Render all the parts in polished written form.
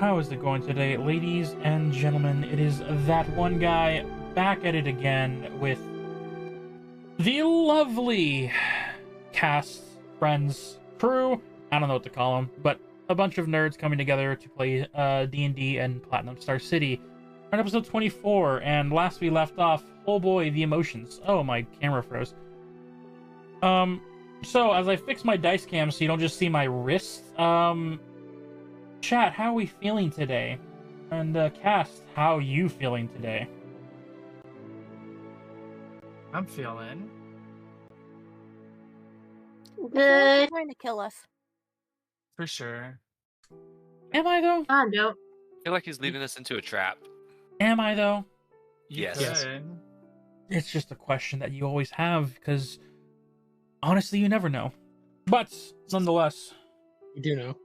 How is it going today, ladies and gentlemen? It is that one guy back at it again with the lovely cast, friends, crew. I don't know what to call them, but a bunch of nerds coming together to play D&D and Platinum Star City. We're on episode 24, and last we left off, oh boy, the emotions. Oh, my camera froze. So as I fix my dice cam so you don't just see my wrists, chat, how are we feeling today? And cast, how are you feeling today? I'm feeling good. Trying to kill us. for sure. Am I though? No. I feel like he's leading us into a trap. Am I though? Yes. Good. It's just a question that you always have, because honestly, you never know. But nonetheless, You do know.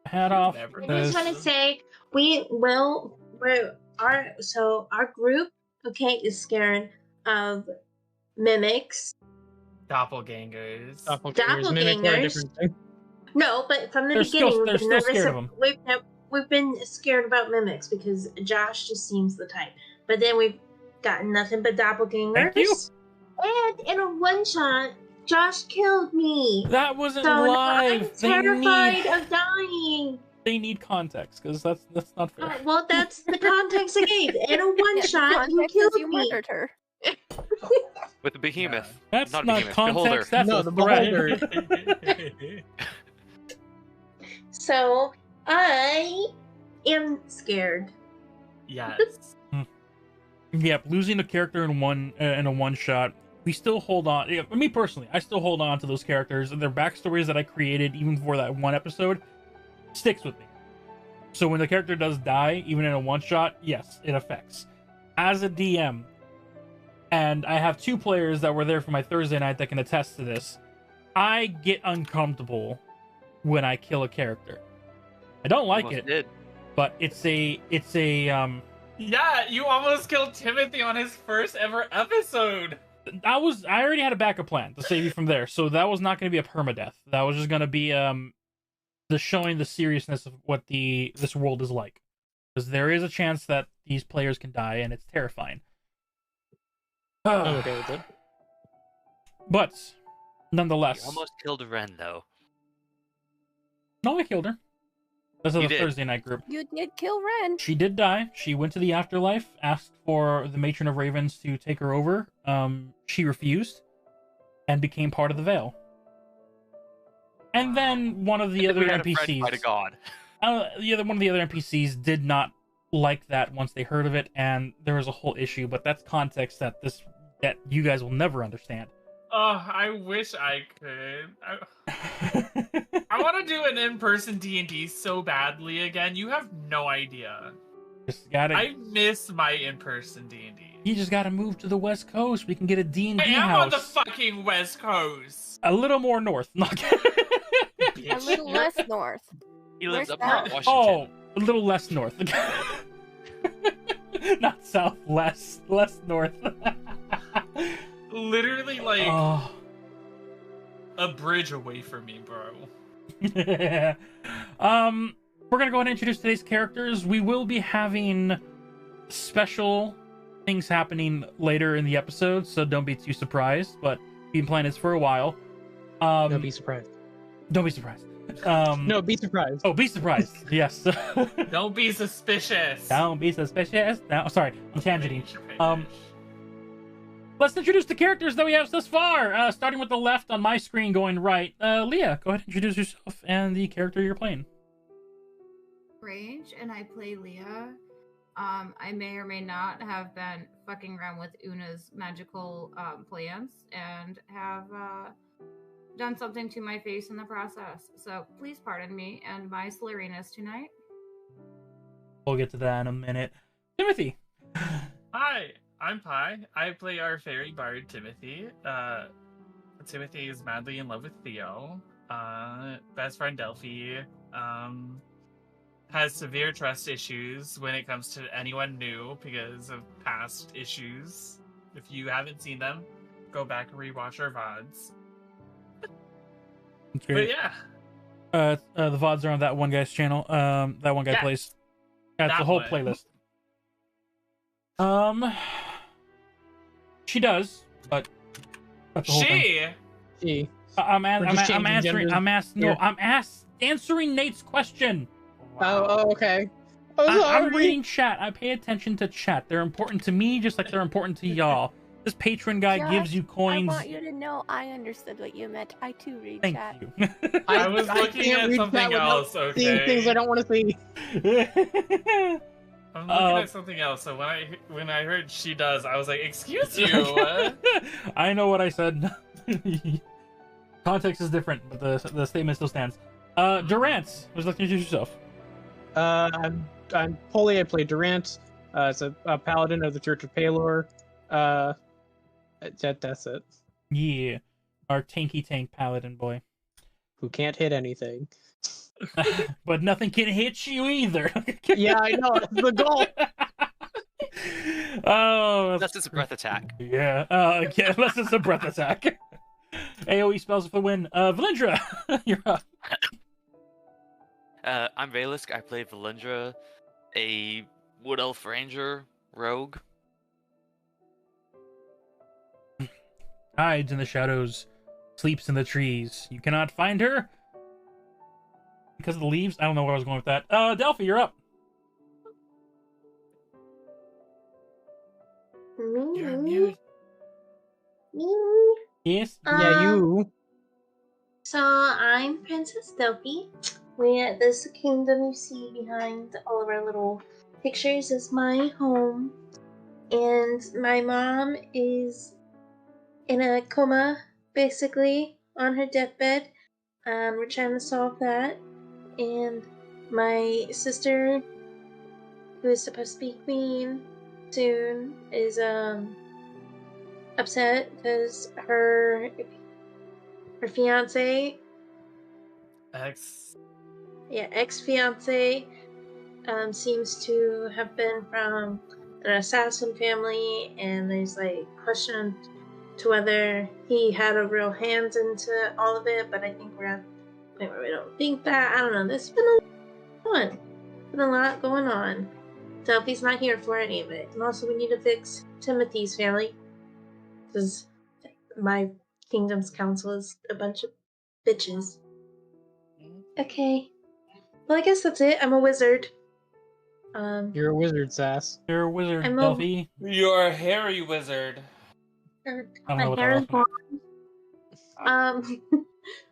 hat off. Never. I just want to say our group, okay, is scared of mimics. Doppelgangers. Doppelgangers. Mimics are a Doppelgangers. different thing. No, but from the They're beginning, still we've been scared nervous of 'em. We've been scared about mimics because Josh just seems the type. But then we've gotten nothing but doppelgangers. Thank you. And in a one shot, Josh killed me. That wasn't So now live. I'm terrified of dying. They need context, because that's not fair. Well, that's the context I gave. In a one shot, you Context is killed you me. murdered her. With the behemoth. That's Not not behemoth, beholder. context. That's No, a the threat. beholder. So I am scared. Yes. Yep, losing a character in a one shot, we still hold on. Yeah, for me personally, I still hold on to those characters and their backstories that I created even for that one episode sticks with me. So when the character does die, even in a one shot, yes, it affects. As a DM, and I have two players that were there for my Thursday night that can attest to this, I get uncomfortable when I kill a character. I don't like Almost it, did. but it's a Yeah, you almost killed Timothy on his first ever episode. I already had a backup plan to save you from there, so that was not going to be a permadeath. That was just going to be the showing the seriousness of what this world is like, because there is a chance that these players can die, and it's terrifying. I'm okay with it. But You nonetheless, almost killed Ren, though. no, I killed her. That's You the did. Thursday night group. You did kill Ren. She did die. She went to the afterlife, asked for the Matron of Ravens to take her over. She refused, and became part of the Veil. And then one of the other We had a friend NPCs, fight a god. one of the other NPCs did not like that once they heard of it, and there was a whole issue. But that's context that you guys will never understand. Oh, I wish I could. I want to do an in-person D&D so badly again. You have no idea. Just gotta, I miss my in-person D&D. you just gotta move to the West Coast. We can get a D&D I am house on the fucking West Coast. a little more north. Not A little less north. He lives Where's up north that? Washington. Oh, a little less north. Not south, less north. Literally, like, Oh. a bridge away from me, bro. We're gonna go ahead and introduce today's characters. We will be having special things happening later in the episode, so don't be too surprised. But we've been playing this for a while. No, be surprised. Don't be surprised. No, be surprised. Oh, be surprised. Yes. Don't be suspicious. Don't be suspicious. No, sorry, I'm tangenting. Let's introduce the characters that we have thus far. Starting with the left on my screen, going right. Leah, go ahead and introduce yourself and the character you're playing. Rage, and I play Leah. I may or may not have been fucking around with Una's magical plans and have done something to my face in the process. So please pardon me and my slurriness tonight. We'll get to that in a minute. Timothy. Hi, I'm Pi. I play our fairy bard, Timothy. Timothy is madly in love with Theo. Best friend Delphi. Has severe trust issues when it comes to anyone new because of past issues. If you haven't seen them, go back and rewatch our VODs. That's But great. yeah, The VODs are on that one guy's channel. That one guy Yeah. plays That's the whole one. playlist. She does, but that's the whole thing. She. I'm We're just changing answering. genders here. Answering Nate's question. Okay. I'm reading chat. I pay attention to chat. They're important to me, just like they're important to y'all. This patron guy gives you coins. I want you to know I understood what you meant. I too read Thank chat. you. I was looking can't at read something chat without else. Seeing Okay. things I don't want to see. I'm looking at something else. So when I heard she does, I was like, "Excuse you." I know what I said. Context is different, but the statement still stands. Durant, would you like to introduce yourself? I'm Polly. I play Durant. It's a paladin of the Church of Palor. That's it. Yeah, our tanky tank paladin boy. Who can't hit anything. But nothing can hit you either. Yeah, I know. That's the goal. Oh, That's just a breath attack. yeah. Yeah, unless it's a breath attack. AoE spells for the win. Valindra, you're up. I'm Valisk. I play Valindra, a Wood Elf Ranger rogue. Hides in the shadows, sleeps in the trees. You cannot find her because of the leaves. I don't know where I was going with that. Delphi, you're up. You're mute. Me? Yes. Yeah, you. So I'm Princess Delphi. This kingdom you see behind all of our little pictures is my home. And my mom is in a coma, basically, on her deathbed. We're trying to solve that. And my sister, who is supposed to be queen soon, is upset because her fiance, ex-fiance, seems to have been from an assassin family, and there's like question to whether he had a real hand into all of it, but I think we're at the point where we don't think that. I don't know. There's been a lot going on. Delphi's not here for any of it. And also we need to fix Timothy's family, because my kingdom's council is a bunch of bitches. Okay. Well, I guess that's it. I'm a wizard. You're a wizard, Sass. You're a wizard, I'm a- Delphi. You're a hairy wizard. I don't know My what hair is that was. I'm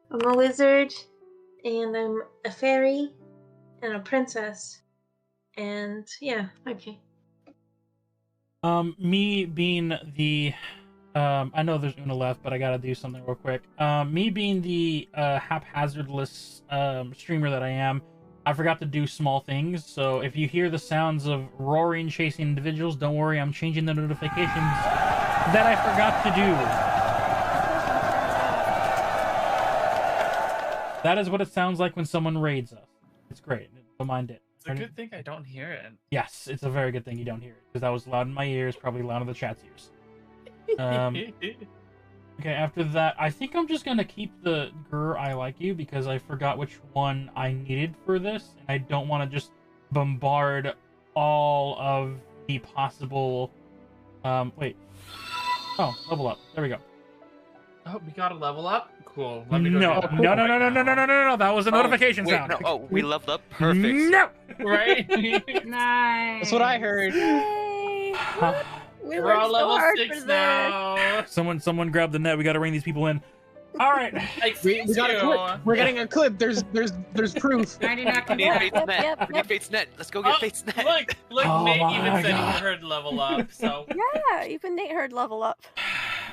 a wizard, and I'm a fairy, and a princess, and yeah, okay. Me being the I know there's Una left, but I gotta do something real quick. Me being the haphazardless streamer that I am, I forgot to do small things. So if you hear the sounds of roaring, chasing individuals, don't worry, I'm changing the notifications that I forgot to do. That is what it sounds like when someone raids us. It's great. Don't mind it. It's a good thing I don't hear it. Yes, it's a very good thing you don't hear it, because that was loud in my ears, probably loud in the chat's ears. Okay, after that, I think I'm just gonna keep the Grr I Like You, because I forgot which one I needed for this, and I don't want to just bombard all of the possible... wait. Oh, level up. There we go. Oh, we got a level up? Cool. Let me go No, do that no, right no, that was a notification wait, sound. No, oh, we leveled up? Perfect. No! Right? Nice. That's what I heard. Yay! We We're all worked so level hard 6 for this. now. Someone grab the net. We gotta ring these people in. All right. We Excuse got a you. clip. We're getting a clip. There's proof. I do not We need consent. Fate's net. yep, We need yep. Fate's net. Let's go get Oh, Fate's net. Look, Oh Nate my even said God. he heard level up, so... Yeah, even Nate heard level up.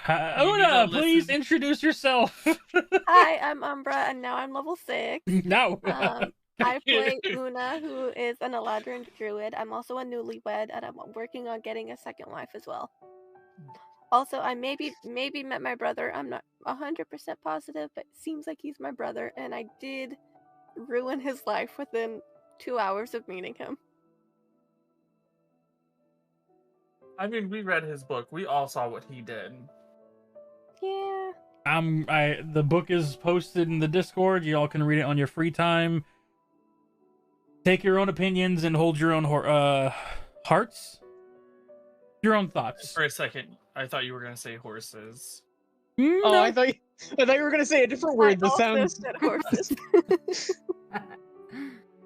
You need Una, to please listen. introduce yourself. Hi, I'm Umbra, and now I'm level 6. No. I play Una, who is an Eladrin druid. I'm also a newlywed, and I'm working on getting a second wife as well. Also, I maybe met my brother. I'm not 100% positive, but it seems like he's my brother, and I did ruin his life within 2 hours of meeting him. I mean, we read his book. We all saw what he did. Yeah. The book is posted in the Discord. You all can read it on your free time. Take your own opinions and hold your own hearts. Your own thoughts. For a second, I thought you were gonna say horses. Oh, No. I thought you were gonna say a different word that also sounds. said horses.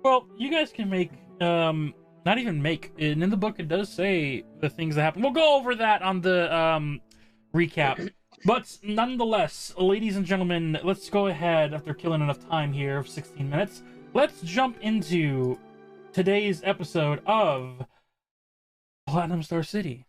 Well, you guys can make, not even make, and in the book it does say the things that happen. We'll go over that on the recap. But nonetheless, ladies and gentlemen, let's go ahead, after killing enough time here of 16 minutes, let's jump into today's episode of Platinum Star City.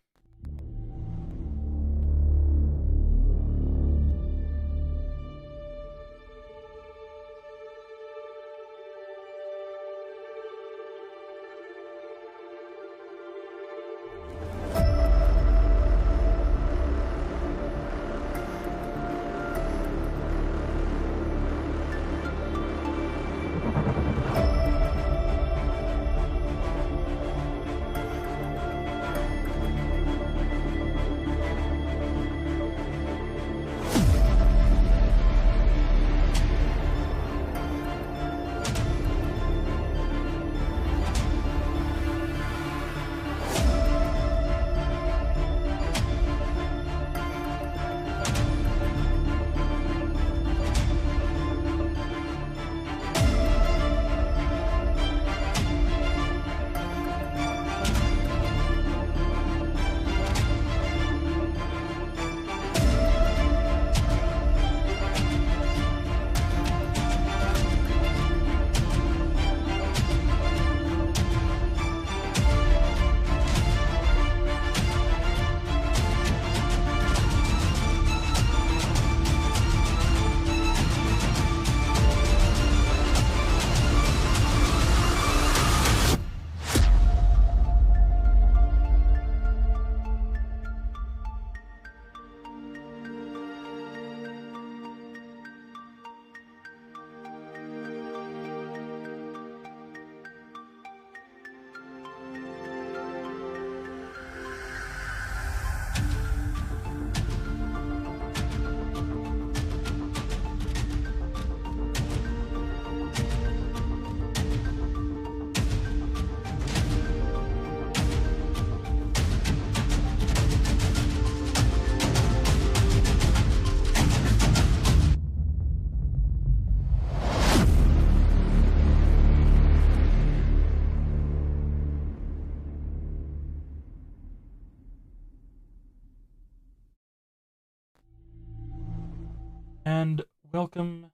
And welcome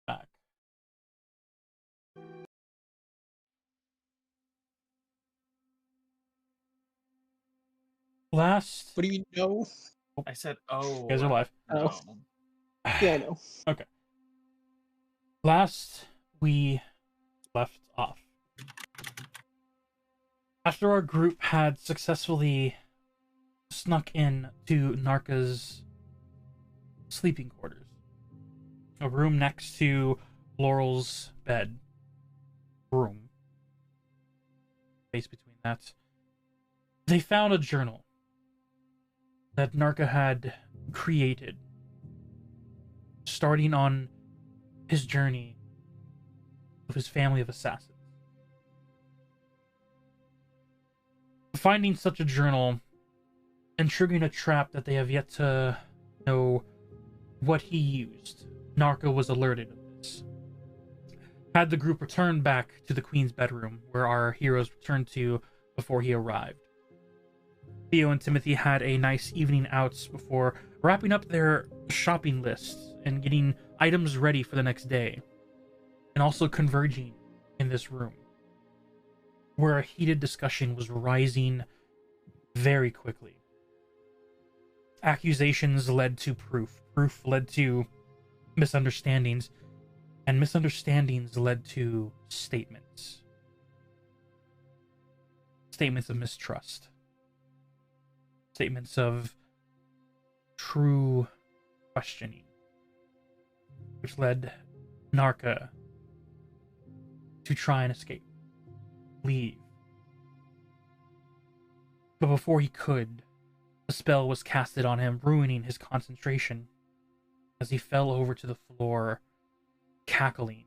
back. Last... What do you know? I said, "Oh, You guys are live. no." Yeah, I know. Okay. Last we left off, after our group had successfully snuck in to Narka's sleeping quarters, a room next to Laurel's bed room, space between that, they found a journal that Narka had created, starting on his journey of his family of assassins. Finding such a journal and triggering a trap that they have yet to know what he used, Narka was alerted of this. Had the group returned back to the Queen's bedroom, where our heroes returned to before he arrived. Theo and Timothy had a nice evening out before wrapping up their shopping lists and getting items ready for the next day, and also converging in this room, where a heated discussion was rising very quickly. Accusations led to proof, proof led to misunderstandings, and misunderstandings led to statements. Statements of mistrust. Statements of true questioning, which led Narka to try and escape, leave. But before he could, a spell was casted on him, ruining his concentration as he fell over to the floor, cackling,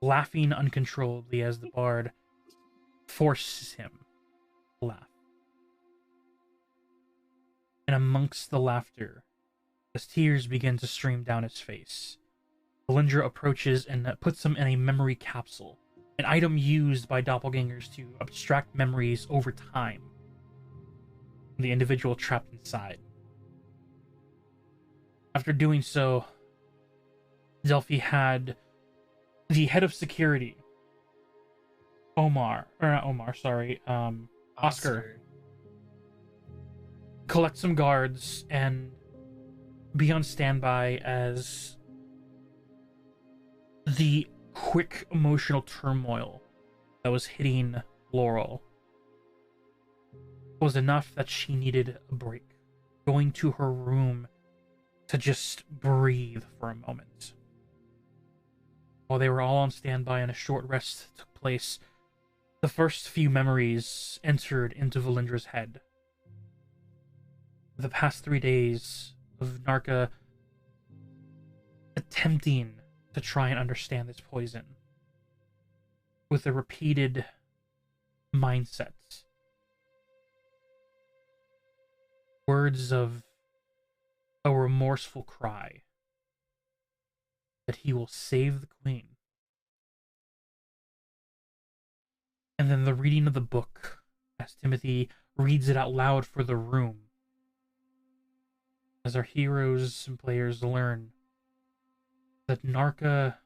laughing uncontrollably as the bard forces him to laugh. And amongst the laughter, as tears begin to stream down his face, Valindra approaches and puts him in a memory capsule, an item used by doppelgangers to abstract memories over time. The individual trapped inside. After doing so, Delphi had the head of security, Oscar, collect some guards and be on standby as the quick emotional turmoil that was hitting Laurel was enough that she needed a break, going to her room to just breathe for a moment. While they were all on standby and a short rest took place, the first few memories entered into Valindra's head. The past 3 days of Narka attempting to try and understand this poison, with the repeated mindsets, words of a remorseful cry that he will save the queen, and then the reading of the book as Timothy reads it out loud for the room, as our heroes and players learn that Narka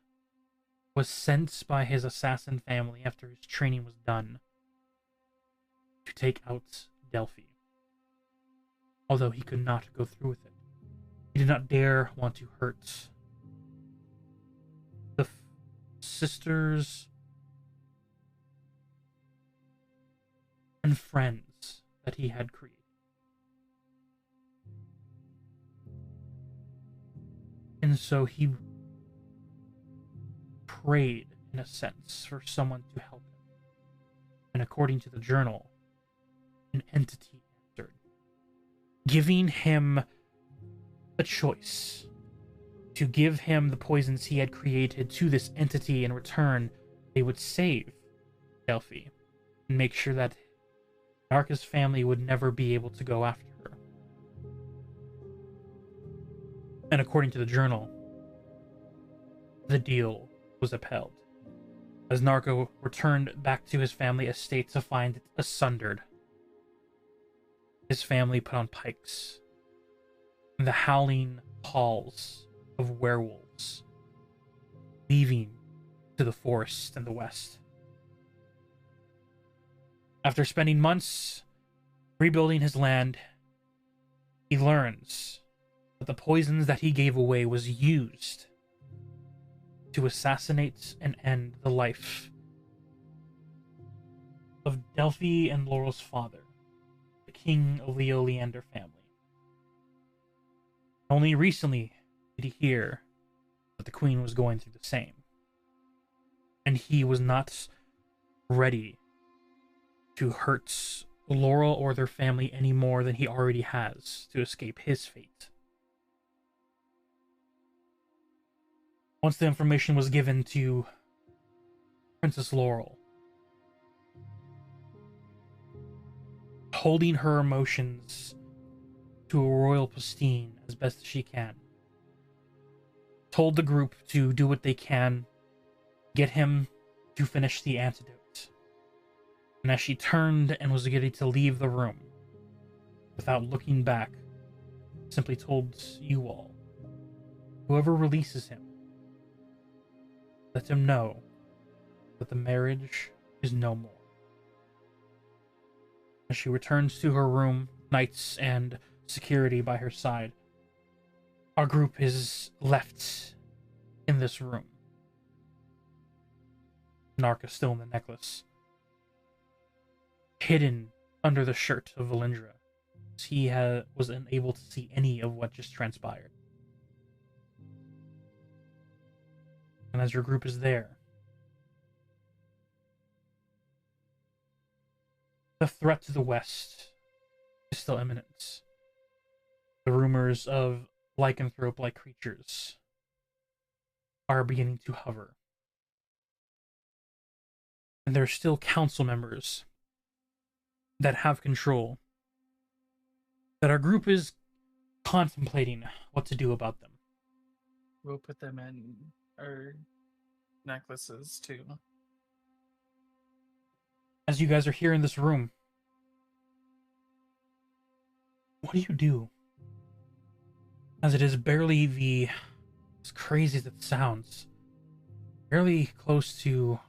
was sent by his assassin family after his training was done to take out Delphi. Although he could not go through with it. He did not dare want to hurt the sisters and friends that he had created. And so he prayed, in a sense, for someone to help him. And according to the journal, an entity entered, giving him a choice to give him the poisons he had created to this entity. In return, they would save Delphi and make sure that Narka's family would never be able to go after her. And according to the journal, the deal was upheld, as Narka returned back to his family estate to find it sundered. His family put on pikes, and the howling calls of werewolves, leaving to the forest in the west. After spending months rebuilding his land, he learns that the poisons that he gave away was used to assassinate and end the life of Delphi and Laurel's father, the king of the Oleander family. Only recently did he hear that the queen was going through the same, and he was not ready to hurt Laurel or their family any more than he already has to escape his fate. Once the information was given to Princess Laurel, holding her emotions to a royal pristine as best as she can, told the group to do what they can, get him to finish the antidote. And as she turned and was ready to leave the room, without looking back, simply told you all, whoever releases him, let him know that the marriage is no more. As she returns to her room, knights and security by her side, our group is left in this room. Narka still in the necklace, hidden under the shirt of Valindra, as he was unable to see any of what just transpired. And as your group is there, the threat to the west is still imminent. The rumors of lycanthrope-like creatures are beginning to hover. and there are still council members that have control, that our group is contemplating what to do about them. We'll put them in our necklaces too. As you guys are here in this room, what do? As it is barely as crazy as it sounds, barely close to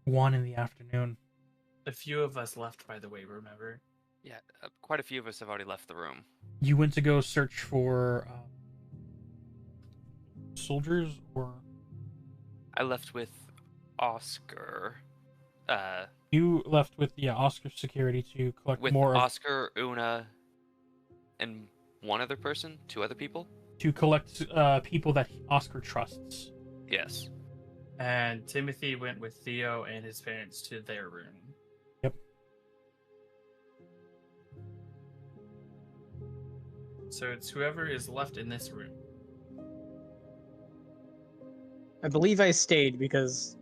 1 in the afternoon. A few of us left, by the way, remember? Yeah, quite a few of us have already left the room. You went to go search for soldiers, or I left with Oscar. you left with Oscar security to collect With more Oscar, Una, and one other person, 2 other people. to collect people that Oscar trusts. Yes. And Timothy went with Theo and his parents to their room. Yep. So it's whoever is left in this room. I believe I stayed because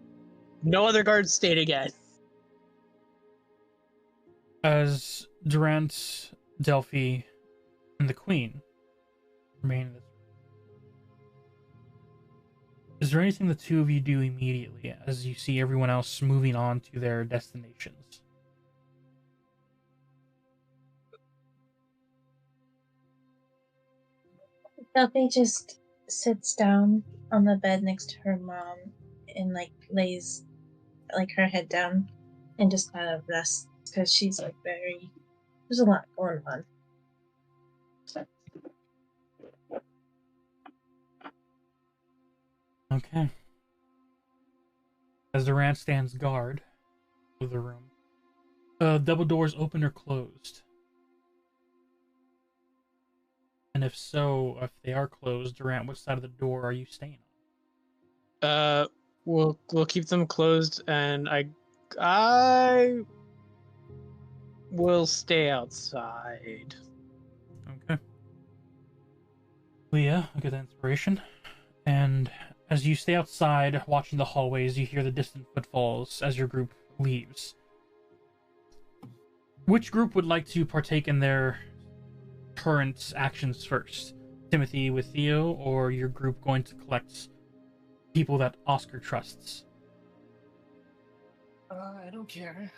no other guards stayed again. As Durant, Delphi, and the Queen remain in this room. Is there anything the two of you do immediately as you see everyone else moving on to their destinations? Delphi just sits down on the bed next to her mom and like lays like her head down and just kind of rests because she's like there's a lot going on. Okay. As Durant stands guard of the room, double doors open or closed? And if so, if they are closed, Durant, what side of the door are you staying on? We'll keep them closed, and I will stay outside. Okay. Leah, I get that inspiration. And as you stay outside watching the hallways, you hear the distant footfalls as your group leaves. Which group would like to partake in their current actions first? Timothy with Theo, or your group going to collect people that Oscar trusts? I don't care.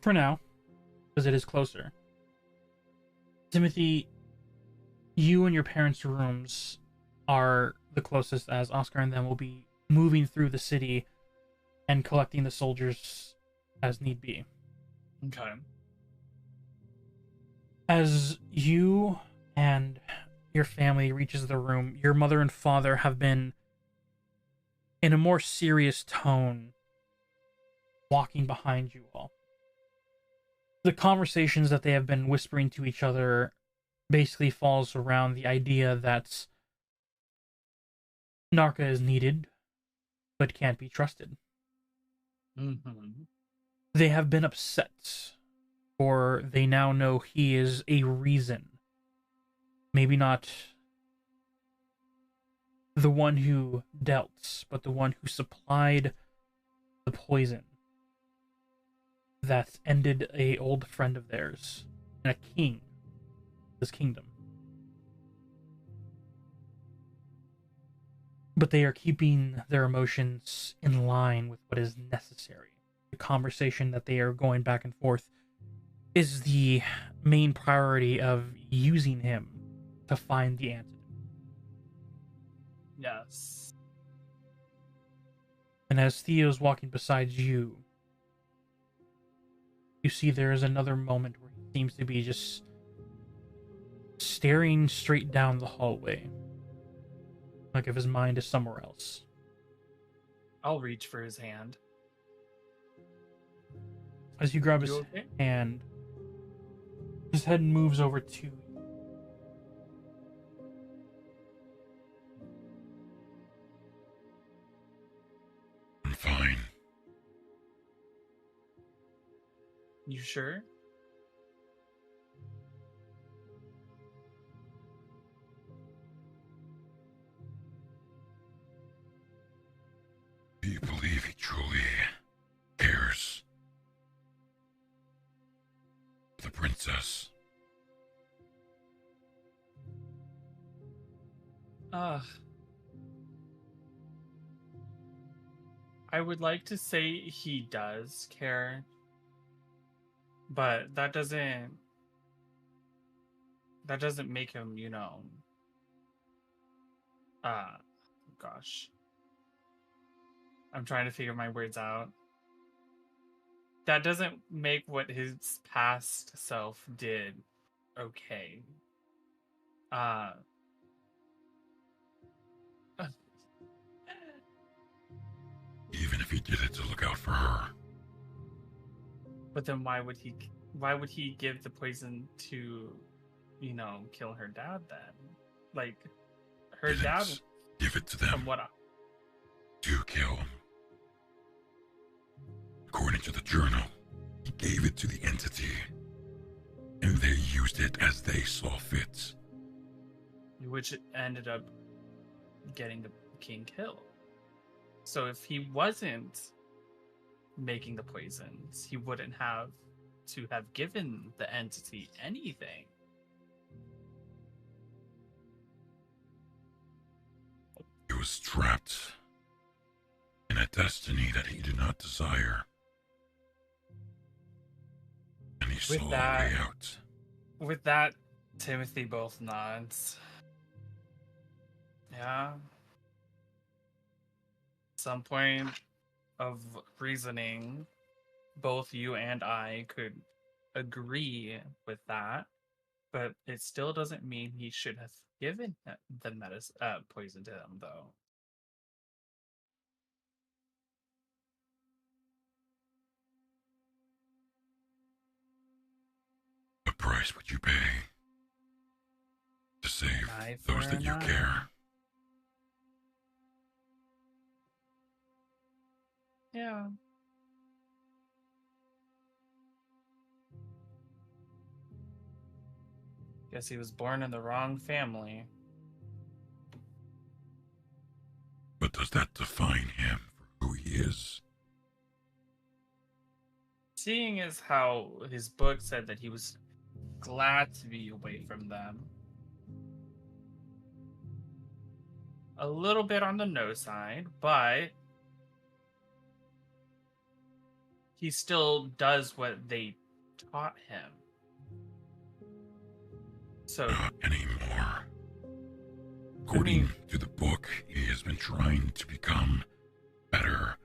For now, because it is closer. Timothy, you and your parents' rooms are the closest, as Oscar and them will be moving through the city and collecting the soldiers as need be. Okay. As you and your family reaches the room, your mother and father have been in a more serious tone walking behind you all. The conversations that they have been whispering to each other basically falls around the idea that Narka is needed, but can't be trusted. Mm-hmm. They have been upset, for they now know he is a reason. Maybe not the one who dealt, but the one who supplied the poison that ended a old friend of theirs and a king of this kingdom. But they are keeping their emotions in line with what is necessary. The conversation that they are going back and forth is the main priority of using him to find the antidote. Yes. And as Theo's walking beside you, you see there is another moment where he seems to be just staring straight down the hallway, like if his mind is somewhere else. I'll reach for his hand. As you grab his You okay? hand, his head moves over to you. I'm fine. You sure? Do you believe he truly cares for the princess? I would like to say he does care, but that doesn't make him, gosh. I'm trying to figure my words out. That doesn't make what his past self did okay. Even if he did it to look out for her. But then why would he give the poison to, kill her dad then? Like, her Didn't dad, give it to them from what to kill. According to the journal, he gave it to the entity, and they used it as they saw fit. which ended up getting the king killed. So if he wasn't making the poisons, he wouldn't have to have given the entity anything. He was trapped in a destiny that he did not desire. And he saw a way out. With that, Timothy both nods. Yeah. Some point of reasoning, both you and I could agree with that, but it still doesn't mean he should have given the poison to him, though. What price would you pay to save those that you care? Yeah. Guess he was born in the wrong family. But does that define him for who he is? Seeing as how his book said that he was glad to be away from them, a little bit on the no side, but he still does what they taught him. So not anymore. According to the book, he has been trying to become better,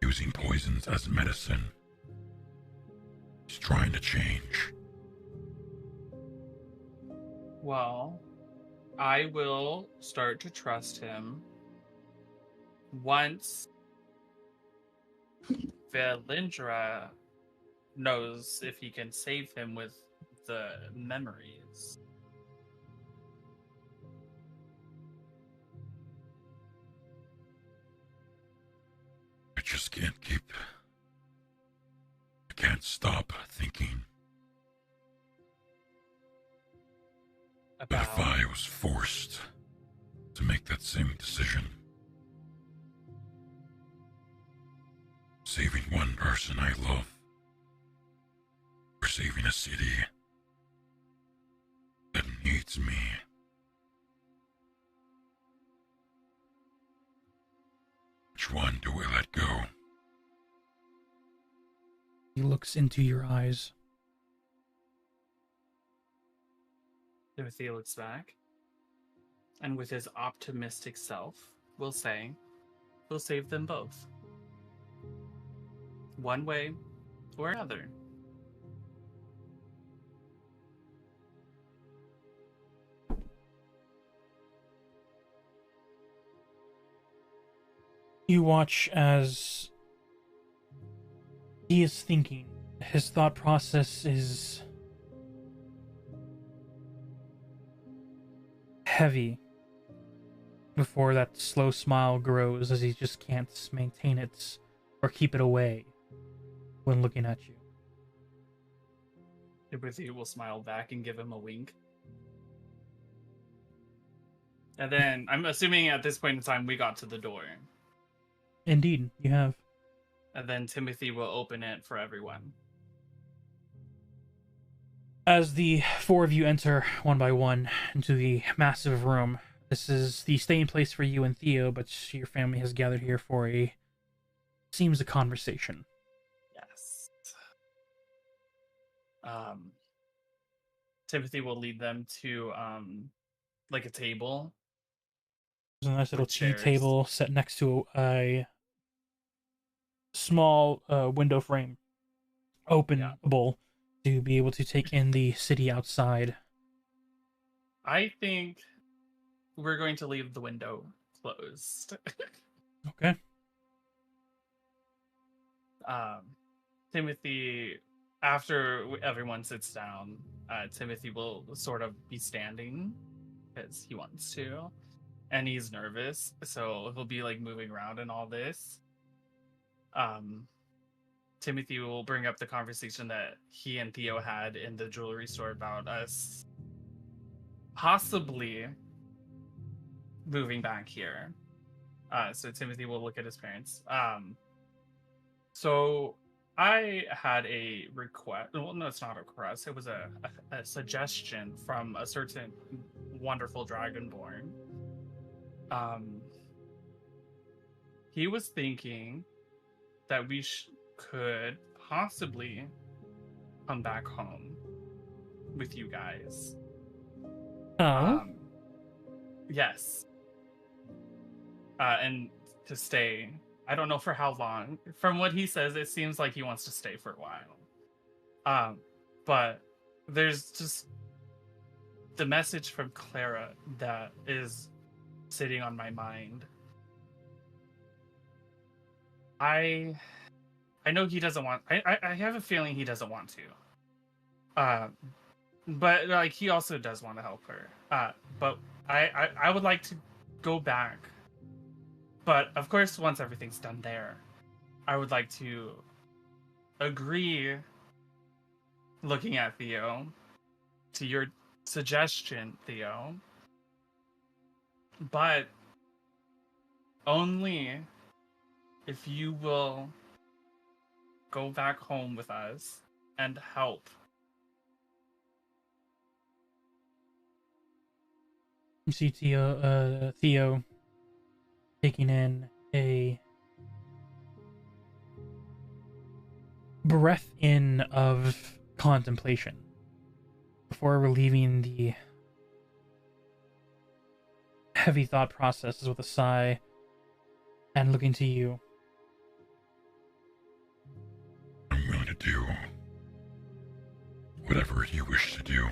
using poisons as medicine. He's trying to change. Well, I will start to trust him once Valindra knows if he can save him with the memories. I just can't I can't stop thinking. But if I was forced to make that same decision, saving one person I love, or saving a city that needs me, which one do I let go? He looks into your eyes. Timothy looks back, and with his optimistic self, will say, we'll save them both. One way or another. You watch as he is thinking. His thought process is heavy before that slow smile grows as he just can't maintain it or keep it away when looking at you. Timothy will smile back and give him a wink. And then, I'm assuming at this point in time, we got to the door. Indeed, you have. And then Timothy will open it for everyone. As the four of you enter one by one into the massive room, this is the staying place for you and Theo, but your family has gathered here for seems a conversation. Yes. Timothy will lead them to like a table. There's a nice little With tea chairs. table set next to a small window frame, openable to be able to take in the city outside. I think we're going to leave the window closed. Okay. Timothy, after everyone sits down, Timothy will sort of be standing because he wants to, and he's nervous, so he'll be like moving around and all this. Timothy will bring up the conversation that he and Theo had in the jewelry store about us possibly moving back here. So Timothy will look at his parents. So I had a request. Well, no, it's not a request. It was a suggestion from a certain wonderful dragonborn. He was thinking that we could possibly come back home with you guys. Oh. Yes. And to stay. I don't know for how long. From what he says, it seems like he wants to stay for a while. But there's just the message from Clara that is sitting on my mind. I know he doesn't want. I have a feeling he doesn't want to. But like he also does want to help her. But I would like to go back. But of course, once everything's done there, I would like to agree, looking at Theo, to your suggestion, Theo. But only if you will go back home with us and help. You see Theo taking in a breath in of contemplation before relieving the heavy thought processes with a sigh and looking to you. I'm willing to do whatever you wish to do.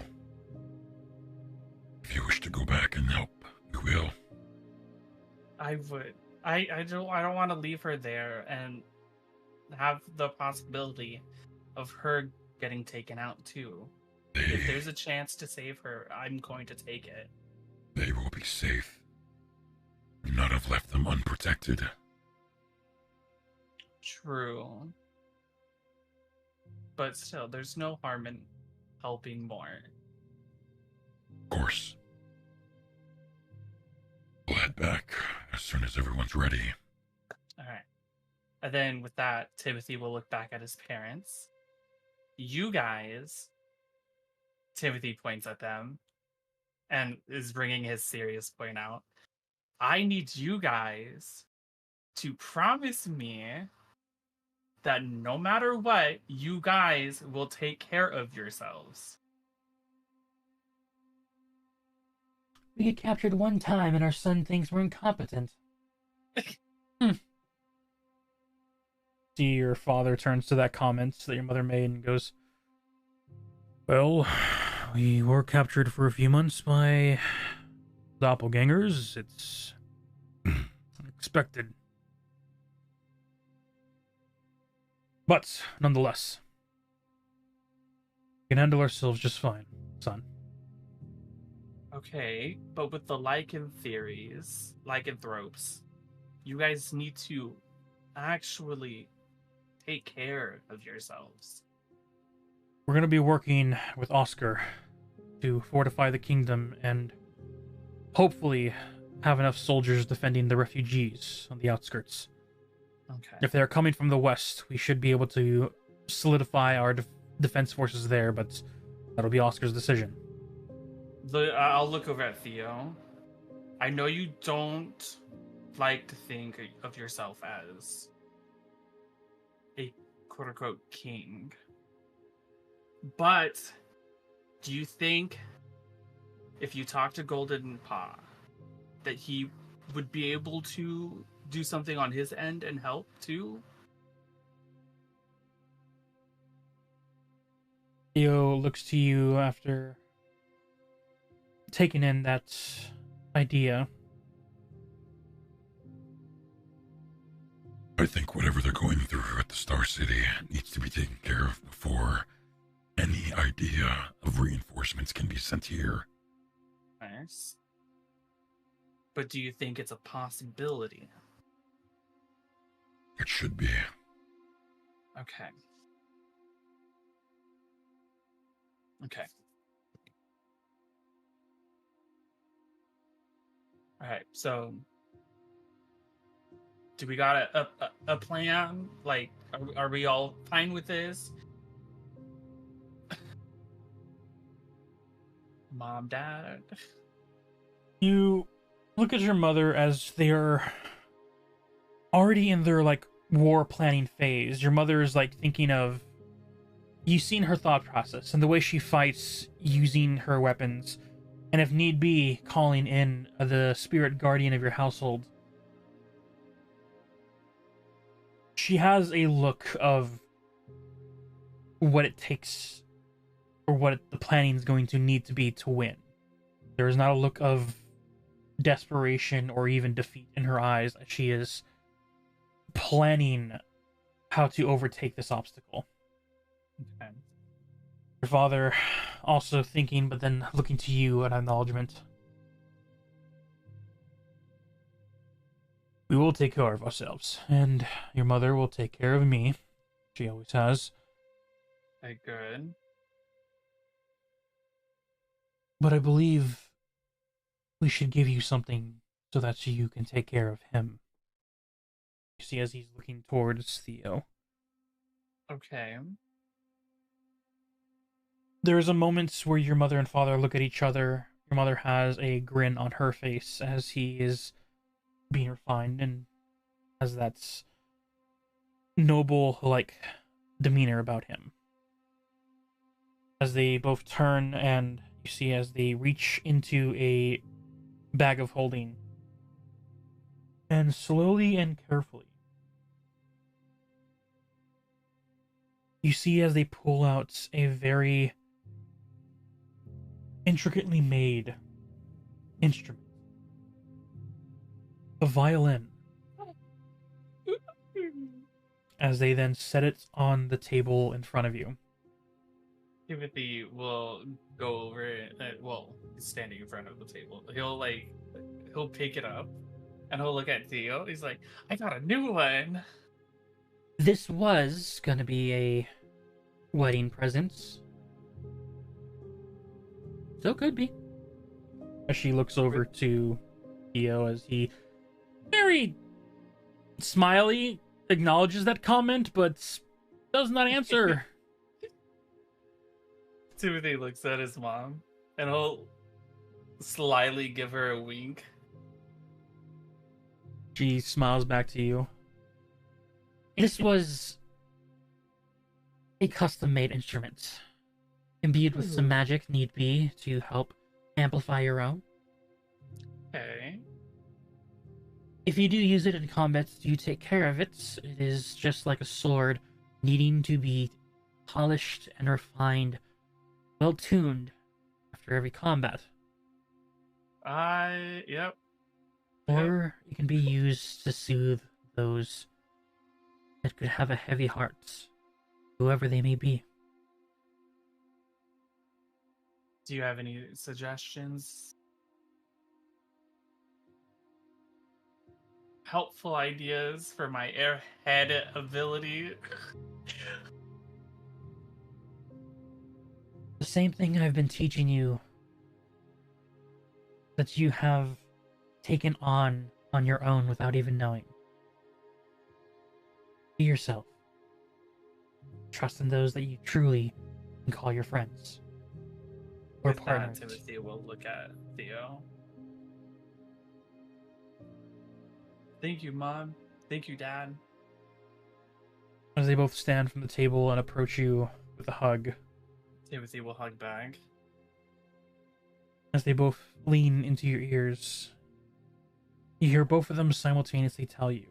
If you wish to go back and help, we will. I would. I don't want to leave her there and have the possibility of her getting taken out too. If there's a chance to save her, I'm going to take it. They will be safe. Would not have left them unprotected. True. But still, there's no harm in helping more. Of course. We'll head back as soon as everyone's ready. Alright. And then with that, Timothy will look back at his parents. You guys, Timothy points at them and is bringing his serious point out. I need you guys to promise me that no matter what, you guys will take care of yourselves. We get captured one time and our son thinks we're incompetent. See, your father turns to that comment that your mother made and goes, well, we were captured for a few months by doppelgangers. It's unexpected. But, nonetheless, we can handle ourselves just fine, son. Okay, but with the lycanthropes, you guys need to actually take care of yourselves. We're going to be working with Oscar to fortify the kingdom and hopefully have enough soldiers defending the refugees on the outskirts. Okay. If they're coming from the west, we should be able to solidify our defense forces there, but that'll be Oscar's decision. I'll look over at Theo. I know you don't like to think of yourself as a quote-unquote king, but do you think if you talk to Golden Paw that he would be able to do something on his end and help too? Theo looks to you after taking in that idea. I think whatever they're going through at the Star City needs to be taken care of before any idea of reinforcements can be sent here. Nice. But do you think it's a possibility? It should be. Okay. Okay. All right. So, do we got a plan? Like, are we all fine with this? Mom, Dad. You look at your mother as they are already in their like war planning phase. Your mother is like thinking of, you've seen her thought process and the way she fights using her weapons, and if need be, calling in the spirit guardian of your household. She has a look of what it takes, or what the planning is going to need to be to win. There is not a look of desperation or even defeat in her eyes. She is planning how to overtake this obstacle. Okay. Your father also thinking, but then looking to you at acknowledgement. We will take care of ourselves, and your mother will take care of me. She always has. Okay, good. But I believe we should give you something so that you can take care of him. You see, as he's looking towards Theo. Okay. There is a moment where your mother and father look at each other. Your mother has a grin on her face as he is being refined and has that noble, like, demeanor about him. As they both turn, and you see as they reach into a bag of holding, and slowly and carefully, you see as they pull out a very intricately made instrument. A violin. As they then set it on the table in front of you. Timothy will go over it. Well, he's standing in front of the table. He'll pick it up and he'll look at Theo. He's like, I got a new one. This was gonna be a wedding present. So could be. As she looks over to Theo as he very smiley acknowledges that comment, but does not answer. Timothy looks at his mom and he'll slyly give her a wink. She smiles back to you. This was a custom-made instrument, imbued with some magic, need be, to help amplify your own. Okay. If you do use it in combat, you take care of it. It is just like a sword, needing to be polished and refined, well tuned after every combat. Yep. Or it can be used to soothe those that could have a heavy heart, whoever they may be. Do you have any suggestions? Helpful ideas for my airhead ability? The same thing I've been teaching you, that you have taken on your own without even knowing. Be yourself. Trust in those that you truly can call your friends. Or With that, partners. Timothy will look at Theo. Thank you, Mom. Thank you, Dad. As they both stand from the table and approach you with a hug. Timothy will hug back. As they both lean into your ears, you hear both of them simultaneously tell you,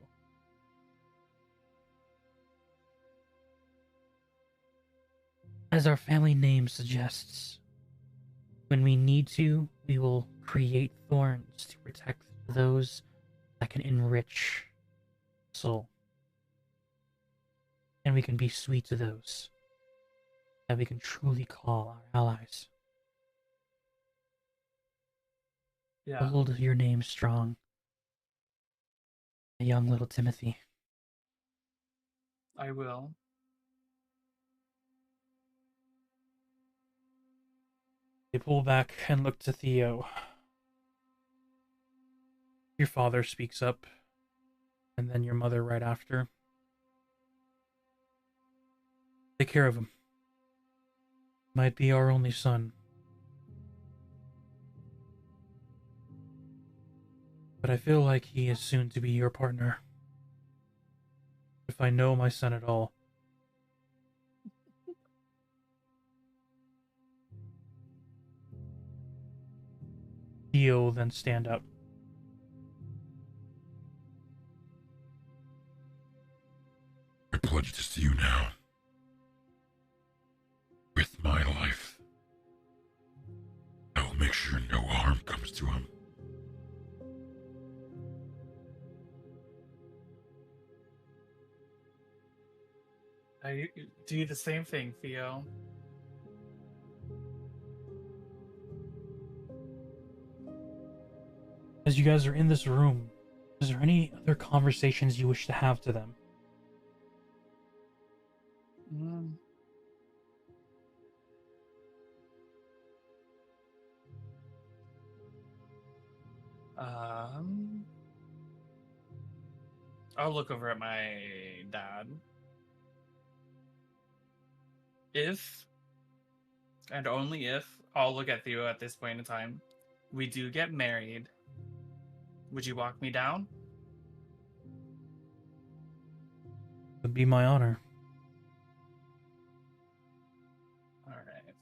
as our family name suggests, when we need to, we will create thorns to protect those that can enrich soul. And we can be sweet to those that we can truly call our allies. Yeah. Hold your name strong, young little Timothy. I will. They pull back and look to Theo. Your father speaks up, and then your mother right after. Take care of him. Might be our only son. But I feel like he is soon to be your partner. If I know my son at all. Theo will then stand up. I pledge this to you now. With my life, I will make sure no harm comes to him. I do the same thing, Theo. As you guys are in this room, is there any other conversations you wish to have to them? Mm. I'll look over at my dad. If, and only if, I'll look at Theo at this point in time, we do get married, would you walk me down? It would be my honor. Alright.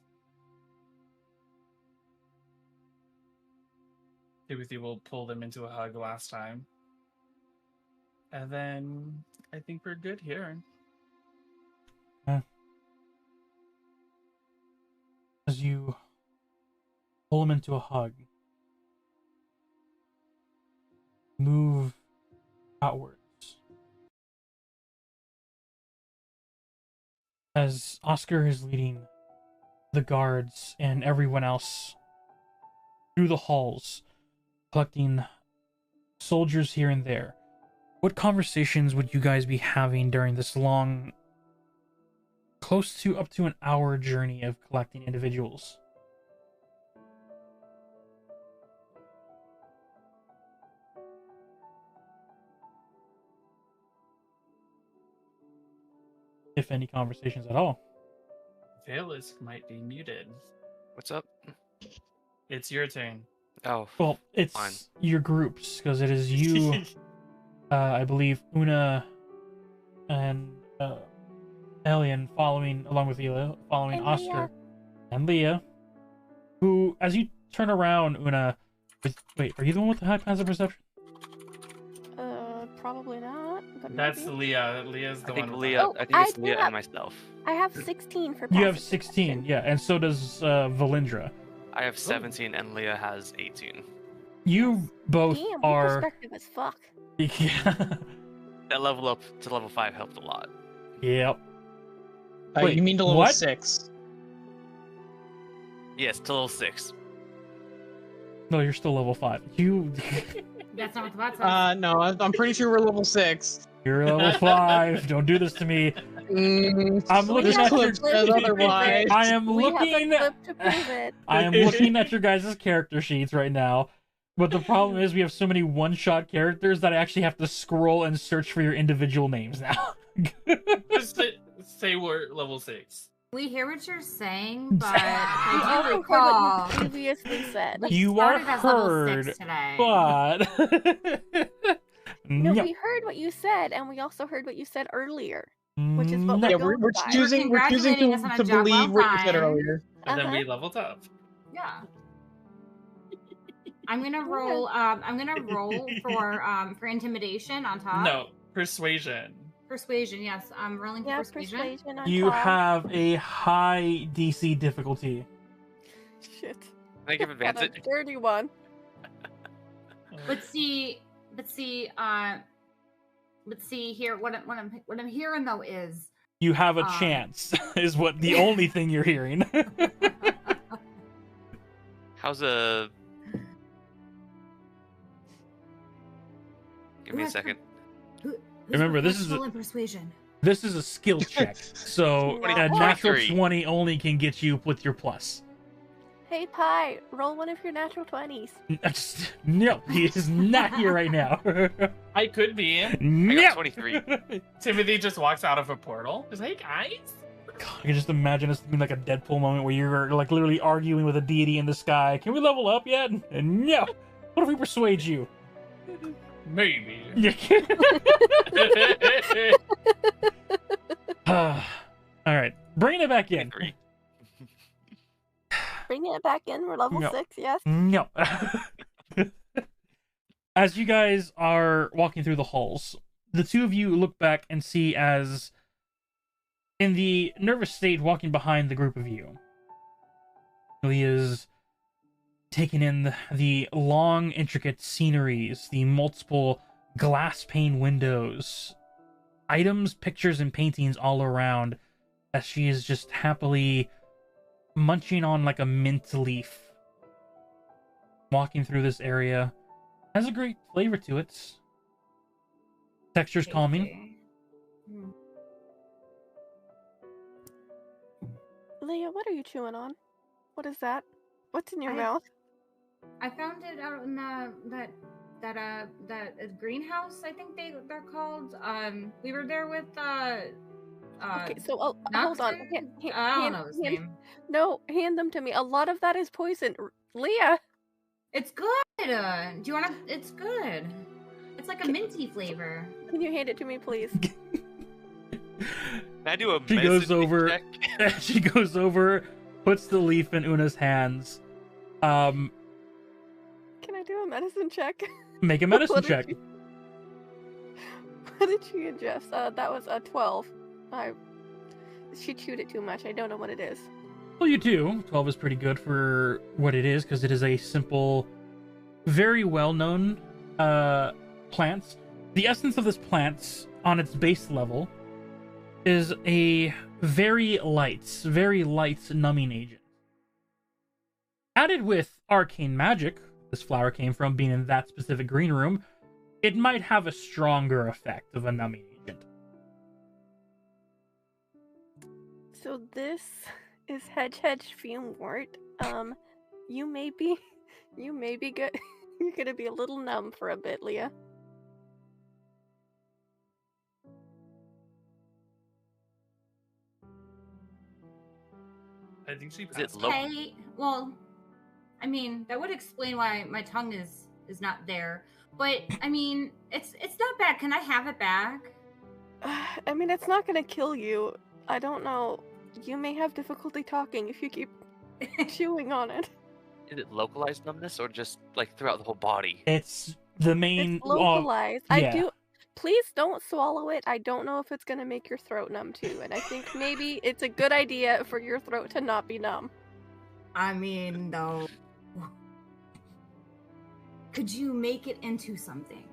Timothy will pull them into a hug last time. And then I think we're good here. As you pull him into a hug, move outwards. As Oscar is leading the guards and everyone else through the halls, collecting soldiers here and there, what conversations would you guys be having during this long, close to up to an hour journey of collecting individuals? If any conversations at all. Velis might be muted. What's up? It's your turn. Oh, Well, it's fine. your groups, because it is you, I believe, Una, and Alien following, along with Ela, following And Oscar, Leah. and Leah, who, as you turn around, Una, wait, are you the one with the high passive perception? Probably not. But That's maybe. Leah. Leah's the I think one with Leah. Oh, I think it's I Leah have- and myself. I have 16 for You have passive 16, perception. yeah, and so does Valindra. I have 17 and Leah has 18. You both Damn, are... perspective as fuck. Yeah. That level up to level 5 helped a lot. Yep. Wait, You mean to level what? 6? Yes, to level 6. No, you're still level 5. You... That's not what the bot says. No, I'm pretty sure we're level 6. You're level 5. Don't do this to me. I'm We looking have at your... clip says otherwise. I am We have looking... a clip to prove it. I am looking at your guys' character sheets right now. But the problem is we have so many one-shot characters that I actually have to scroll and search for your individual names now. Just say we're level 6. We hear what you're saying, but We I do also heard recall what you previously said. we You are started as level heard, 6 today. but No, no. we heard what you said, and we also heard what you said earlier, which is what No. Yeah, we're going we're by. choosing Congratulating us on a to job believe well what you said done. earlier. And then Uh-huh. we leveled up. Yeah. I'm gonna roll. I'm gonna roll for intimidation on top. No, persuasion. Persuasion. Yes, I'm rolling for Yeah, persuasion. persuasion on You top. have a high DC difficulty. Shit. Can I give Got a advantage? dirty one. But see here. What I'm hearing though is You have a chance, is what the only thing you're hearing. How's a? Give me a Who's second. Remember, this is rolling persuasion. This is a skill check, so No. a natural 23. 20 only can get you with your plus. Hey, Pie, roll one of your natural 20s. No, he is not here right now. I could be. I No. got 23. Timothy just walks out of a portal. Just, hey guys. I can just imagine this being like a Deadpool moment where you're like literally arguing with a deity in the sky. Can we level up yet? And no. What if we persuade you? Maybe. All right, bringing it back in. 23. Bringing it back in, we're level No. 6, yes? No. As you guys are walking through the halls, the two of you look back and see as in the nervous state walking behind the group of you. He is taking in the long, intricate sceneries, the multiple glass pane windows, items, pictures, and paintings all around, as she is just happily munching on like a mint leaf. Walking through this area has a great flavor to it. Texture's calming. Leah, what are you chewing on? What is that? What's in your I- mouth? I found it out in that greenhouse. I think they're called. We were there with Okay, so hold on. Knoxon? I don't know his name. No, hand them to me. A lot of that is poison. Leah! It's good. Do you want to? It's good. It's like a minty flavor. Can you hand it to me, please? Can I do a She medicine goes over. check? She goes over, puts the leaf in Una's hands. Can I do a medicine check? Make a medicine What did check. What did she ingest? That was a 12. She chewed it too much. I don't know what it is. Well, you do. 12 is pretty good for what it is, because it is a simple, very well-known plant. The essence of this plant, on its base level, is a very light numbing agent. Added with arcane magic, this flower came from being in that specific green room, it might have a stronger effect of a numbing agent. So this is hedge fume wort. You may be good. You're gonna be a little numb for a bit, Leah. I think she Is it passed low? out. Hey, well, I mean that would explain why my tongue is not there. But I mean, it's not bad. Can I have it back? I mean, it's not gonna kill you. I don't know. You may have difficulty talking if you keep chewing on it. Is it localized numbness or just like throughout the whole body? It's the main... It's localized. I yeah. do. Please don't swallow it. I don't know if it's gonna make your throat numb too, and I think maybe it's a good idea for your throat to not be numb. I mean, though, could you make it into something?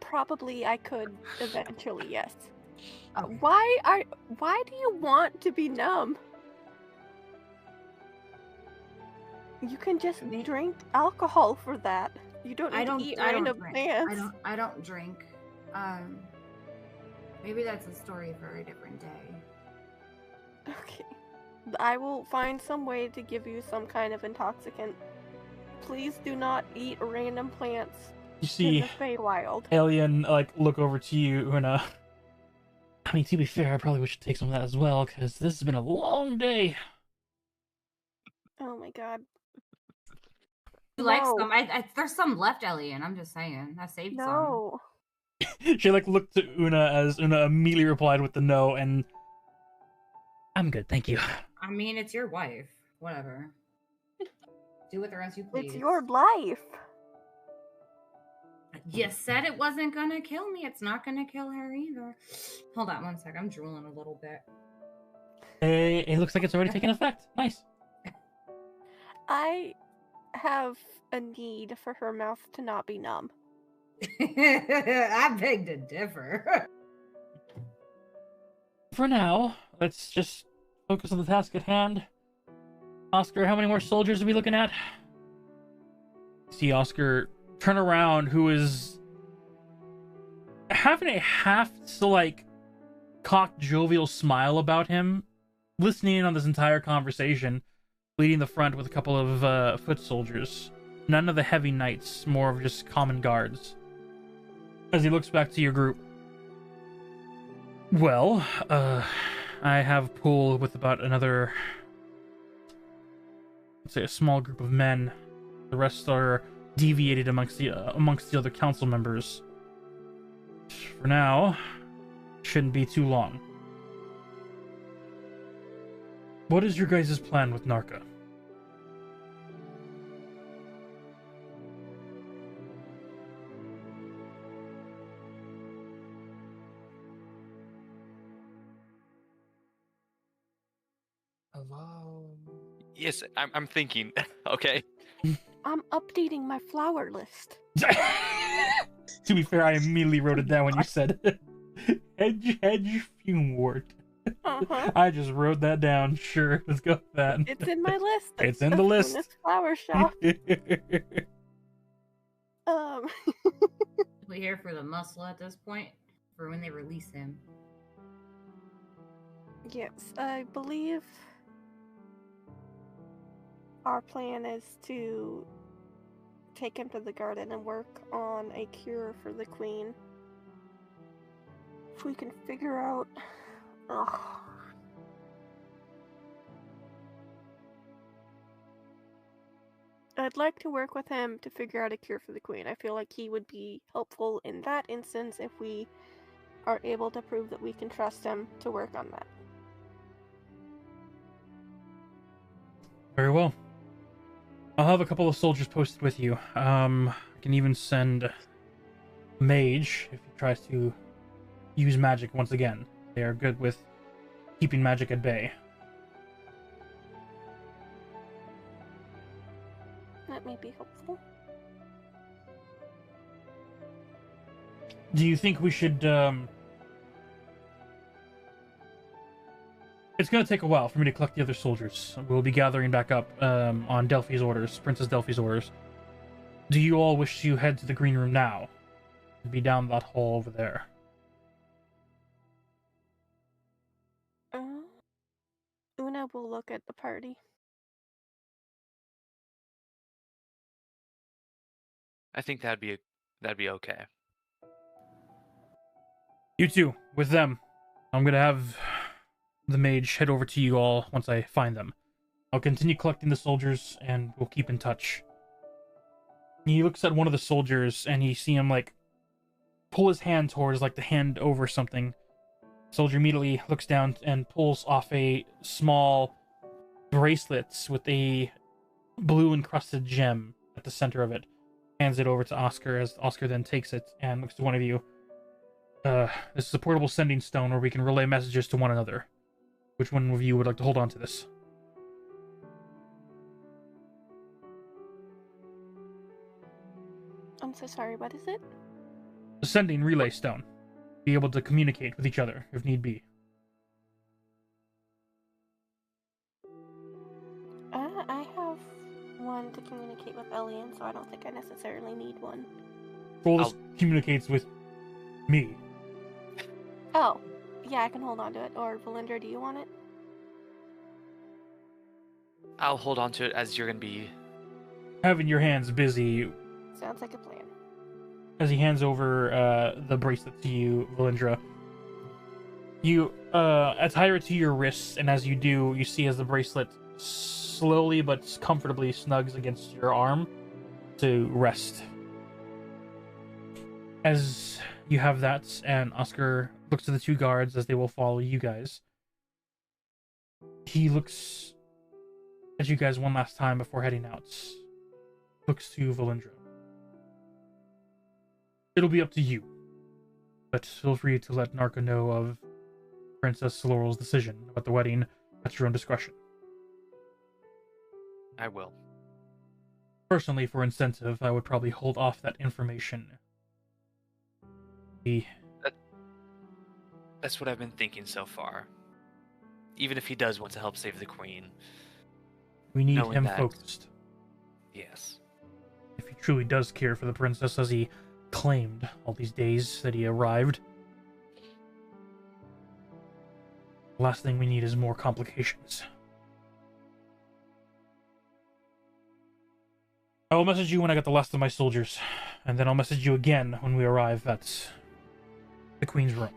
Probably I could eventually, yes. Oh. Why do you want to be numb? You can just drink alcohol for that. You don't need to eat random plants. I don't drink. Maybe that's a story for a different day. Okay. I will find some way to give you some kind of intoxicant. Please do not eat random plants. You see In the Feywild. Alien like look over to you, Una. I mean, to be fair, I probably should take some of that as well, because this has been a long day. Oh my god. You like No. some? There's some left, Elian. I'm just saying. I saved some. No. She like looked to Una as Una immediately replied with the no, and I'm good, thank you. I mean, it's your wife. Whatever. Do with her as you please. It's your life. You said it wasn't gonna kill me. It's not gonna kill her either. Hold on one sec. I'm drooling a little bit. It looks like it's already taken effect. Nice. I have a need for her mouth to not be numb. I beg to differ. For now, let's just focus on the task at hand. Oscar, how many more soldiers are we looking at? See Oscar turn around, who is having a half like cocked jovial smile about him, listening in on this entire conversation, leading the front with a couple of foot soldiers. None of the heavy knights, more of just common guards. As he looks back to your group. Well, I have Pool with about another, let's say, a small group of men. The rest are deviated amongst the other council members. For now, shouldn't be too long. What is your guys' plan with Narka? Hello. Yes, I'm thinking. Okay. I'm updating my flower list. To be fair, I immediately wrote it down when you said hedge fume wort. Uh-huh. I just wrote that down. Sure, let's go with that. It's in my list. It's in the list. This flower shop. We here for the muscle at this point, for when they release him. Yes, I believe our plan is to take him to the garden and work on a cure for the queen. If we can figure out... Ugh. I'd like to work with him to figure out a cure for the queen. I feel like he would be helpful in that instance if we are able to prove that we can trust him to work on that. Very well. I'll have a couple of soldiers posted with you. I can even send a mage if he tries to use magic once again. They are good with keeping magic at bay. That may be helpful. Do you think we should, It's gonna take a while for me to collect the other soldiers. We'll be gathering back up, on Delphi's orders, Princess Delphi's orders. Do you all wish to head to the green room now? It'd be down that hall over there. Una will look at the party. I think that'd be okay. You two, with them. I'm gonna have the mage head over to you all once I find them. I'll continue collecting the soldiers, and we'll keep in touch. He looks at one of the soldiers, and you see him, like, pull his hand towards, like, the hand over something. Soldier immediately looks down and pulls off a small bracelet with a blue encrusted gem at the center of it. Hands it over to Oscar, as Oscar then takes it and looks to one of you. This is a portable sending stone where we can relay messages to one another. Which one of you would like to hold on to this? I'm so sorry, what is it? The sending relay stone. Be able to communicate with each other if need be. I have one to communicate with Elian, so I don't think I necessarily need one. Rolls communicates with me. Oh, yeah, I can hold on to it. Or Valindra, do you want it? I'll hold on to it as you're gonna be. Having your hands busy. Sounds like a plan. as he hands over the bracelet to you, Valindra. You attire it to your wrists, and as you do, you see as the bracelet slowly but comfortably snugs against your arm to rest. As you have that, and Oscar looks to the two guards as they will follow you guys. He looks at you guys one last time before heading out. Looks to Valindra. It'll be up to you, but feel free to let Narka know of Princess Laurel's decision about the wedding at your own discretion. I will. Personally, for incentive, I would probably hold off that information. That's what I've been thinking so far. Even if he does want to help save the queen. We need knowing him that- focused. Yes. If he truly does care for the princess as he claimed all these days that he arrived. The last thing we need is more complications. I will message you when I get the last of my soldiers, and then I'll message you again when we arrive at the Queen's room.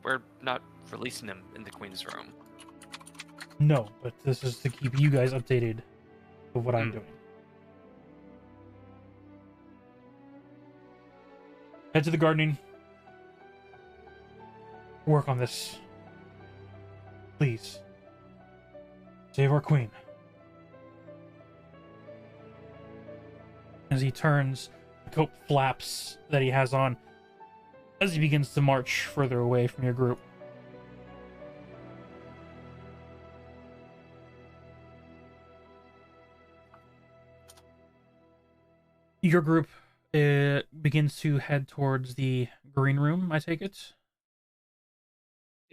We're not releasing him in the queen's room. No, but this is to keep you guys updated of what I'm doing. Head to the gardening. Work on this. Please. Save our queen. As he turns, the coat flaps that he has on as he begins to march further away from your group. Your group begins to head towards the green room, I take it?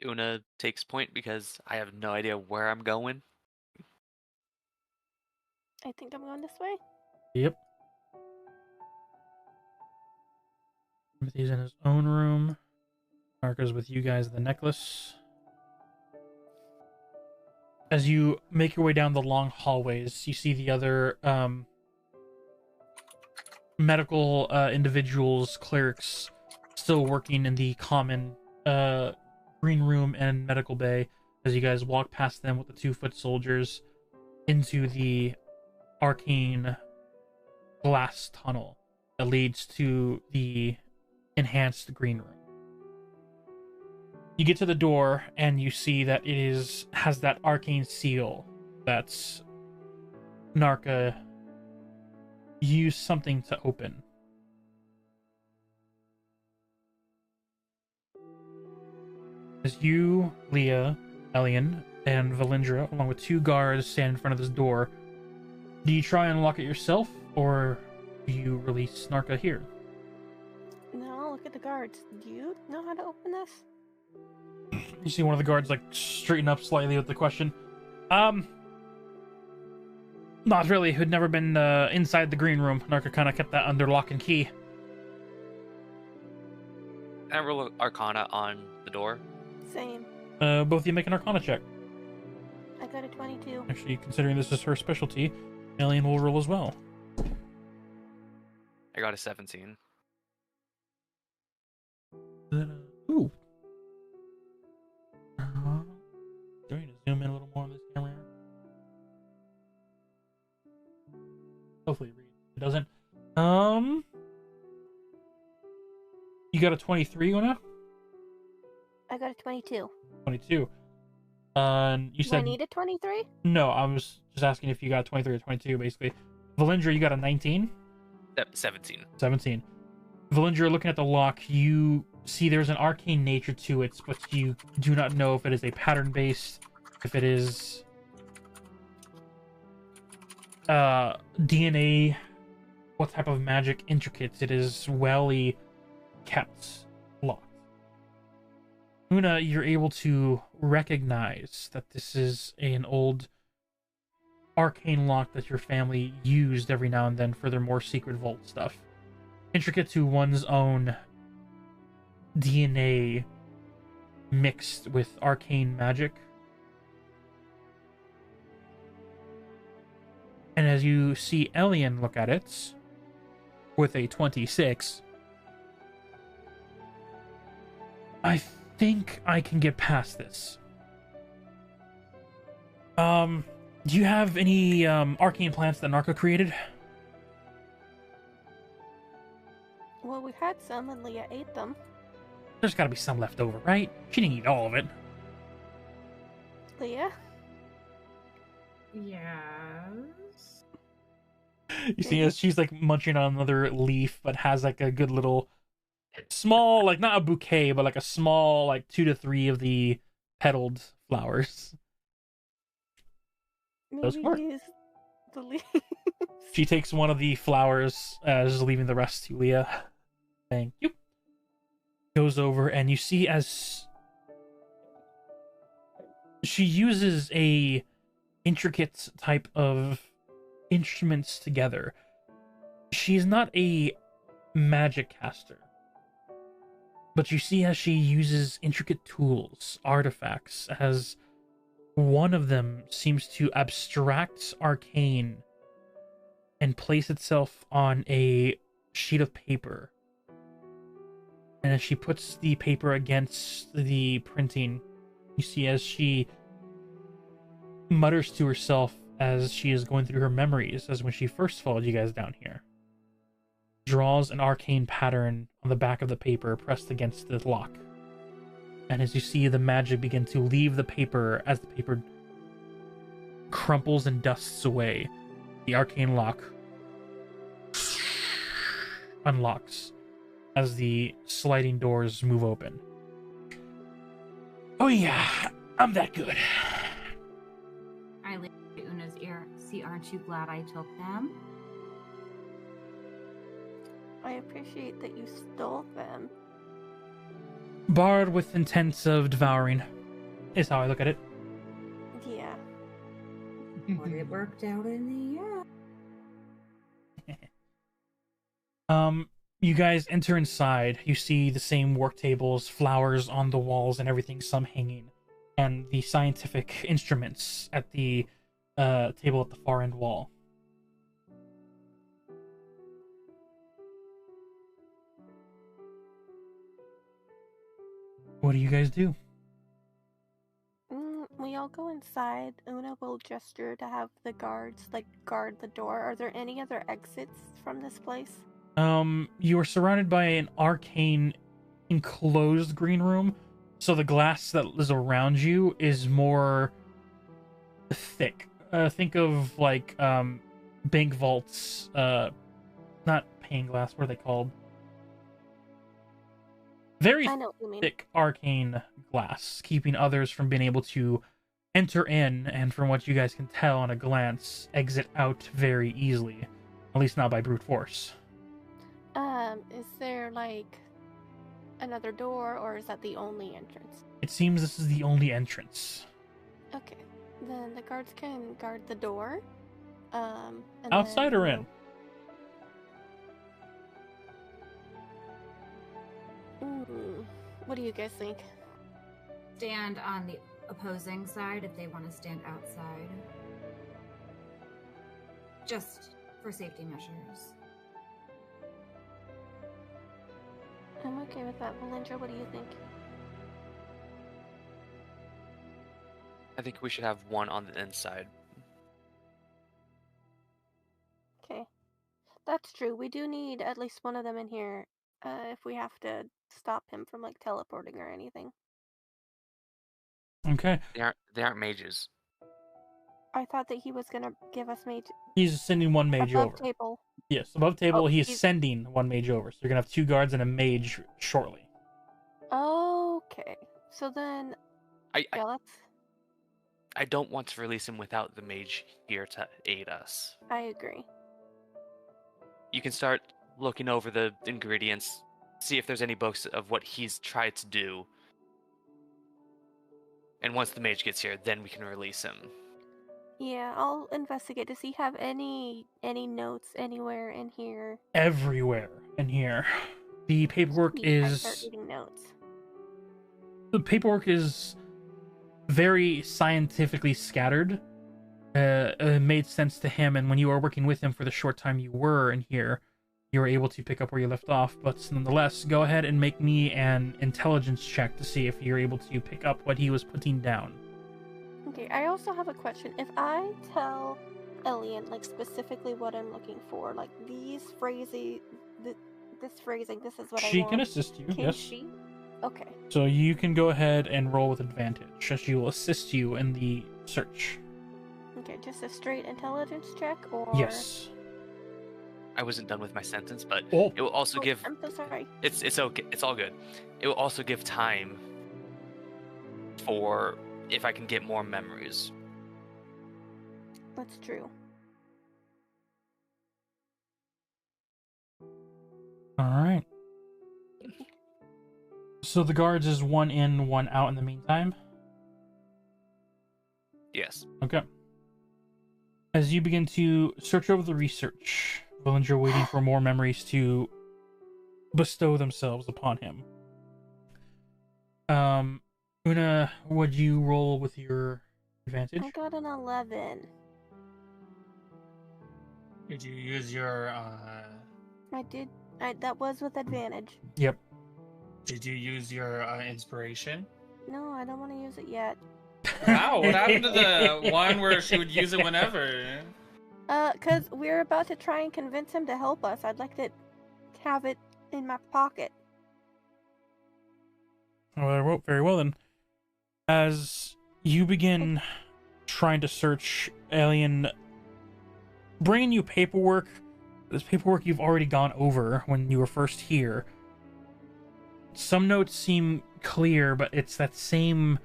Una takes point because I have no idea where I'm going. I think I'm going this way. Yep. Timothy's in his own room. Narka's with you guys at the necklace. As you make your way down the long hallways, you see the other medical individuals, clerics, still working in the common green room and medical bay. As you guys walk past them with the 2-foot soldiers into the arcane glass tunnel that leads to the enhanced green room. You get to the door and you see that it has that arcane seal that's Narka used something to open. As you, Leah, Elian, and Valindra, along with 2 guards, stand in front of this door, do you try and unlock it yourself, or do you release Narka here? No, look at the guards. Do you know how to open this? You see one of the guards like straighten up slightly with the question. Not really. Who'd never been inside the green room. Narka kind of kept that under lock and key. Can I roll Arcana on the door? Same. Both of you make an Arcana check. I got a 22. Actually, considering this is her specialty, Alien will roll as well. I got a 17. Ooh. Do we need to zoom in a little more on this camera here? Hopefully it doesn't. You got a 23, Una? I got a 22. 22. You Do said I need a 23? no. I was just asking if you got 23 or 22, basically. Valindra, you got a 19. 17. 17. Valindra, looking at the lock, you see there's an arcane nature to it, but you do not know if it is a pattern-based, if it is DNA, what type of magic intricate. It is well-y kept locked. Una, you're able to recognize that this is an old arcane lock that your family used every now and then for their more secret vault stuff. Intricate to one's own DNA mixed with arcane magic. And as you see Elian look at it with a 26, I think I can get past this. Do you have any arcane plants that Narka created? Well, we had some and Leah ate them. There's gotta be some left over, right? She didn't eat all of it. Leah? Yes. You see, as she's like munching on another leaf, but has like a good little small, like not a bouquet, but like a small, like 2 to 3 of the petaled flowers. Those Maybe work. use the leaves. She takes one of the flowers, just leaving the rest to Leah. Thank you. Goes over, and you see as she uses a intricate type of instruments together. She's not a magic caster, but you see as she uses intricate tools, artifacts, as one of them seems to abstract arcane and place itself on a sheet of paper. And as she puts the paper against the printing, you see as she mutters to herself as she is going through her memories, as when she first followed you guys down here. Draws an arcane pattern on the back of the paper pressed against the lock. And as you see the magic begin to leave the paper, as the paper crumples and dusts away, the arcane lock unlocks as the sliding doors move open. Oh yeah, I'm that good. I lean to Una's ear. See, aren't you glad I took them? I appreciate that you stole them. Barred with intents of devouring is how I look at it. Yeah. But it worked out in the end. You guys enter inside. You see the same work tables, flowers on the walls and everything, some hanging, and the scientific instruments at the table at the far end wall. What do you guys do? We all go inside. Una will gesture to have the guards guard the door. Are there any other exits from this place? You are surrounded by an arcane enclosed green room, so the glass that is around you is more thick. Think of like bank vaults, not pane glass, what are they called? Very I know what you mean. thick arcane glass, keeping others from being able to enter in, and from what you guys can tell on a glance, exit out very easily. At least not by brute force. Is there like another door, or is that the only entrance? It seems this is the only entrance. Okay, then the guards can guard the door. And Outside then or in? What do you guys think? Stand on the opposing side if they want to stand outside. Just for safety measures. I'm okay with that. Valindra, what do you think? I think we should have one on the inside. Okay. That's true. We do need at least one of them in here if we have to stop him from like teleporting or anything. Okay. They aren't mages. I thought that he was gonna give us mage He's sending one mage above over. table. Yes, above table, Oh, he is he's- sending one mage over. So you're going to have 2 guards and a mage shortly. Okay. So then I let's I don't want to release him without the mage here to aid us. I agree. You can start looking over the ingredients, see if there's any books of what he's tried to do. And once the mage gets here, then we can release him. Yeah, I'll investigate. Does he have any notes anywhere in here? Everywhere in here. The paperwork I start is... reading notes. The paperwork is very scientifically scattered. made sense to him, and when you were working with him for the short time you were in here, you were able to pick up where you left off. But nonetheless, go ahead and make me an intelligence check to see if you're able to pick up what he was putting down. Okay, I also have a question. If I tell Elian, like, specifically what I'm looking for, like, these phrasing, this phrasing, this is what I want. She can assist you, Can yes. she? Okay. So you can go ahead and roll with advantage, as she will assist you in the search. Okay, just a straight intelligence check, or... Yes. I wasn't done with my sentence, but Oh. it will also give. I'm so sorry. It's okay. It's all good. It will also give time for if I can get more memories. That's true. Alright. So the guards is 1 in, 1 out in the meantime? Yes. Okay. As you begin to search over the research, Valinger waiting for more memories to bestow themselves upon him. Una, would you roll with your advantage? I got an 11. Did you use your I did. That was with advantage. Yep. Did you use your inspiration? No, I don't want to use it yet. Wow, what happened to the one where she would use it whenever? Cause we're about to try and convince him to help us. I'd like to have it in my pocket. Well, very well then. As you begin trying to search, Alien bringing you paperwork. This paperwork you've already gone over when you were first here. Some notes seem clear, but it's that same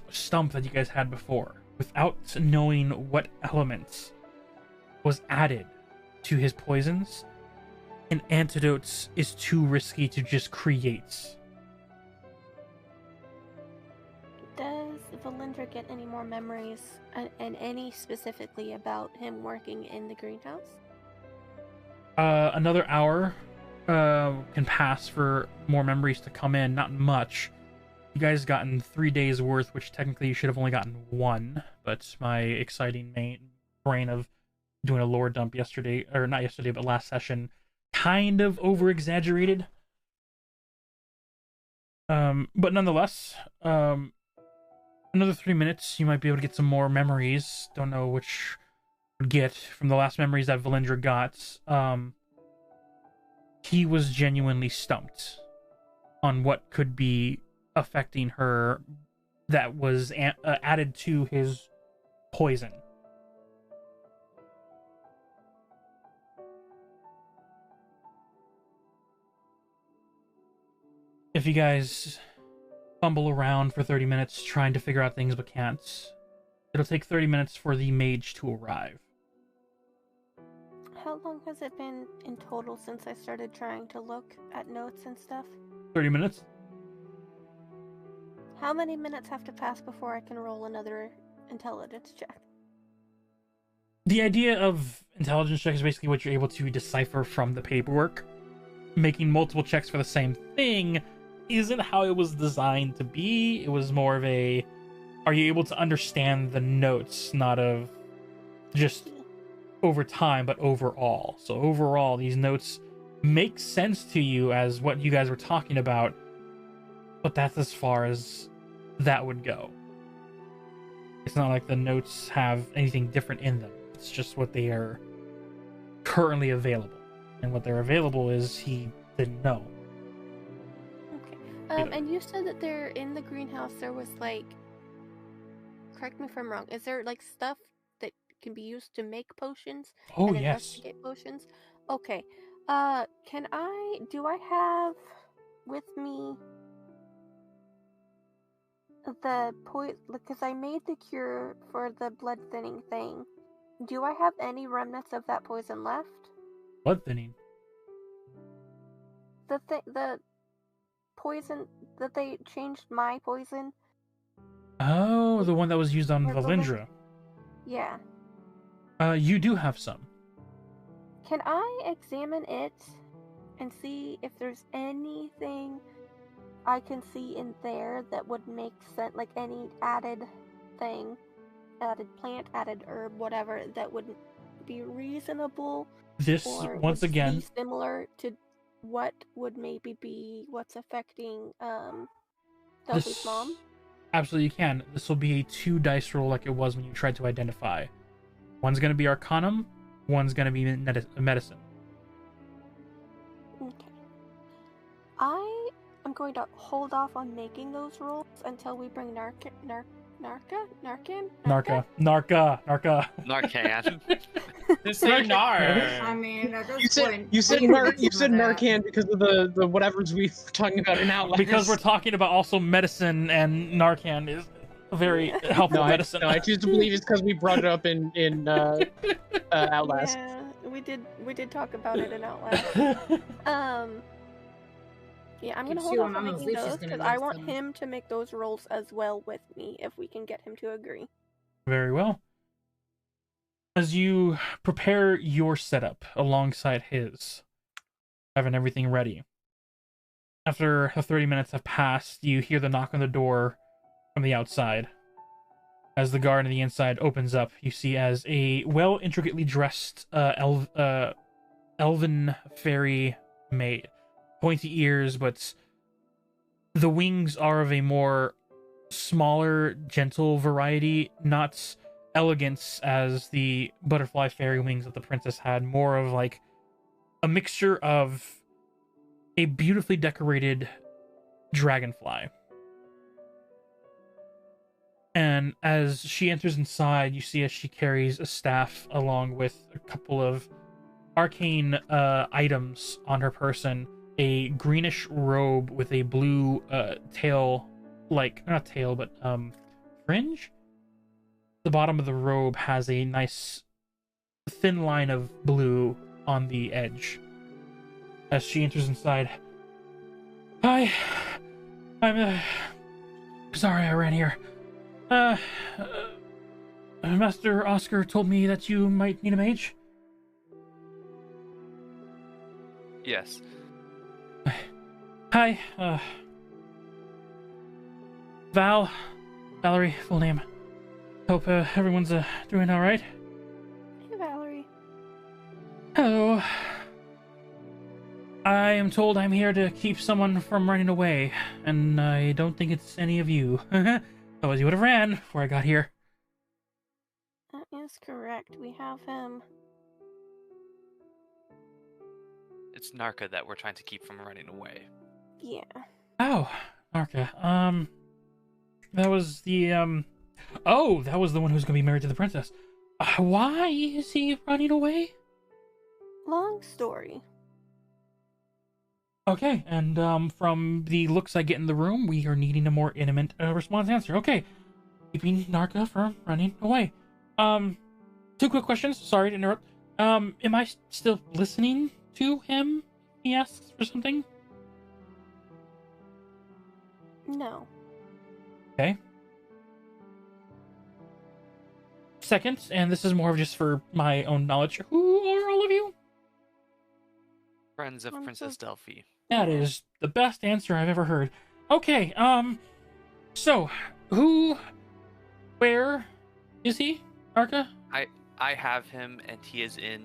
stump that you guys had before, without knowing what elements was added to his poisons. And antidotes is too risky to just create. Does Valindra get any more memories, and any specifically about him working in the greenhouse? Another hour can pass for more memories to come in. Not much. You guys gotten 3 days worth, which technically you should have only gotten 1. But my exciting brain of doing a lore dump yesterday, or not yesterday, but last session, kind of over-exaggerated. But nonetheless, another 3 minutes, you might be able to get some more memories. Don't know which would get from the last memories that Valindra got. He was genuinely stumped on what could be affecting her that was added to his poison. If you guys fumble around for 30 minutes trying to figure out things but can't, it'll take 30 minutes for the mage to arrive. How long has it been in total since I started trying to look at notes and stuff? 30 minutes? How many minutes have to pass before I can roll another intelligence check? The idea of intelligence check is basically what you're able to decipher from the paperwork. Making multiple checks for the same thing isn't how it was designed to be. It was more of a, are you able to understand the notes, not of just over time, but overall. So overall, these notes make sense to you as what you guys were talking about, but that's as far as that would go. It's not like the notes have anything different in them. It's just what they are currently available. And what they're available is he didn't know. Okay. And you said that there in the greenhouse there was, like, correct me if I'm wrong, is there like stuff that can be used to make potions? Oh, and yes. investigate potions? Okay. Do I have with me the because I made the cure for the blood thinning thing. Do I have any remnants of that poison left? Blood thinning? The poison that they changed my poison? Oh, the one that was used on For Valindra. Yeah. You do have some. Can I examine it and see if there's anything I can see in there that would make sense, like any added thing added plant, added herb, whatever that would be reasonable This, or once would again, be similar to what would maybe be what's affecting Delphi's this mom? absolutely can. This will be a 2 dice roll like it was when you tried to identify. One's going to be Arcanum, one's going to be Medicine. Okay. I am going to hold off on making those rolls until we bring Narka. Narcan. Just say Nar. I mean, at this You said point, you said we can Nar- do you some said of that. Narcan because of the whatevers we were talking about in Outlast. Because we're talking about also medicine, and Narcan is a very helpful medicine. I choose to believe it's because we brought it up in Outlast. Yeah, we did talk about it in Outlast. Yeah, I'm gonna Keep hold chewing off on on those making leaves, those she's gonna because I miss want them. him to make those rolls as well with me if we can get him to agree. Very well. As you prepare your setup alongside his, having everything ready, after the 30 minutes have passed, you hear the knock on the door from the outside. As the guard on the inside opens up, you see as a well intricately dressed elven fairy maid. Pointy ears, but the wings are of a more smaller, gentle variety, not elegance as the butterfly fairy wings that the princess had, more of like a mixture of a beautifully decorated dragonfly. And as she enters inside, you see as she carries a staff along with a couple of arcane items on her person, a greenish robe with a blue tail, like not tail but fringe. The bottom of the robe has a nice thin line of blue on the edge. As she enters inside, hi, I'm sorry I ran here. Master Oscar told me that you might need a mage. Yes. Hi, Valerie, full name. Hope everyone's doing all right. Hey, Valerie. Hello. I am told I'm here to keep someone from running away, and I don't think it's any of you. Otherwise you would have ran before I got here. That is correct. We have him. It's Narka that we're trying to keep from running away. Yeah. Oh, Narka. That was the Oh, that was the one who's gonna be married to the princess. Why is he running away? Long story. Okay, and from the looks I get in the room, we are needing a more intimate response answer. Okay, keeping Narka from running away. 2 quick questions. Sorry to interrupt. Am I still listening to him? He asks for something. No. Okay. Second, and this is more of just for my own knowledge. Who are all of you? Friends of Princess Delphi. That is the best answer I've ever heard. Okay, so, where is he, Narka? I have him, and he is in...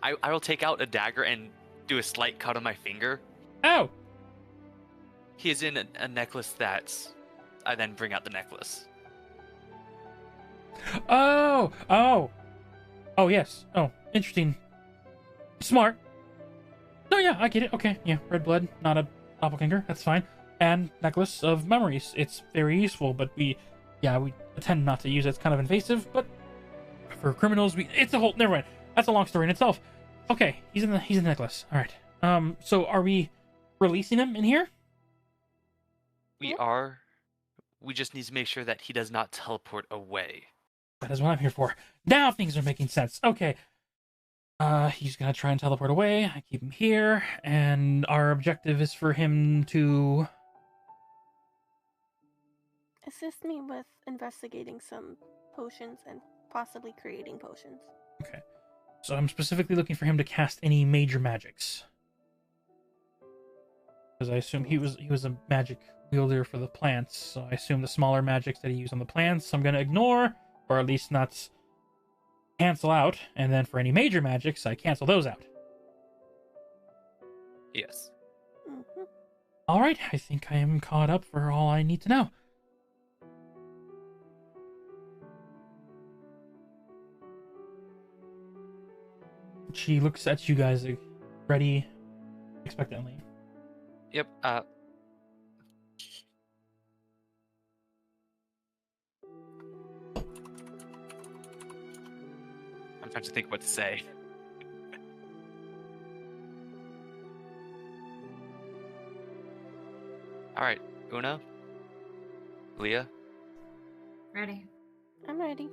I will take out a dagger and do a slight cut on my finger. Oh! He is in a necklace that... I then bring out the necklace. Oh, yes. Oh, interesting. Smart. Oh, yeah, I get it. Okay, yeah, red blood, not a doppelganger. That's fine. And necklace of memories. It's very useful, but we tend not to use it. It's kind of invasive, but for criminals, it's a whole... Never mind. That's a long story in itself. Okay, he's in the necklace. All right. So are we releasing him in here? We are. We just need to make sure that he does not teleport away. That is what I'm here for. Now things are making sense. Okay. He's gonna try and teleport away. I keep him here, and our objective is for him to... Assist me with investigating some potions and possibly creating potions. Okay. So I'm specifically looking for him to cast any major magics. because I assume he was a magic wielder for the plants. So I assume the smaller magics that he used on the plants, I'm gonna ignore, or at least not cancel out. And then for any major magics, I cancel those out. Yes. Mm-hmm. All right, I think I am caught up for all I need to know. She looks at you guys, ready, expectantly. Yep. I'm trying to think what to say. All right, Una, Leah. Ready. I'm ready.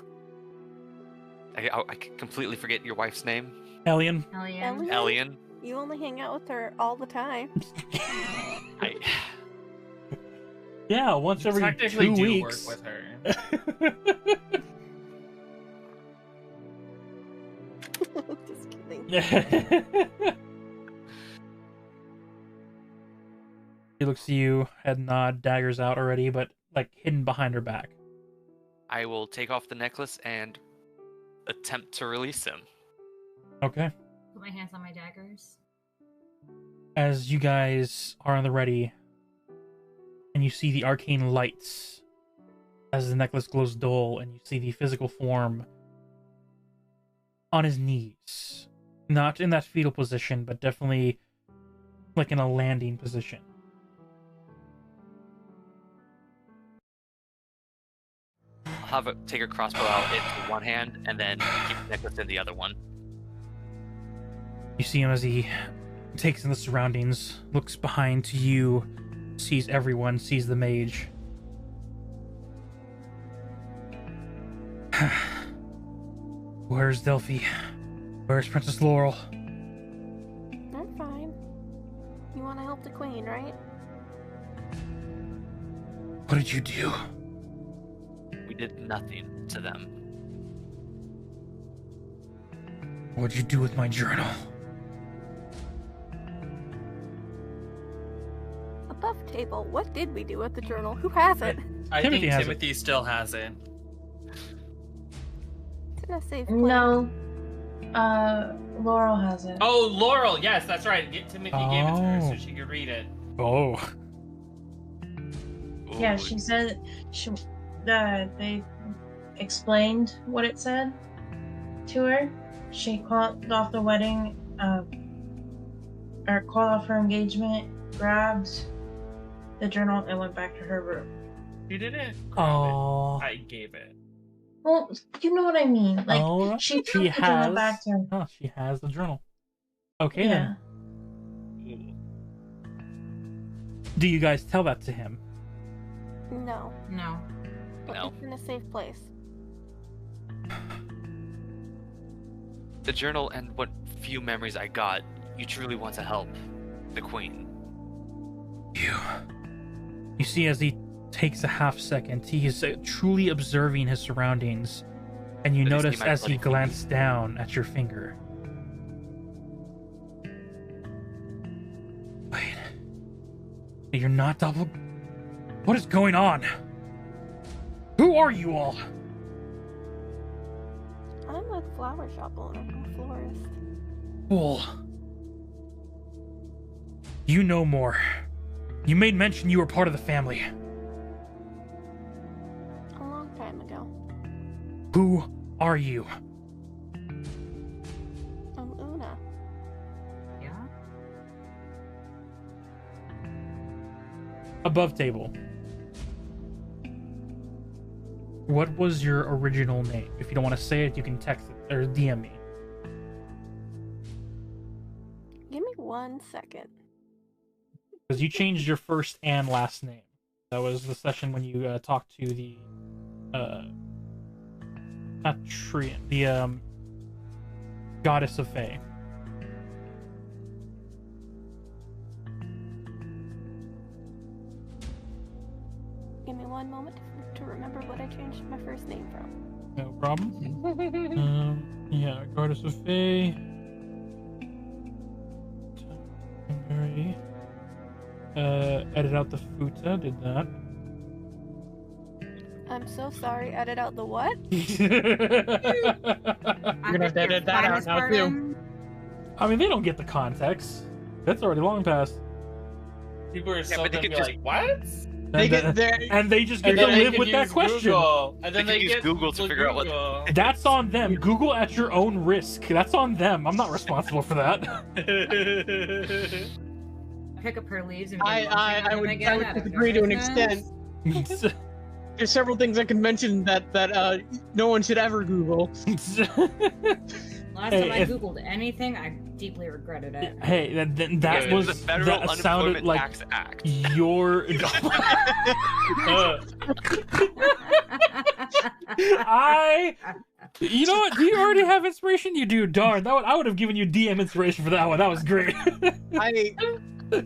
I completely forget your wife's name. Elian. Hell yeah. Ellie? Elian. You only hang out with her all the time. I Yeah, once You every technically 2 do weeks. work with her. Just kidding. She looks at you, head nod, daggers out already, but like hidden behind her back. I will take off the necklace and attempt to release him. Okay. Put my hands on my daggers. As you guys are on the ready, and you see the arcane lights as the necklace glows dull, and you see the physical form on his knees. Not in that fetal position, but definitely like in a landing position. I'll take a crossbow out into one hand and then keep the necklace in the other one. You see him as he takes in the surroundings, looks behind to you, sees everyone, sees the mage. Where's Delphi? Where's Princess Laurel? I'm fine. You want to help the queen, right? What did you do? We did nothing to them. What'd you do with my journal? Above table, what did we do with the journal? Who has it? I Timothy think has it. Timothy still has it. It's in a safe place. No. Laurel has it. Oh, Laurel. Yes, that's right. Timothy gave it to her so Oh. she could read it. Oh. Yeah, Ooh, she said they explained what it said to her. She called off the wedding, or called off her engagement, grabbed the journal, and went back to her room. She didn't grab Oh. it. I gave it. Well, you know what I mean. Like, Oh, she took she the journal has. back to her. Oh, she has the journal. Okay Yeah. then. Do you guys tell that to him? No, No. but No. it's in a safe place. The journal and what few memories I got, you truly want to help the queen. You see, as he takes a half second, he is truly observing his surroundings, and you Did he see notice my as he bloody finger? glanced down at your finger. Wait. You're not double. What is going on? Who are you all? I'm a flower shop owner. I'm a florist. Fool. You know more. You made mention you were part of the family. A long time ago. Who are you? I'm Una. Yeah. Above table. What was your original name? If you don't want to say it, you can text it or DM me. Give me 1 second. Because you changed your first and last name. That was the session when you talked to the not Trian, the goddess of Fae. Give me 1 moment to remember what I changed my first name from. No problem. Yeah, goddess of Fae. Mary. Edit out the futa. Did that. I'm so sorry. Edit out the what? You're gonna have to edit that out now too. I mean, they don't get the context. That's already long past. People are Yeah, so but they gonna could be just- like, what? They get there. And they just get And to then they live can with that use question. Google, and then They they can use get Google to figure out what- Google. That's on them. Google at your own risk. That's on them. I'm not responsible for that. Pick up her leaves and I would disagree to an extent. There's several things I can mention that no one should ever Google. Last Hey, time I if- googled anything, I deeply regretted it. Hey, that Yeah, was the Federal that sounded Unemployment like Tax Act. your. You know what? Do you already have inspiration? You do. Darn, I would have given you DM inspiration for that one. That was great.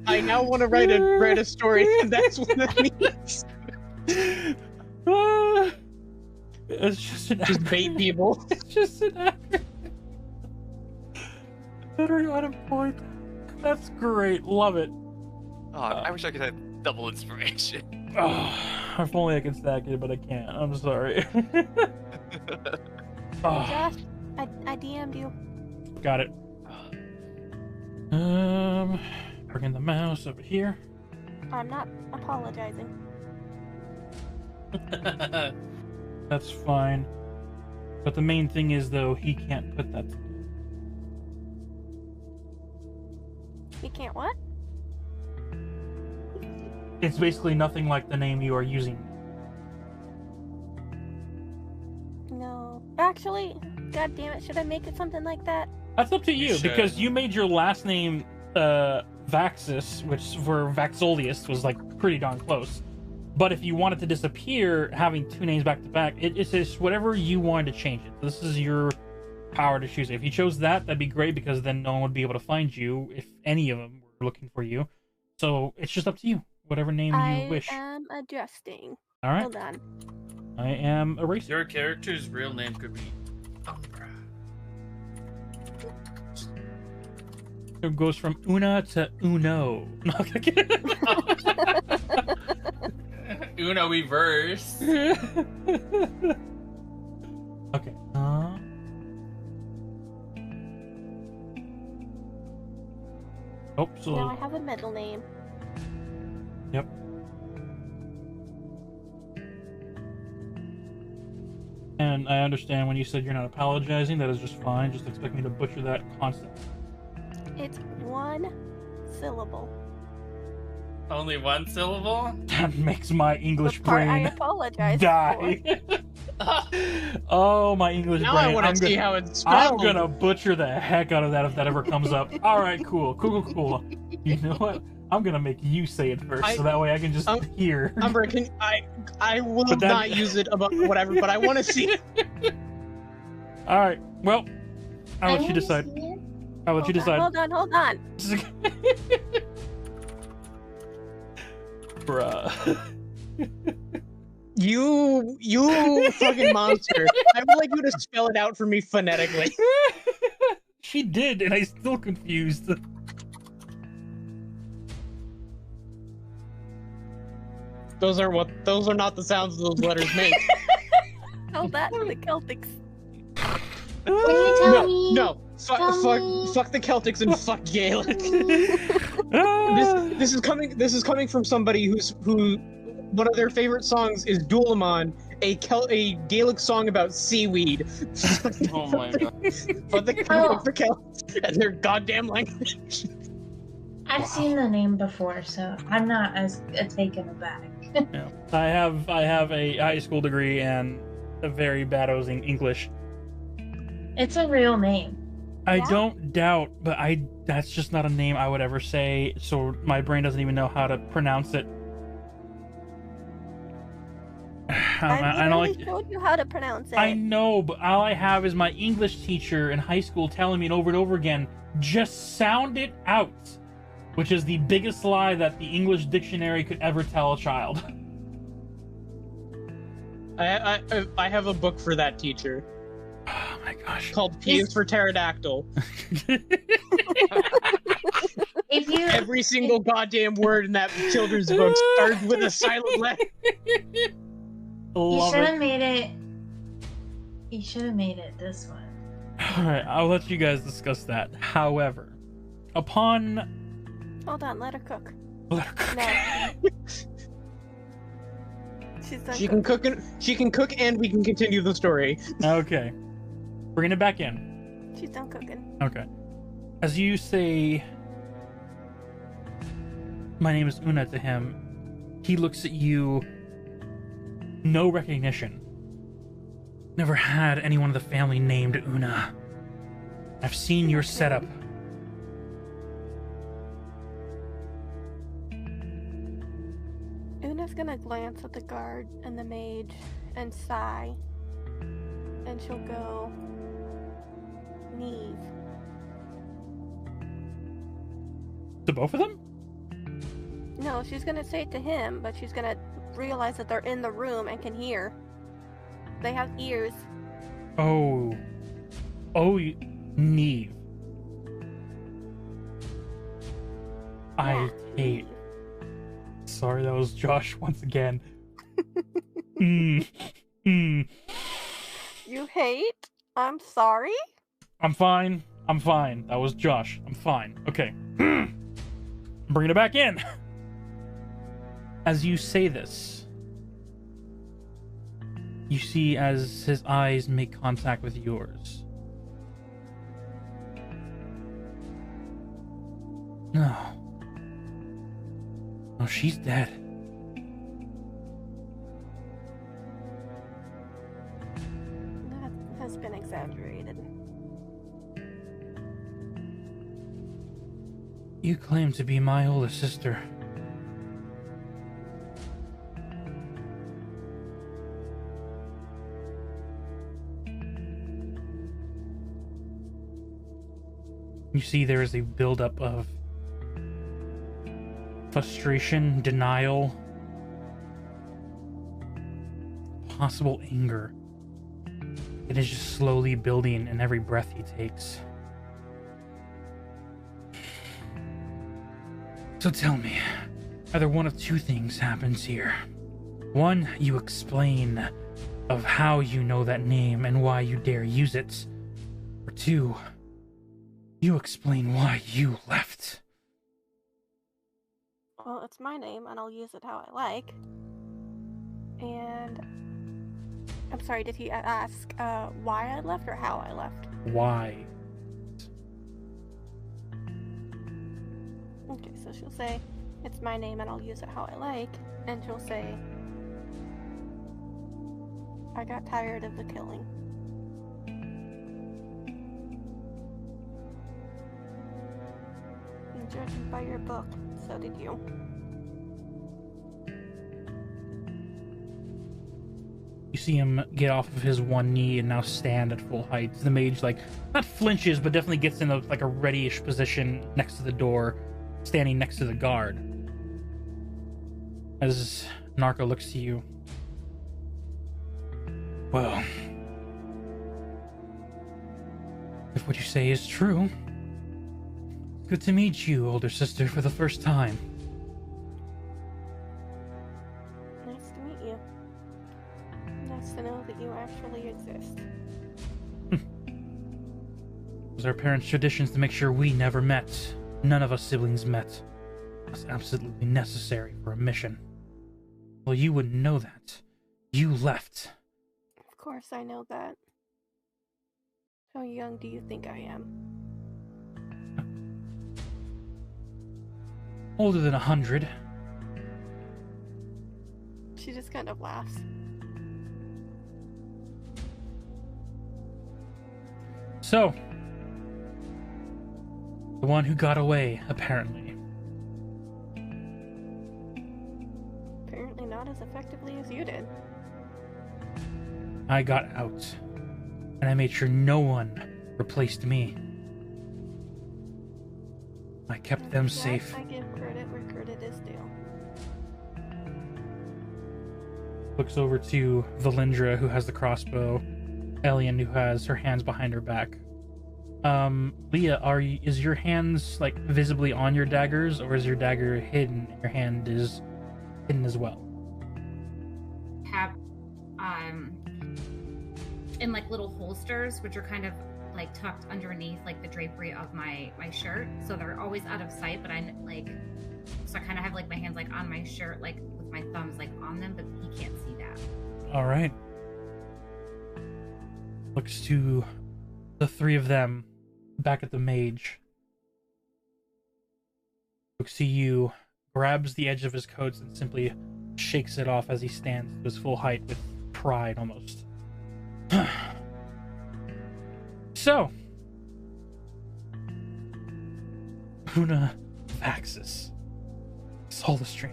I now want to write a story, and that's what that means. It's just an Just bait people. It's just an actor. Better unemployed. That's great. Love it. Oh, I wish I could have double inspiration. Oh, if only I could stack it, but I can't. I'm sorry. Oh, Josh, I DM'd you. got it. Bringing the mouse over here. I'm not apologizing. That's fine. But the main thing is, though, he can't put that. You can't what? It's basically nothing like the name you are using. No. Actually, god damn it, should I make it something like that? That's up to You you, should. because you made your last name Vaxis, which for Vaxolius was like pretty darn close. But if you wanted to disappear, having two names back to back, it's just whatever you wanted to change it. This is your power to choose it. If you chose that, that'd be great, because then no one would be able to find you if any of them were looking for you. So it's just up to you, whatever name you wish. I am adjusting. All right, Hold on. I am erasing. Your character's real name could be Umbra. It goes from Una to Uno. Uno reverse. Okay. Oh, so Now I have a middle name. yep. And I understand when you said you're not apologizing. That is just fine. Just expect me to butcher that constantly. It's one syllable. Only one syllable? That makes my English The part I brain apologize die. Oh, my English Now brain. I want I'm to see gonna- how it's I'm spelled. gonna butcher the heck out of that if that ever comes up. All right, cool. You know what? I'm gonna make you say it first, so that way I can just hear. Umbra, I will But that- not use it about whatever, but I want to see it. All right. Well, I'll let you decide. I'll let you decide. Hold on. Bruh. You fucking monster. I would like you to spell it out for me phonetically. She did, and I'm still confused. Those are not the sounds those letters make. Tell that to the Celtics. Can you tell No, me? no. Tell me. Fuck the Celtics and fuck Gaelic. Ah. This is coming from somebody who one of their favorite songs is Dulamon, a Gaelic song about seaweed. Oh my god. But the Celts and their goddamn language. I've seen the name before, so I'm not as taken aback. Yeah. I have a high school degree and a very bad English. It's a real name. I Yeah? don't doubt, but that's just not a name I would ever say, so my brain doesn't even know how to pronounce it. I literally showed you how to pronounce it. I know, but all I have is my English teacher in high school telling me over and over again, just sound it out, which is the biggest lie that the English dictionary could ever tell a child. I have a book for that teacher Oh my gosh. called P is for Pterodactyl. If you Every single goddamn word in that children's book starts with a silent letter. You Love should it. have made it. You should have made it this one. Alright, I'll let you guys discuss that. However, upon... Hold on, let her cook. Let her cook. No. She's done She can cook and we can continue the story. Okay. Bringing it back in. She's done cooking. Okay. As you say, my name is Una to him, he looks at you, no recognition. Never had anyone of the family named Una. I've seen your setup. Una's gonna glance at the guard and the mage and sigh. And she'll go, Neve. To both of them? No, she's gonna say it to him, but she's gonna realize that they're in the room and can hear. They have ears. Oh. Oh, Neve. I Yeah, hate. Neve. Sorry, that was Josh once again. You hate? I'm sorry? I'm fine. I'm fine. That was Josh. I'm fine. Okay. Bringing it back in. As you say this, you see as his eyes make contact with yours. No. No, she's dead. That has been exaggerated. You claim to be my older sister. You see there is a buildup of frustration, denial, possible anger. It is just slowly building in every breath he takes. So tell me, either one of two things happens here. One, you explain of how you know that name and why you dare use it. Or two, you explain why you left. Well, it's my name, and I'll use it how I like. And... I'm sorry, did he ask why I left or how I left? Why? Okay, so she'll say, it's my name and I'll use it how I like. And she'll say, I got tired of the killing. And judging by your book, so did you. You see him get off of his one knee and now stand at full height. The mage, like, not flinches, but definitely gets in a ready-ish position next to the door, standing next to the guard. As Narka looks to you. Well, if what you say is true, good to meet you, older sister, for the first time. Nice to meet you. Nice to know that you actually exist. It was our parents' traditions to make sure we never met. None of us siblings met. It was absolutely necessary for a mission. Well, you wouldn't know that. You left. Of course I know that. How young do you think I am? Older than 100. She just kind of laughs. So, the one who got away, apparently. Apparently not as effectively as you did. I got out, and I made sure no one replaced me. I kept them Yes, safe. I give credit where credit is due. Looks over to Valindra, who has the crossbow. Elian, who has her hands behind her back. Leah, is your hands like visibly on your daggers, or is your dagger hidden and your hand is hidden as well? Have in like little holsters, which are kind of like tucked underneath like the drapery of my shirt, so they're always out of sight, but I kind of have like my hands like on my shirt, like with my thumbs like on them, but he can't see that. All right. Looks to the three of them back at the mage. Looks to you, grabs the edge of his coat and simply shakes it off as he stands to his full height with pride almost. So, Una Vaxis, Solistream.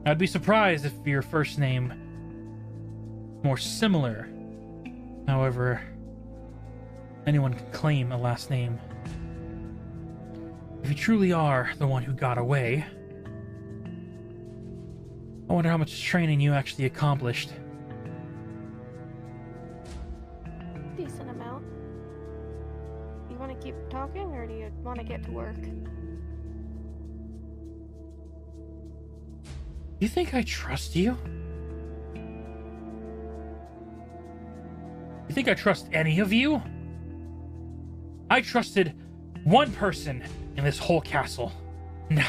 I'd be surprised if your first name more similar. However, anyone can claim a last name. If you truly are the one who got away, I wonder how much training you actually accomplished. Decent amount. You want to keep talking, or do you want to get to work? You think I trust you? You think I trust any of you? I trusted one person in this whole castle. No.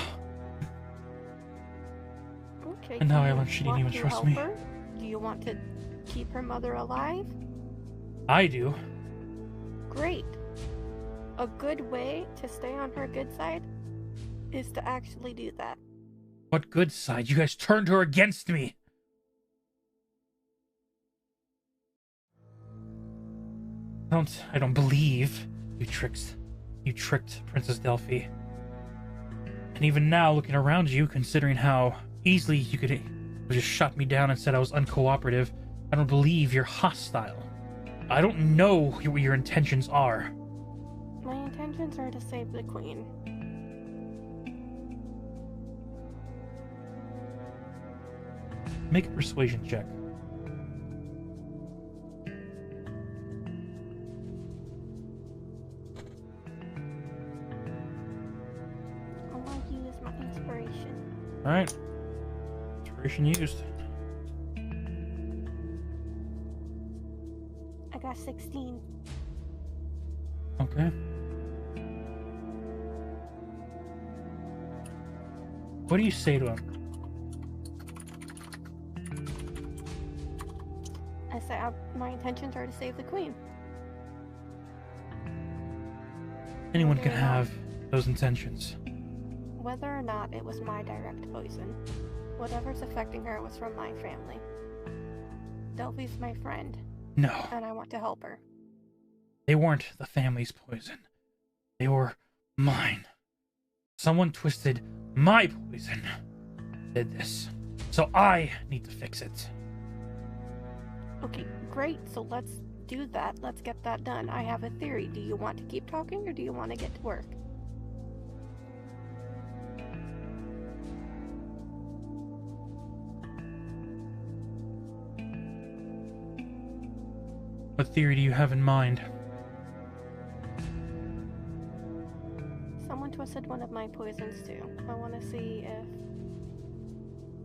Okay. And now do I you learned she didn't want even to trust help me. her? Do you want to keep her mother alive? I do. Great. A good way to stay on her good side is to actually do that. What good side? You guys turned her against me. I don't believe you tricked Princess Delphi. And even now, looking around you, considering how easily you could have just shut me down and said I was uncooperative, I don't believe you're hostile. I don't know what your intentions are. My intentions are to save the queen. Make a persuasion check. I want to use my inspiration. Alright. Inspiration used. I got 16. Okay. What do you say to him? I say my intentions are to save the queen. Anyone Whether can or not- have those intentions. Whether or not it was my direct poison, whatever's affecting her was from my family. Delphi's my friend, No, and I want to help her. they weren't the family's poison. They were mine. Someone twisted my poison. Did this. So I need to fix it. Okay, great. So let's do that. Let's get that done. I have a theory. Do you want to keep talking, or do you want to get to work? What theory do you have in mind? Someone twisted one of my poisons too. I want to see if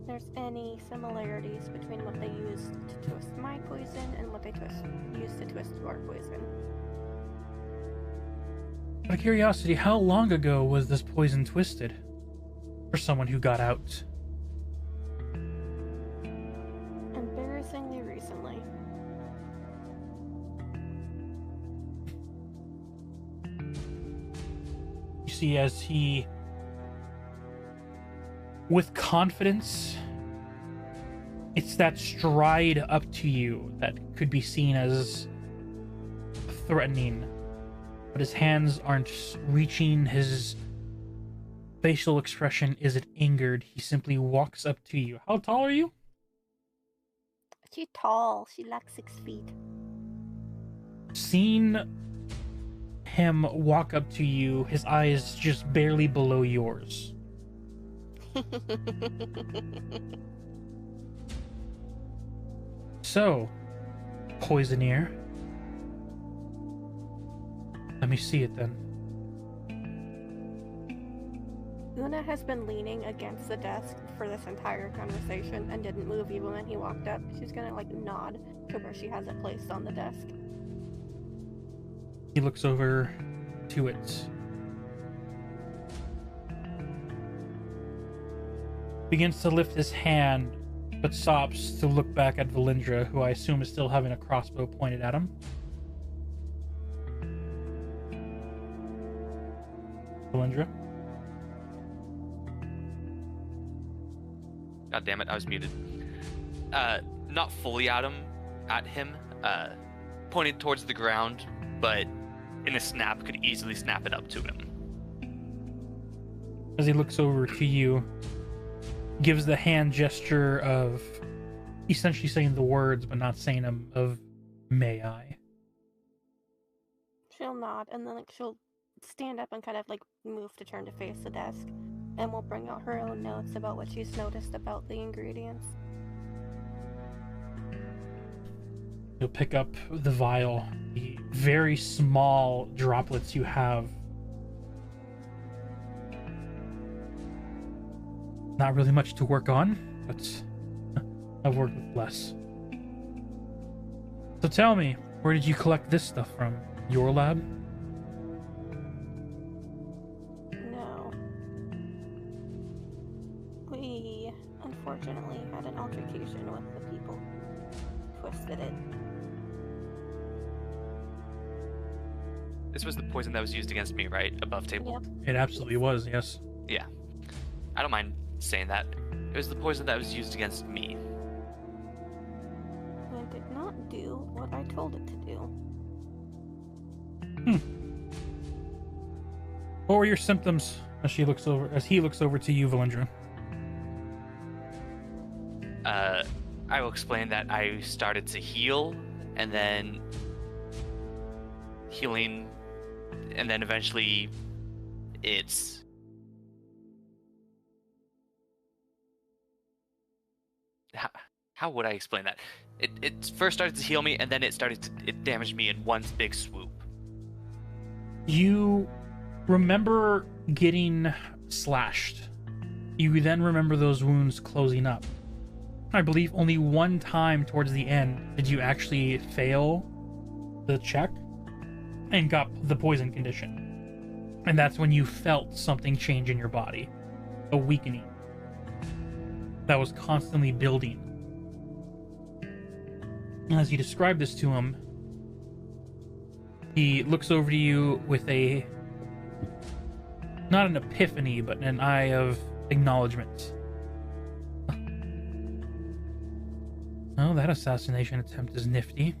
there's any similarities between what they used to twist my poison and what they used to twist your poison. Out of curiosity, how long ago was this poison twisted? For someone who got out. Embarrassingly recently. You see, as he, with confidence, it's that stride up to you that could be seen as threatening, but his hands aren't reaching. His facial expression isn't angered. He simply walks up to you. How tall are you? She's tall. She's like 6 feet. Seeing him walk up to you, his eyes just barely below yours. So, Poisoneer, Let me see it then. Una has been leaning against the desk for this entire conversation and didn't move even when he walked up. She's gonna like nod to where she has it placed on the desk. He looks over to it. Begins to lift his hand, but stops to look back at Valindra, who I assume is still having a crossbow pointed at him. Valindra? God damn it, I was muted. Not fully at him, pointed towards the ground, but in a snap could easily snap it up to him. As he looks over to you, gives the hand gesture of essentially saying the words but not saying them, of may I. She'll nod and then like she'll stand up and kind of like move to turn to face the desk, and will bring out her own notes about what she's noticed about the ingredients. You'll pick up the vial, the very small droplets you have. Not really much to work on, but I've worked with less. So tell me, where did you collect this stuff from? Your lab? No. We unfortunately had an altercation with the people who twisted it. This was the poison that was used against me, right? Above table? Yep. It absolutely was, yes. Yeah. I don't mind saying that. It was the poison that was used against me. It did not do what I told it to do. What were your symptoms as he looks over to you, Valindra? I will explain that I started to heal, and then healing, and then eventually it's how would I explain that? It first started to heal me, and then it damaged me in one big swoop. You remember getting slashed. You then remember those wounds closing up. I believe only one time towards the end did you actually fail the check and got the poison condition. And that's when you felt something change in your body. A weakening that was constantly building. And as you describe this to him, he looks over to you with a, not an epiphany, but an eye of acknowledgement. Oh, that assassination attempt is nifty.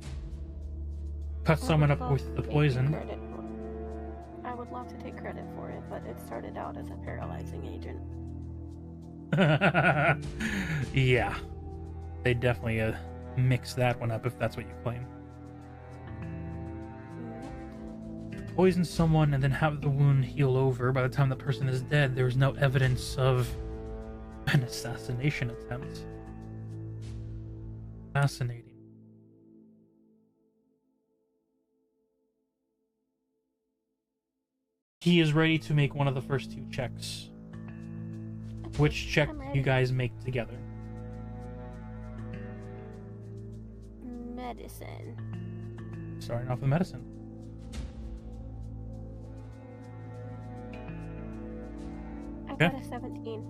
Cut someone up with the poison. I would love to take credit for it, but it started out as a paralyzing agent. Yeah. They definitely mix that one up if that's what you claim. Poison someone and then have the wound heal over. By the time the person is dead, there's no evidence of an assassination attempt. Fascinating. He is ready to make one of the first two checks. Which check do you guys make together? Medicine. Starting off with medicine. I got a 17.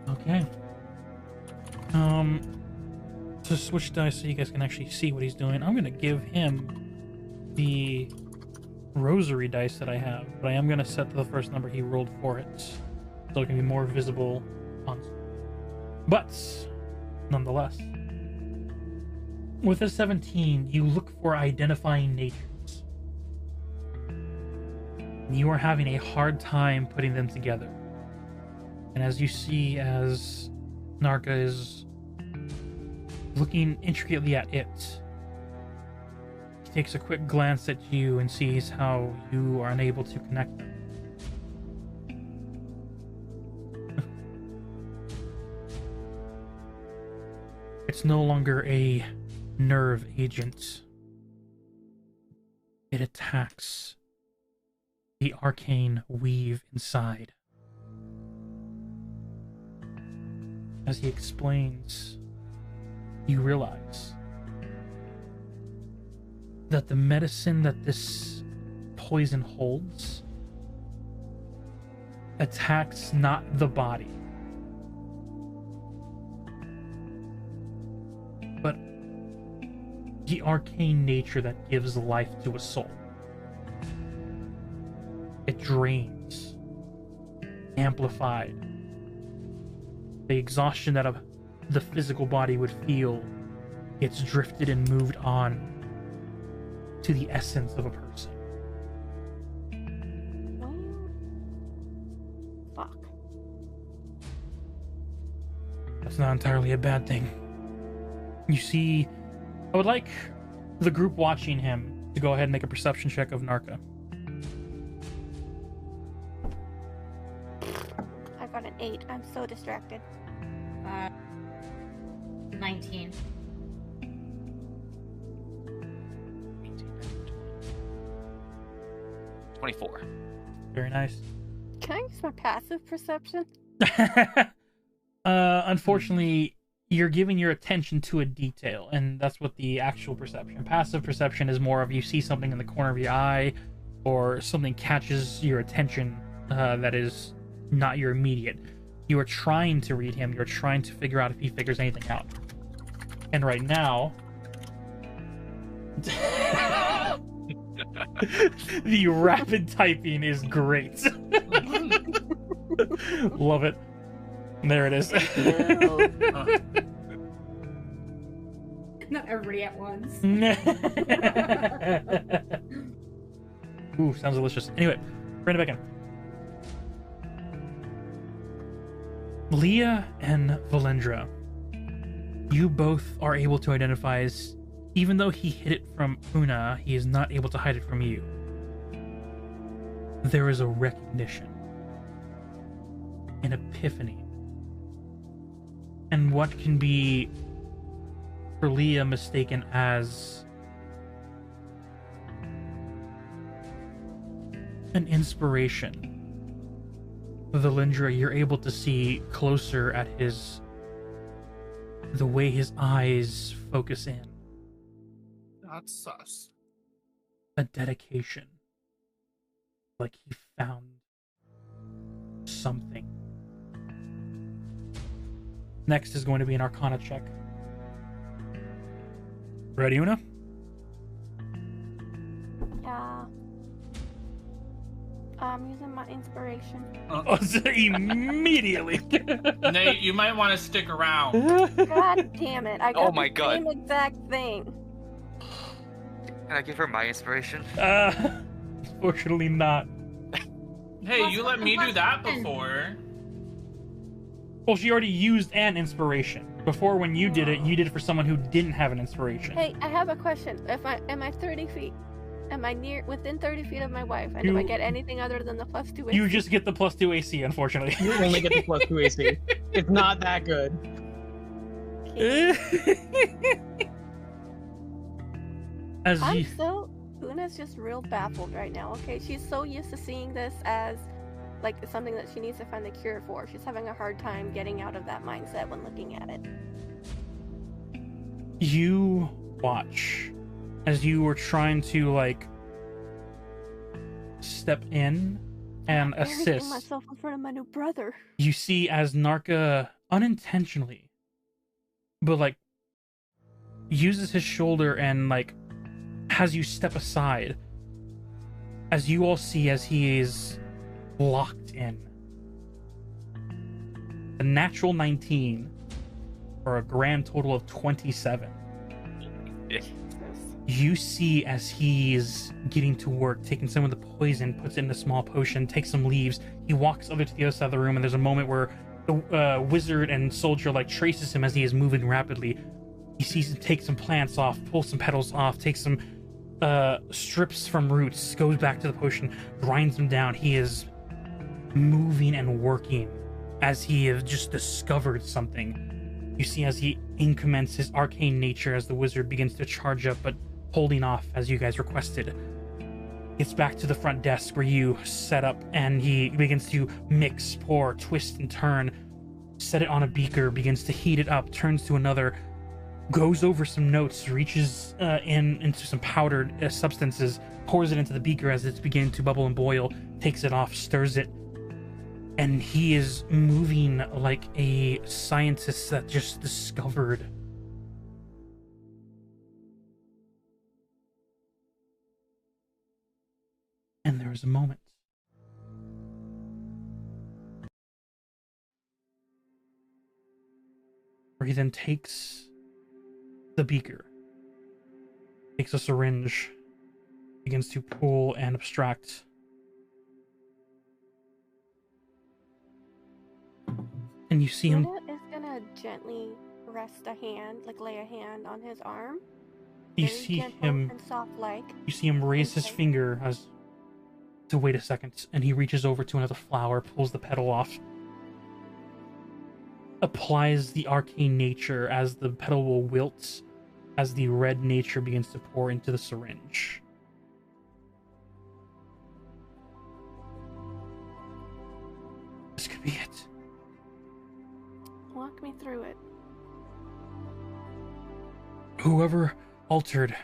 Okay. To switch dice so you guys can actually see what he's doing, I'm gonna give him the rosary dice that I have, but I am gonna set the first number he rolled for it, so it can be more visible on. But nonetheless, with a 17, you look for identifying natures. You are having a hard time putting them together. And as you see, as Narka is looking intricately at it, he takes a quick glance at you and sees how you are unable to connect them. It's no longer a nerve agent. It attacks the arcane weave inside. As he explains, you realize that the medicine that this poison holds attacks not the body, but the arcane nature that gives life to a soul. It drains, amplified. The exhaustion that the physical body would feel gets drifted and moved on to the essence of a person. Fuck. That's not entirely a bad thing. You see, I would like the group watching him to go ahead and make a perception check of Narka. I got an 8. I'm so distracted. 19. 24. Very nice. Can I use my passive perception? Unfortunately, you're giving your attention to a detail, and that's what the actual perception. Passive perception is more of you see something in the corner of your eye, or something catches your attention that is not your immediate. You are trying to read him. You're trying to figure out if he figures anything out. And right now, the rapid typing is great. Love it. There it is. Not everybody at once. Ooh, sounds delicious. Anyway, bring it back in. Leah and Valendra, you both are able to identify as, even though he hid it from Una, he is not able to hide it from you. There is a recognition, an epiphany, and what can be for Leah mistaken as an inspiration. Valendra, you're able to see closer at the way his eyes focus in. That's sus. A dedication. Like he found something. Next is going to be an Arcana check. Ready, Una? Yeah. I'm using my inspiration. Oh, immediately. Nate, you might want to stick around. God damn it! I got my the God. same exact thing. Can I give her my inspiration? Unfortunately not. Hey, you let me do that before. Well, she already used an inspiration. Before, when you did it for someone who didn't have an inspiration. Hey, I have a question. Am I 30 feet? Am I within 30 feet of my wife? And do I get anything other than the +2 AC? You just get the +2 AC, unfortunately. You only get the +2 AC. It's not that good. Una's just real baffled right now, okay? She's so used to seeing this as like something that she needs to find the cure for. She's having a hard time getting out of that mindset when looking at it. You watch as you were trying to like step in and Embarrassing assist. myself in front of my new brother. You see as Narka unintentionally, but like uses his shoulder and like has you step aside, as you all see as he is locked in. A natural 19 for a grand total of 27. Yeah. You see as he's getting to work, taking some of the poison, puts it in a small potion, takes some leaves. He walks over to the other side of the room, and there's a moment where the wizard and soldier like traces him as he is moving rapidly. He sees him take some plants off, pull some petals off, take some strips from roots, goes back to the potion, grinds them down. He is moving and working as he has just discovered something. You see as he incommences arcane nature as the wizard begins to charge up, but holding off as you guys requested. Gets back to the front desk where you set up, and he begins to mix, pour, twist, and turn. Set it on a beaker, begins to heat it up, turns to another, goes over some notes, reaches into some powdered substances, pours it into the beaker as it's beginning to bubble and boil, takes it off, stirs it, and he is moving like a scientist that just discovered. And there was a moment where he then takes the beaker, takes a syringe, begins to pull and abstract. And you see him. Luna is gonna gently rest a hand, like lay a hand on his arm. You Very see gentle him. and soft-like. You see him raise his Okay. finger as to wait a second, and he reaches over to another flower, pulls the petal off, applies the arcane nature as the petal will wilt, as the red nature begins to pour into the syringe. This could be it. Walk me through it. Whoever altered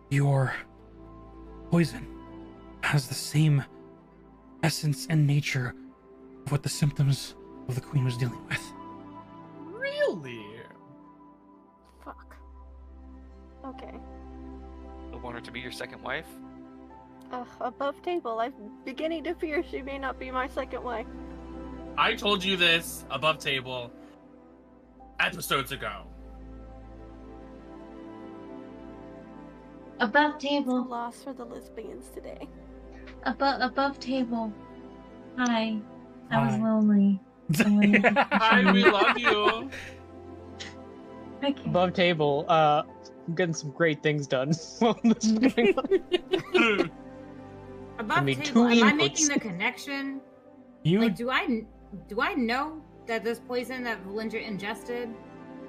your poison has the same essence and nature of what the symptoms of the queen was dealing with. Really? Fuck. Okay. I want her to be your second wife. Above table, I'm beginning to fear she may not be my second wife. I told you this above table episodes ago. Above It's a table. loss for the lesbians today. Above table. Hi. I was Hi. lonely. Hi, we love you. Okay. Above table, I'm getting some great things done while this is going on. Above me table, two am I inputs. making the connection? You Like, do I know that this poison that Valindra ingested?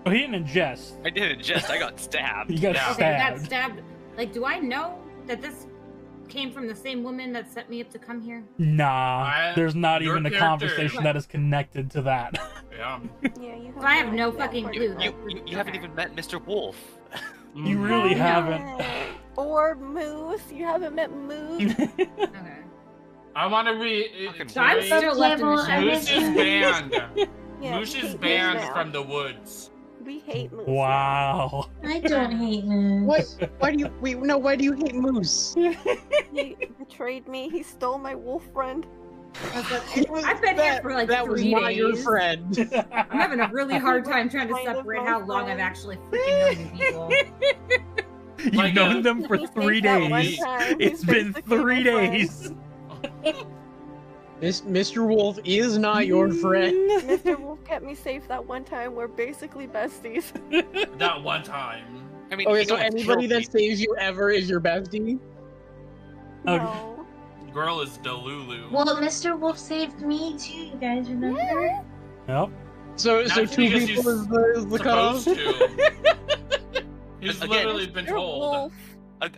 Oh, he didn't ingest. I didn't just. I got stabbed. You got Yeah. Okay, got stabbed. stabbed. Like, do I know that this came from the same woman that set me up to come here? Nah, there's not your even a character- conversation that is connected to that. Yeah. Yeah, you have I have no idea fucking where clue. to go. You haven't even met Mr. Wolf. You really no. haven't. Or Moose. You haven't met Moose. Okay. I want to be. Fucking So I'm Wait. still left in the Table, I Moose shadows. is banned. Yeah, Moose we is hate banned Moose now. from the woods. We hate Moose. Wow. I don't hate Moose. What? Why do you wait? No, why do you hate Moose? He betrayed me. He stole my wolf friend. I've been here for like that was 3 not your days. friend. I'm having a really hard time trying to Kind of separate my how long I've friend. actually freaking known people. You've Like, known them for He 3 saved that one days. time. It's He's been basically 3 my friend. days. Mr. Wolf is not your friend. Mr. Wolf kept me safe that one time. We're basically besties. That one time. I mean, Okay, he so almost anybody killed that me. saves you ever is your bestie? Okay. No. Girl is Delulu. Well, Mr. Wolf saved me too, you guys remember? Yeah. Yep. So That's two because people he's is the cutoff? Supposed to. He's Again, literally been Mr. told. Wolf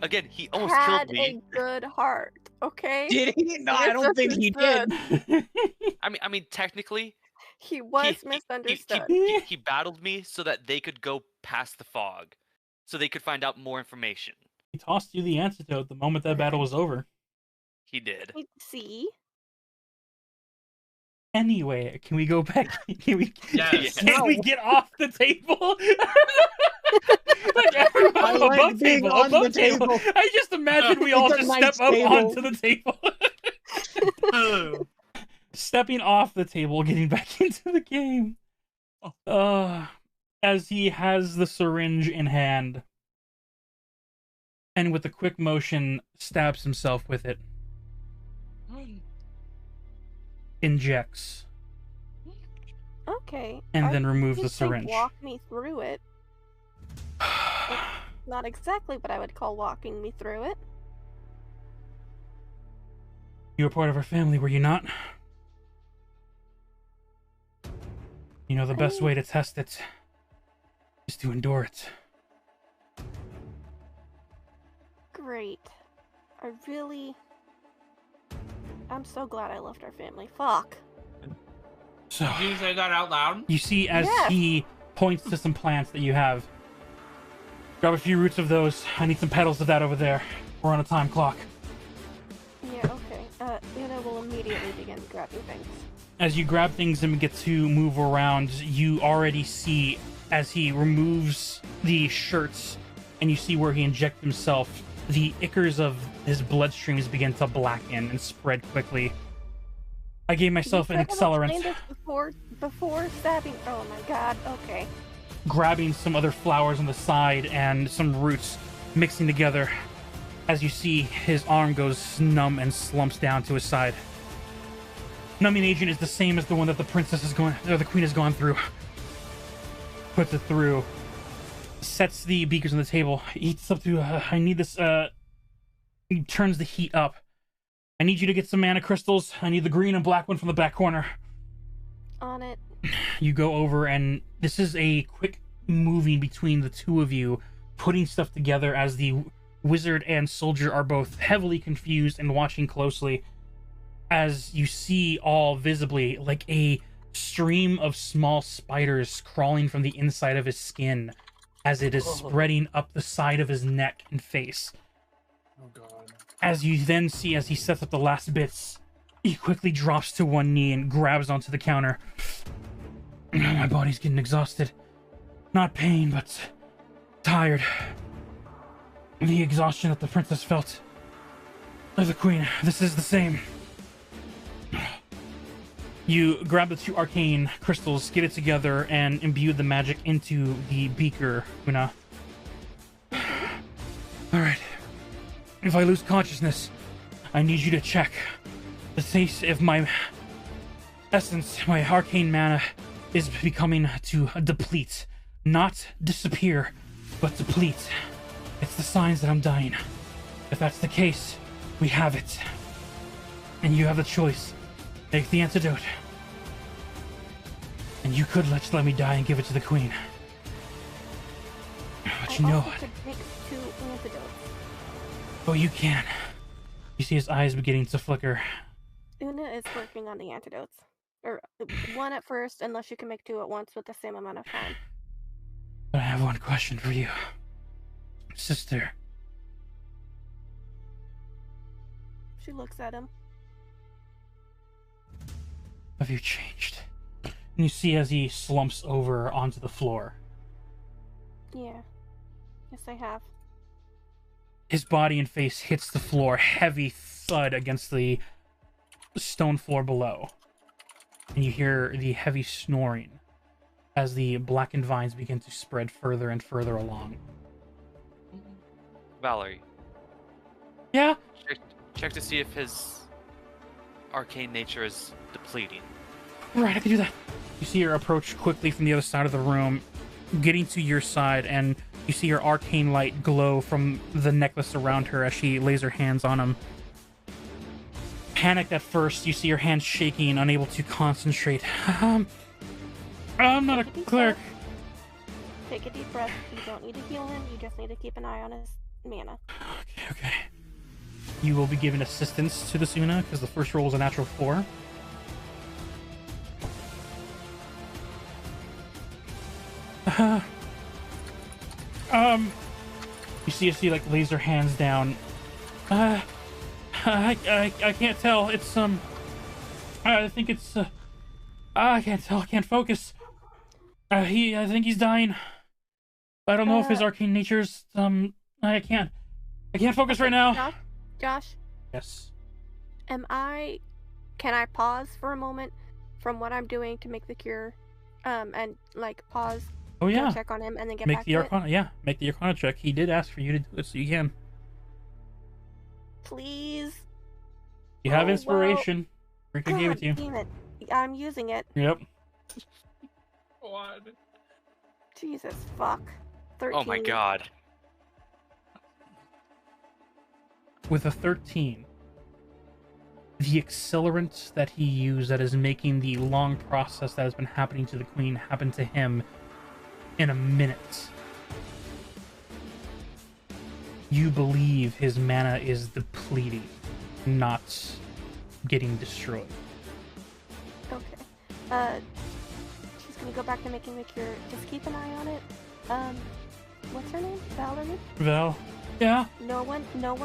Again, he almost had killed me. a good heart, okay? Did he? No, I don't think he did. Misunderstood. I mean, technically, He was he- misunderstood. he battled me so that they could go past the fog, so they could find out more information. He tossed you the antidote the moment that battle was over. He did. See? Anyway, can we go back? Can we? Yes. Can we get off the table? Like everyone I like above being table, on above the table. I just imagine we all It's a just nice step up table. onto the table. Stepping off the table, getting back into the game. As he has the syringe in hand, and with a quick motion, stabs himself with it. Injects, Okay. and I then removes think the they syringe. Walk me through it. Not exactly what I would call walking me through it. You were part of our family, were you not? You know the best way to test it is to endure it. Great. I'm so glad I left our family. Fuck. So Did you say that out loud? you see as Yes. he points to some plants that you have. Grab a few roots of those. I need some petals of that over there. We're on a time clock. Yeah, okay. Una will immediately begin grabbing things. As you grab things and get to move around, you already see as he removes the shirts and you see where he injected himself, the ichors of his bloodstreams begin to blacken and spread quickly. I gave myself an You could have accelerant. explained this before stabbing. Oh my god, okay. Grabbing some other flowers on the side and some roots mixing together. As you see, his arm goes numb and slumps down to his side. Numbing agent is the same as the one that the queen has gone through. Puts it through. Sets the beakers on the table. Heats up to, I need this, he turns the heat up. I need you to get some mana crystals. I need the green and black one from the back corner. On it. You go over, and this is a quick moving between the two of you, putting stuff together as the wizard and soldier are both heavily confused and watching closely as you see all visibly like a stream of small spiders crawling from the inside of his skin as it is spreading up the side of his neck and face. Oh god. As you then see, as he sets up the last bits, he quickly drops to one knee and grabs onto the counter. My body's getting exhausted. Not pain, but tired. The exhaustion that the princess felt. Of the queen, this is the same. You grab the two arcane crystals, get it together, and imbue the magic into the beaker, Una. Alright. If I lose consciousness, I need you to check to see if my essence, my arcane mana, is becoming to deplete. Not disappear, but deplete. It's the signs that I'm dying. If that's the case, we have it. And you have the choice. Make the antidote. And you could let me die and give it to the queen. But you know also what? could make 2 antidotes. Oh, you can. You see his eyes beginning to flicker. Una is working on the antidotes. Or 1 at first, unless you can make 2 at once with the same amount of time. But I have one question for you. Sister, She looks at him. have you changed? And you see as he slumps over onto the floor. Yeah. Yes, I have. His body and face hits the floor, heavy thud against the stone floor below. And you hear the heavy snoring as the blackened vines begin to spread further and further along. Valerie, Yeah? check to see if his arcane nature is depleting. Right, I can do that. You see her approach quickly from the other side of the room, getting to your side, and you see her arcane light glow from the necklace around her as she lays her hands on him. Panicked at first, you see her hands shaking, unable to concentrate. I'm not a cleric. Take a deep breath. You don't need to heal him. You just need to keep an eye on his mana. Okay. You will be given assistance to the Suna, because the first roll was a natural 4. You see, like, lays her hands down. I can't tell. It's, I think it's, I can't tell. I can't focus. I think he's dying. I don't know if his arcane nature's, I can't focus right now. Josh? Yes. Can I pause for a moment from what I'm doing to make the cure? And, like, pause, Oh, go yeah. check on him, and then get Make back the to Arcana. Yeah, make the Arcana check. He did ask for you to do it, so you can. it? Please? You have Oh, inspiration. Rika gave it to you. Damn it. I'm using it. Yep. What? Jesus, fuck. 13. Oh my god. With a 13, the accelerant that he used that is making the long process that has been happening to the queen happen to him in a minute, you believe his mana is depleting, not getting destroyed. Okay. She's gonna go back to making the cure. Just keep an eye on it. What's her name? Valerie? Val? Yeah? No one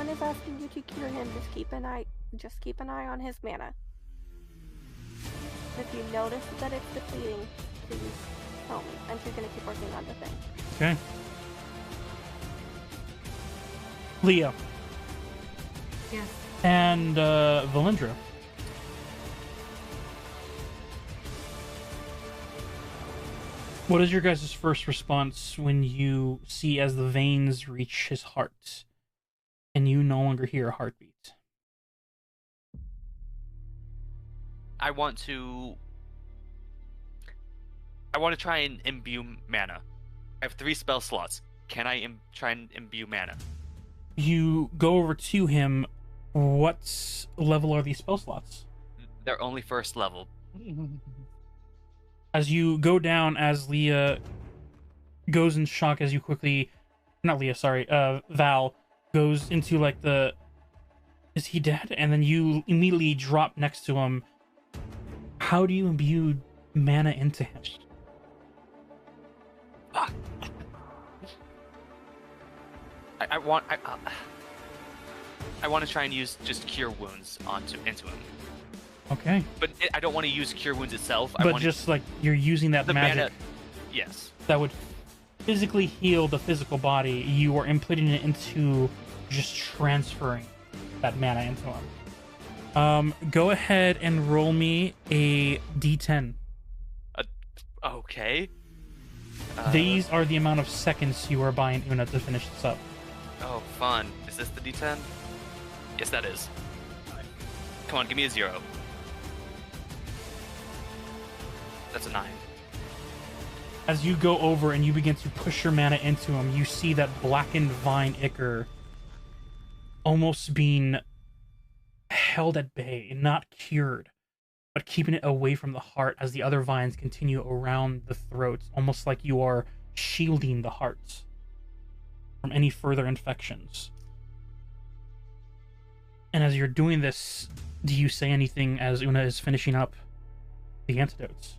is asking you to cure him. Just keep an eye on his mana. If you notice that it's depleting, please tell me. And she's gonna keep working on the thing. Okay. Leo. Yes. And Valindra. What is your guys' first response when you see as the veins reach his heart and you no longer hear a heartbeat? I want to try and imbue mana. I have 3 spell slots. Can I try and imbue mana? You go over to him. What level are these spell slots? They're only first level. As you go down, as Leah goes in shock, as you quickly... Not Leah, sorry. Val goes into, like, the... Is he dead? And then you immediately drop next to him. How do you imbue mana into him? I want to try and use just cure wounds into him. Okay. But I don't want to use cure wounds itself. I But want just, like, you're using that the magic mana. Yes. that would physically heal the physical body. You are inputting it into just transferring that mana into him. Go ahead and roll me a d10. Okay. These are the amount of seconds you are buying Una to finish this up. Oh, fun. Is this the D10? Yes, that is. Come on, give me a 0. That's a 9. As you go over and you begin to push your mana into him, you see that blackened vine ichor almost being held at bay, not cured, but keeping it away from the heart as the other vines continue around the throats, almost like you are shielding the hearts from any further infections. And as you're doing this, do you say anything as Una is finishing up the antidotes?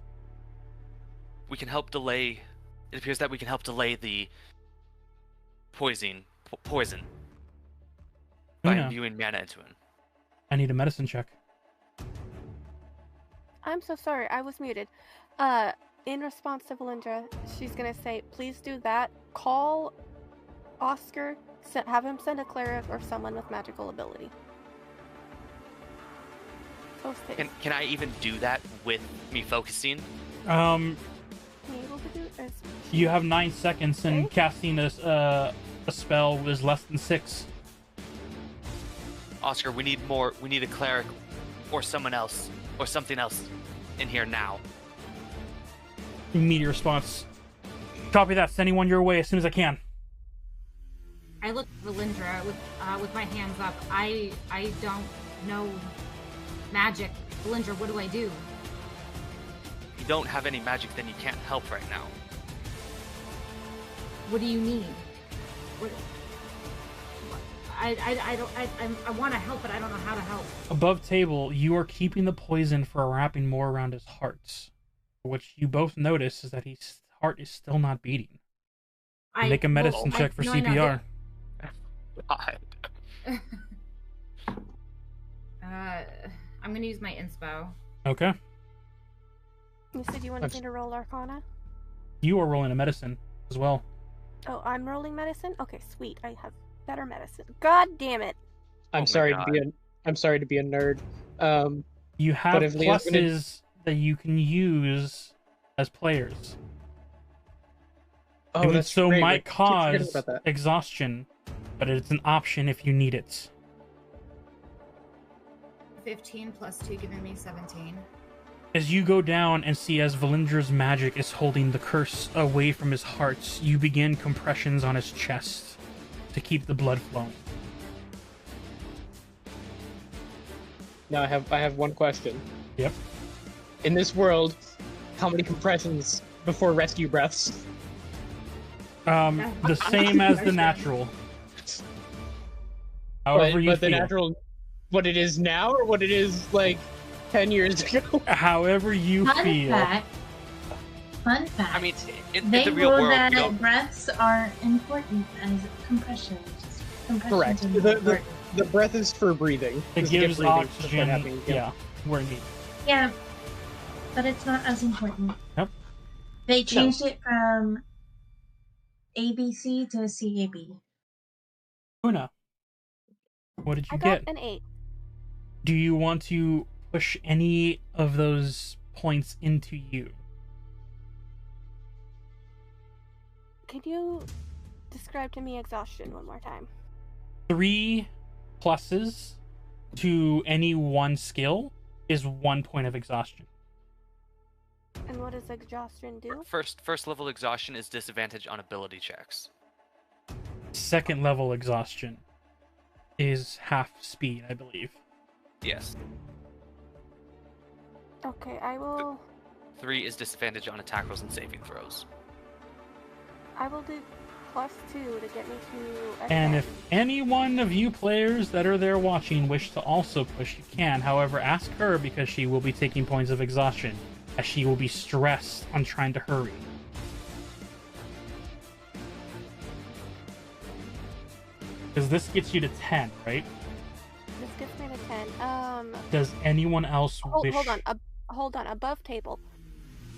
We can help delay. It appears that we can help delay the poison by Una, imbuing mana into him. I need a medicine check. I'm so sorry, I was muted. In response to Valindra, she's gonna say, please do that. Call Oscar, have him send a cleric or someone with magical ability. Can I even do that with me focusing? You have 9 seconds, and Okay. casting a spell is less than 6. Oscar, we need more. We need a cleric, or someone else, or something else, in here now. Immediate response. Copy that. Sending one your way as soon as I can. I look at Valindra with my hands up. I don't know magic. Valindra, what do I do? If you don't have any magic, then you can't help right now. What do you mean? What? I want to help, but I don't know how to help. Above table, you are keeping the poison for wrapping more around his heart. What you both notice is that his heart is still not beating. Make a medicine check for CPR. God. I'm gonna use my inspo. Okay. You said you wanted me to roll Arcana? You are rolling a medicine as well. Oh, I'm rolling medicine? Okay, sweet. I have better medicine. God damn it. I'm sorry to be a nerd. You have but if Leah's pluses that you can use as players. Oh, Doing that's so great. might I keep forgetting cause about that. exhaustion, but it's an option if you need it. 15 plus 2 giving me 17. As you go down and see as Valindra's magic is holding the curse away from his heart, you begin compressions on his chest to keep the blood flowing. Now I have one question. Yep. In this world, how many compressions before rescue breaths? The same as the natural. However you but the feel. natural, what it is now, or what it is like 10 years ago. However you Fun feel. fact. Fun fact. I mean, in they the real rule world, that we don't. breaths are important as compressions. Correct. Compressions are important. The breath is for breathing. It Just to get gives breathing oxygen. happening. Yeah, where needed. Yeah, but it's not as important. Yep. They changed it from ABC to CAB. Una, what did I you got get? an 8. Do you want to push any of those points into you? Can you describe to me exhaustion one more time? 3 pluses to any one skill is 1 point of exhaustion. And what does exhaustion do? First level exhaustion is disadvantage on ability checks. Second level exhaustion is half speed, I believe. Yes. Okay, I will 3 is disadvantage on attack rolls and saving throws. do +2 to get me to a And 10. if any one of you players that are there watching wish to also push, you can. However, ask her because she will be taking points of exhaustion, as she will be stressed on trying to hurry. Because this gets you to 10, right? This gets me to 10. Does anyone else wish... Hold on. Above table.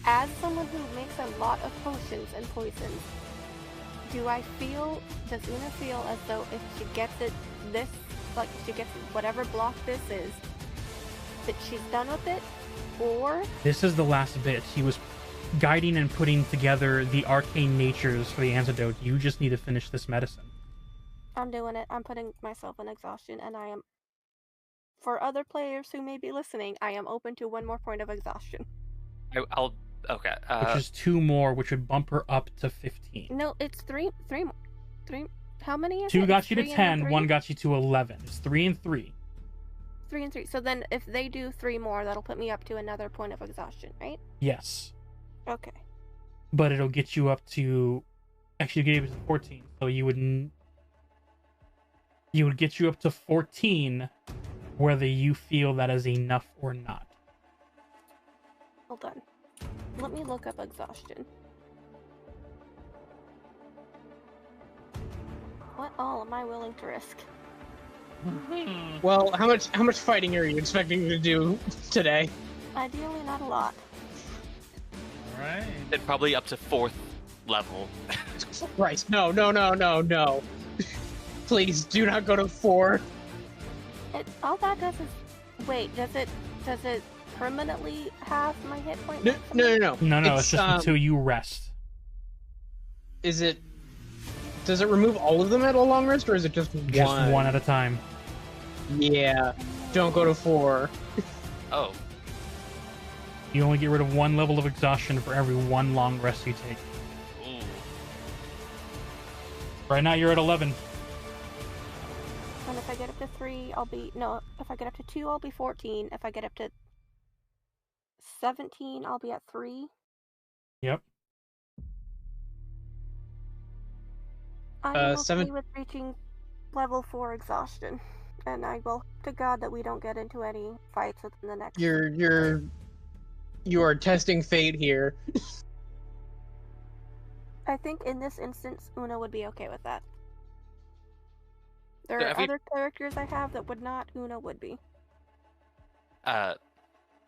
As someone who makes a lot of potions and poisons, does Una feel as though if she gets it, she gets whatever block this is, that she's done with it? Or... This is the last bit. He was guiding and putting together the arcane natures for the antidote. You just need to finish this medicine. I'm doing it. I'm putting myself in exhaustion, and I am... For other players who may be listening, I am open to 1 more point of exhaustion. I'll. Okay. Which is 2 more, which would bump her up to 15. No, it's 3 more. 3... How many is 2 it? got It's you to 3 and 10, 3? 1 got you to 11. It's 3 and 3. 3 and 3. So then if they do 3 more, that'll put me up to another point of exhaustion, right? Yes. Okay. But it'll get you up to... Actually, you gave it to 14. So you would get you up to 14, whether you feel that is enough or not. Hold on. Let me look up exhaustion. What all am I willing to risk? Well, how much fighting are you expecting to do today? Ideally, not a lot. Alright. Then probably up to 4th level. Right. No. Please do not go to 4. All that does is... Wait, does it permanently halve my hit point? No. No, it's just until you rest. Does it remove all of them at a long rest, or is it just one? Just one at a time. Yeah. Don't go to 4. Oh. You only get rid of 1 level of exhaustion for every 1 long rest you take. Ooh. Right now you're at 11. And if I get up to 3, I'll be... No, if I get up to 2, I'll be 14. If I get up to 17, I'll be at 3. Yep. I am okay 7 with reaching level 4 exhaustion. And I will hope to God that we don't get into any fights within the next... You are testing fate here. I think in this instance, Una would be okay with that. There So are every- other characters I have that would not. Una would be.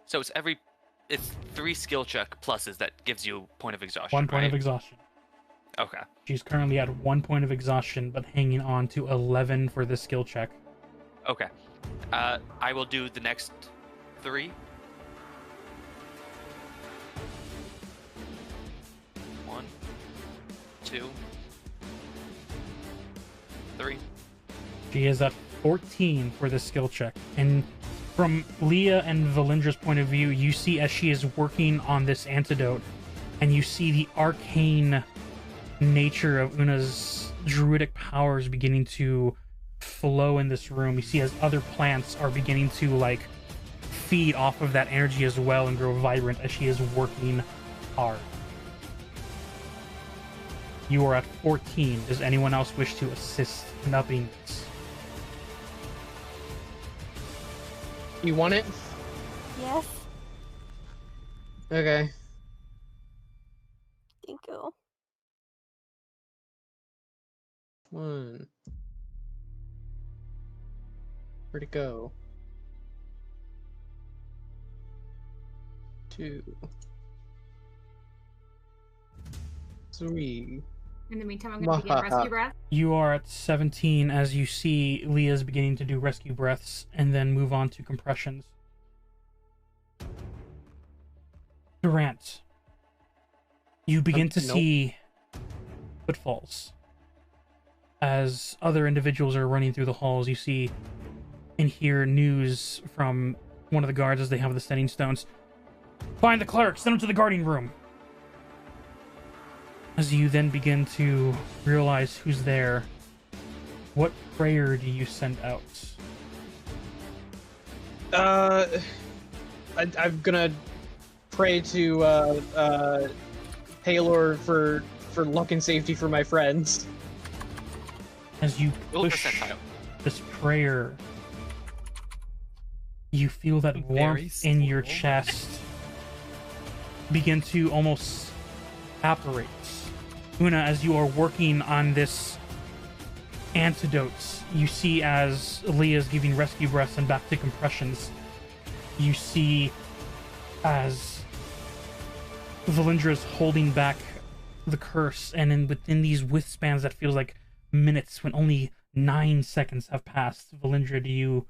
So it's 3 skill check pluses that gives you point of exhaustion. 1 point right? of exhaustion. Okay. She's currently at 1 point of exhaustion, but hanging on to 11 for the skill check. Okay. I will do the next 3. 1, 2, 3. She is at 14 for the skill check. And from Leah and Valindra's point of view, you see as she is working on this antidote, and you see the arcane nature of Una's druidic powers beginning to flow in this room. You see as other plants are beginning to feed off of that energy as well and grow vibrant as she is working hard. You are at 14. Does anyone else wish to assist in upping this? You want it? Yes. Okay. Thank you. 1. Where'd it go? 2. 3. In the meantime, I'm going to begin rescue breath. You are at 17 as you see Leah's beginning to do rescue breaths and then move on to compressions. Durant, you begin to Nope. see footfalls. As other individuals are running through the halls, you see and hear news from one of the guards as they have the standing stones. Find the cleric, send him to the guarding room. As you then begin to realize who's there, what prayer do you send out? I'm gonna pray to Taylor for luck and safety for my friends. As you Roll push percentile. this prayer, you feel that Very warmth in your slow. chest begin to almost evaporate. Una, as you are working on this antidote, you see as Leah's giving rescue breaths and back to compressions, you see as Valindra's holding back the curse, and within these withspans that feels like minutes when only 9 seconds have passed. Valindra, do you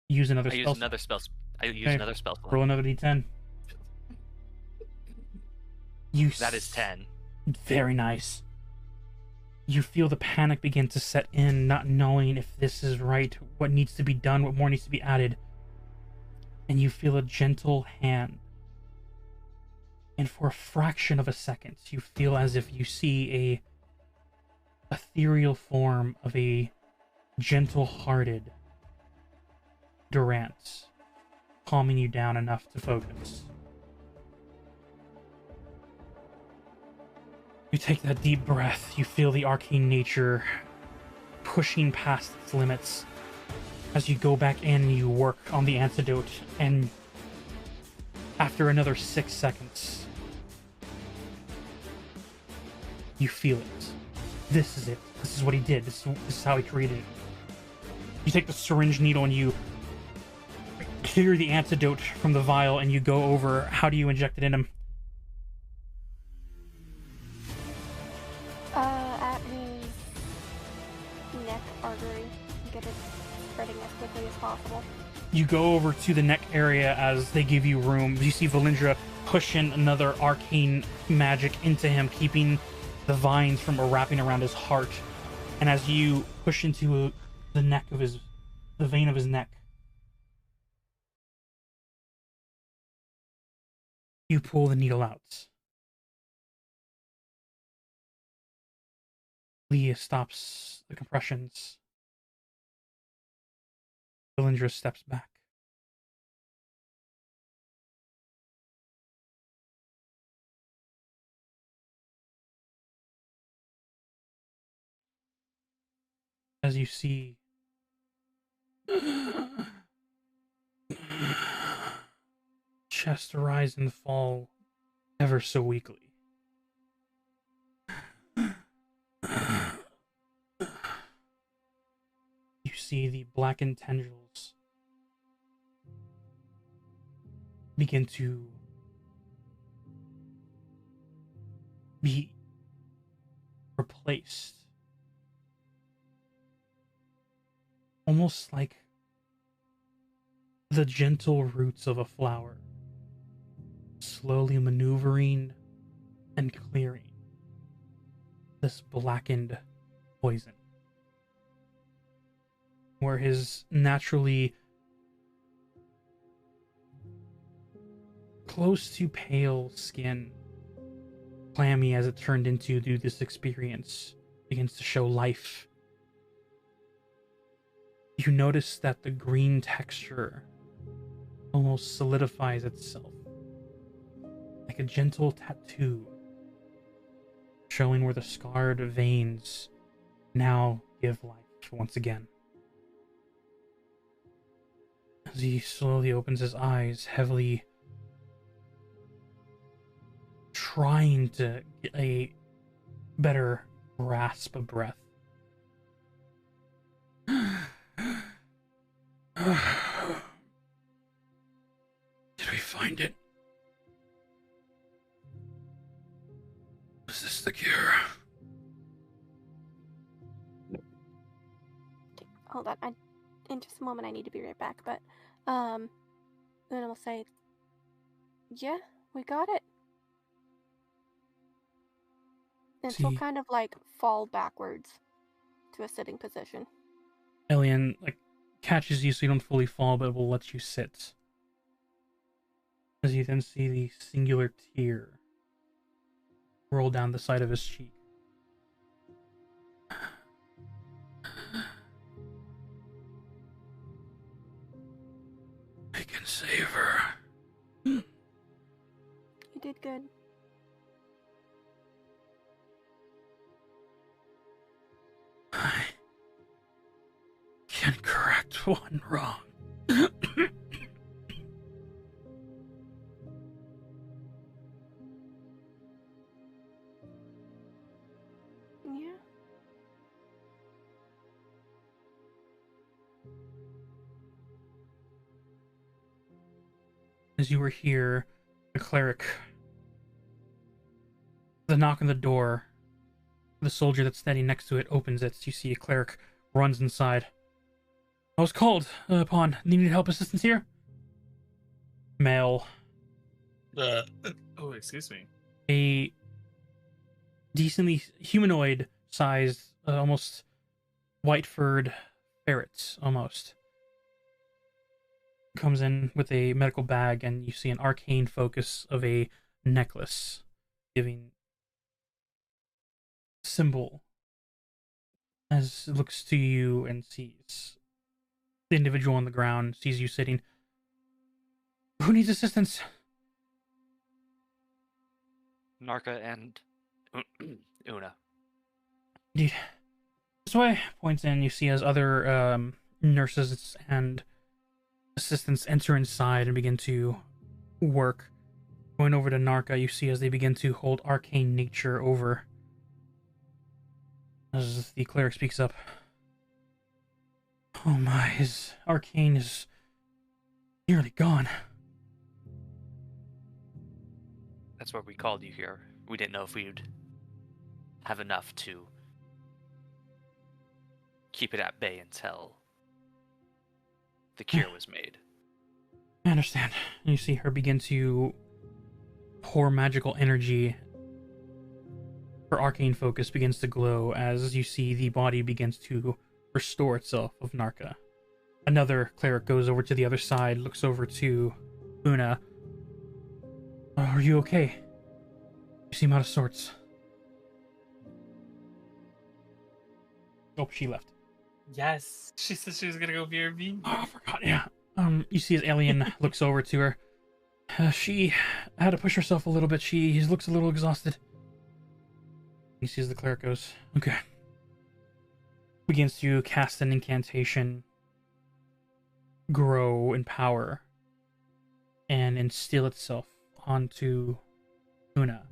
use another I spell? use another spell. I use Okay. another spell slot. Roll another d10. That is 10. Very nice. You feel the panic begin to set in, not knowing if this is right, what needs to be done, what more needs to be added. And you feel a gentle hand. And for a fraction of a second, you feel as if you see a ethereal form of a gentle-hearted Durant, calming you down enough to focus. You take that deep breath, you feel the arcane nature pushing past its limits as you go back in and you work on the antidote, and after another 6 seconds, you feel it. This is it. This is what he did. This is how he created it. You take the syringe needle and you clear the antidote from the vial and you go over. How do you inject it in him? At his neck artery. Get it spreading as quickly as possible. You go over to the neck area as they give you room. You see Valindra push in another arcane magic into him, keeping the vines from wrapping around his heart. And as you push into the vein of his neck, you pull the needle out. Leah stops the compressions. Valindra steps back. As you see chest rise and fall ever so weakly. You see the blackened tendrils begin to be replaced. Almost like the gentle roots of a flower, slowly maneuvering and clearing this blackened poison. Where his naturally close to pale skin, clammy as it turned into through this experience, begins to show life. You notice that the green texture almost solidifies itself, like a gentle tattoo showing where the scarred veins now give life once again. As he slowly opens his eyes, heavily trying to get a better grasp of breath. Did we find it? Is this the cure? Hold on, in just a moment I need to be right back, but then I'll say, yeah, we got it. And she'll kind of like fall backwards to a sitting position. Alien catches you so you don't fully fall, but will let you sit. As you then see the singular tear roll down the side of his cheek. I can save her. You did good. I can correct one wrong. Yeah. As you were here, the cleric, the knock on the door, the soldier that's standing next to it opens it. You see a cleric runs inside. I was called upon. Needed help, assistance here? Male. Oh, excuse me. A decently humanoid-sized, almost white-furred ferret, almost. Comes in with a medical bag, and you see an arcane focus of a necklace, giving symbol as it looks to you and sees the individual on the ground, sees you sitting. Who needs assistance? Narka and Una. Indeed. This way, points in, you see as other nurses and assistants enter inside and begin to work. Going over to Narka, you see as they begin to hold arcane nature over. As the cleric speaks up. Oh my, his arcane is nearly gone. That's why we called you here. We didn't know if we'd have enough to keep it at bay until the cure was made. I understand. You see her begin to pour magical energy. Her arcane focus begins to glow as you see the body begins to restore itself of Narka. Another cleric goes over to the other side, looks over to Una. Are you okay? You seem out of sorts. Oh, she left. Yes. She said she was gonna go BRB. Oh, I forgot, yeah. You see as Alien looks over to her. She had to push herself a little bit. She looks a little exhausted. You see as the cleric goes, okay. Begins to cast an incantation, grow in power, and instill itself onto Una.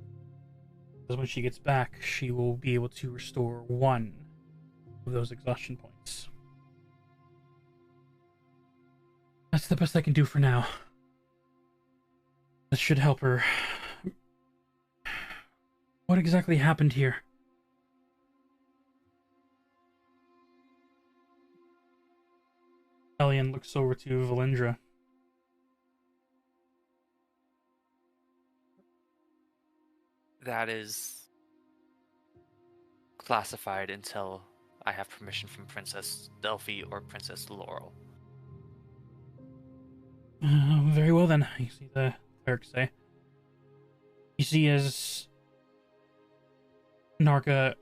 Because when she gets back, she will be able to restore one of those exhaustion points. That's the best I can do for now. That should help her. What exactly happened here? Elian looks over to Valindra. That is classified until I have permission from Princess Delphi or Princess Laurel. Very well then, you see the cleric say. You see as Narka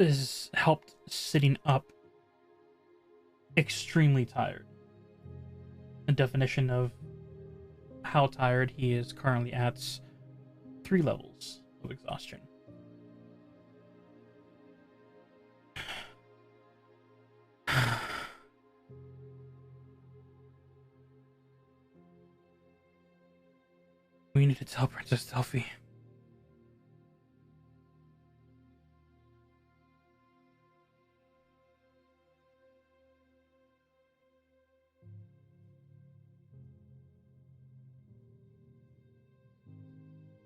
is helped sitting up, extremely tired. A definition of how tired he is currently at 3 levels of exhaustion. We need to tell Princess Delphi.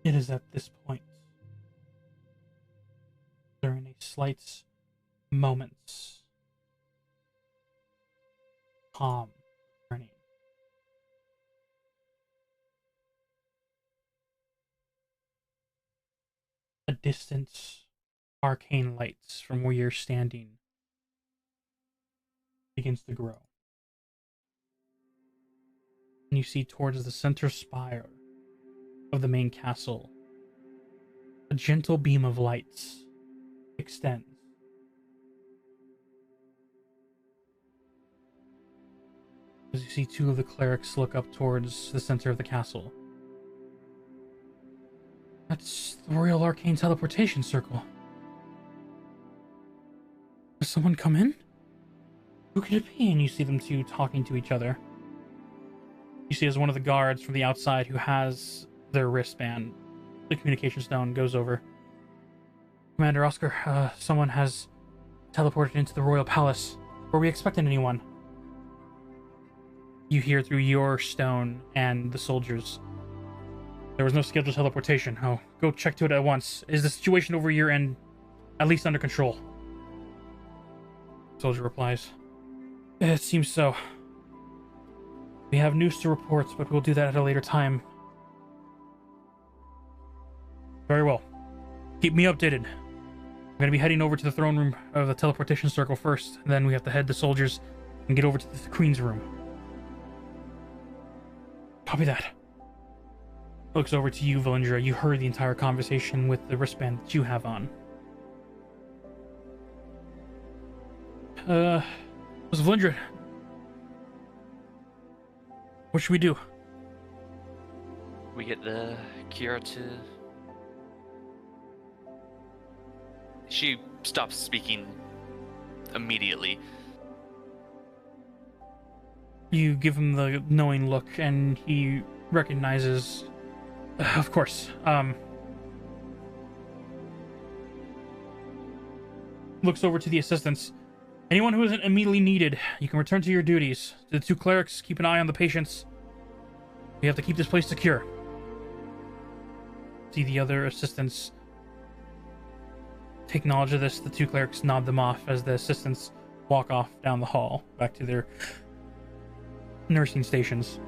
It is at this point, during a slight moments, calm returning. A distant arcane lights from where you're standing begins to grow. And you see towards the center spire of the main castle, a gentle beam of lights extends. As you see two of the clerics look up towards the center of the castle. That's the Royal Arcane Teleportation Circle. Does someone come in? Who could it be? And you see them two talking to each other. You see as one of the guards from the outside who has their wristband, the communication stone, goes over. Commander Oscar, someone has teleported into the Royal Palace. Were we expecting anyone? You hear through your stone and the soldiers. There was no scheduled teleportation. Oh, go check to it at once. Is the situation over your end at least under control? Soldier replies. It seems so. We have news to report, but we'll do that at a later time. Very well. Keep me updated. I'm going to be heading over to the throne room of the teleportation circle first. Then we have to head the soldiers and get over to the queen's room. Copy that. Looks over to you, Valindra. You heard the entire conversation with the wristband that you have on. Was Valindra? What should we do? We get the cure to... She stops speaking immediately. You give him the knowing look, and he recognizes... of course. Looks over to the assistants. Anyone who isn't immediately needed, you can return to your duties. To the two clerics, keep an eye on the patients. We have to keep this place secure. See the other assistants take knowledge of this. The two clerics nod them off as the assistants walk off down the hall, back to their nursing stations.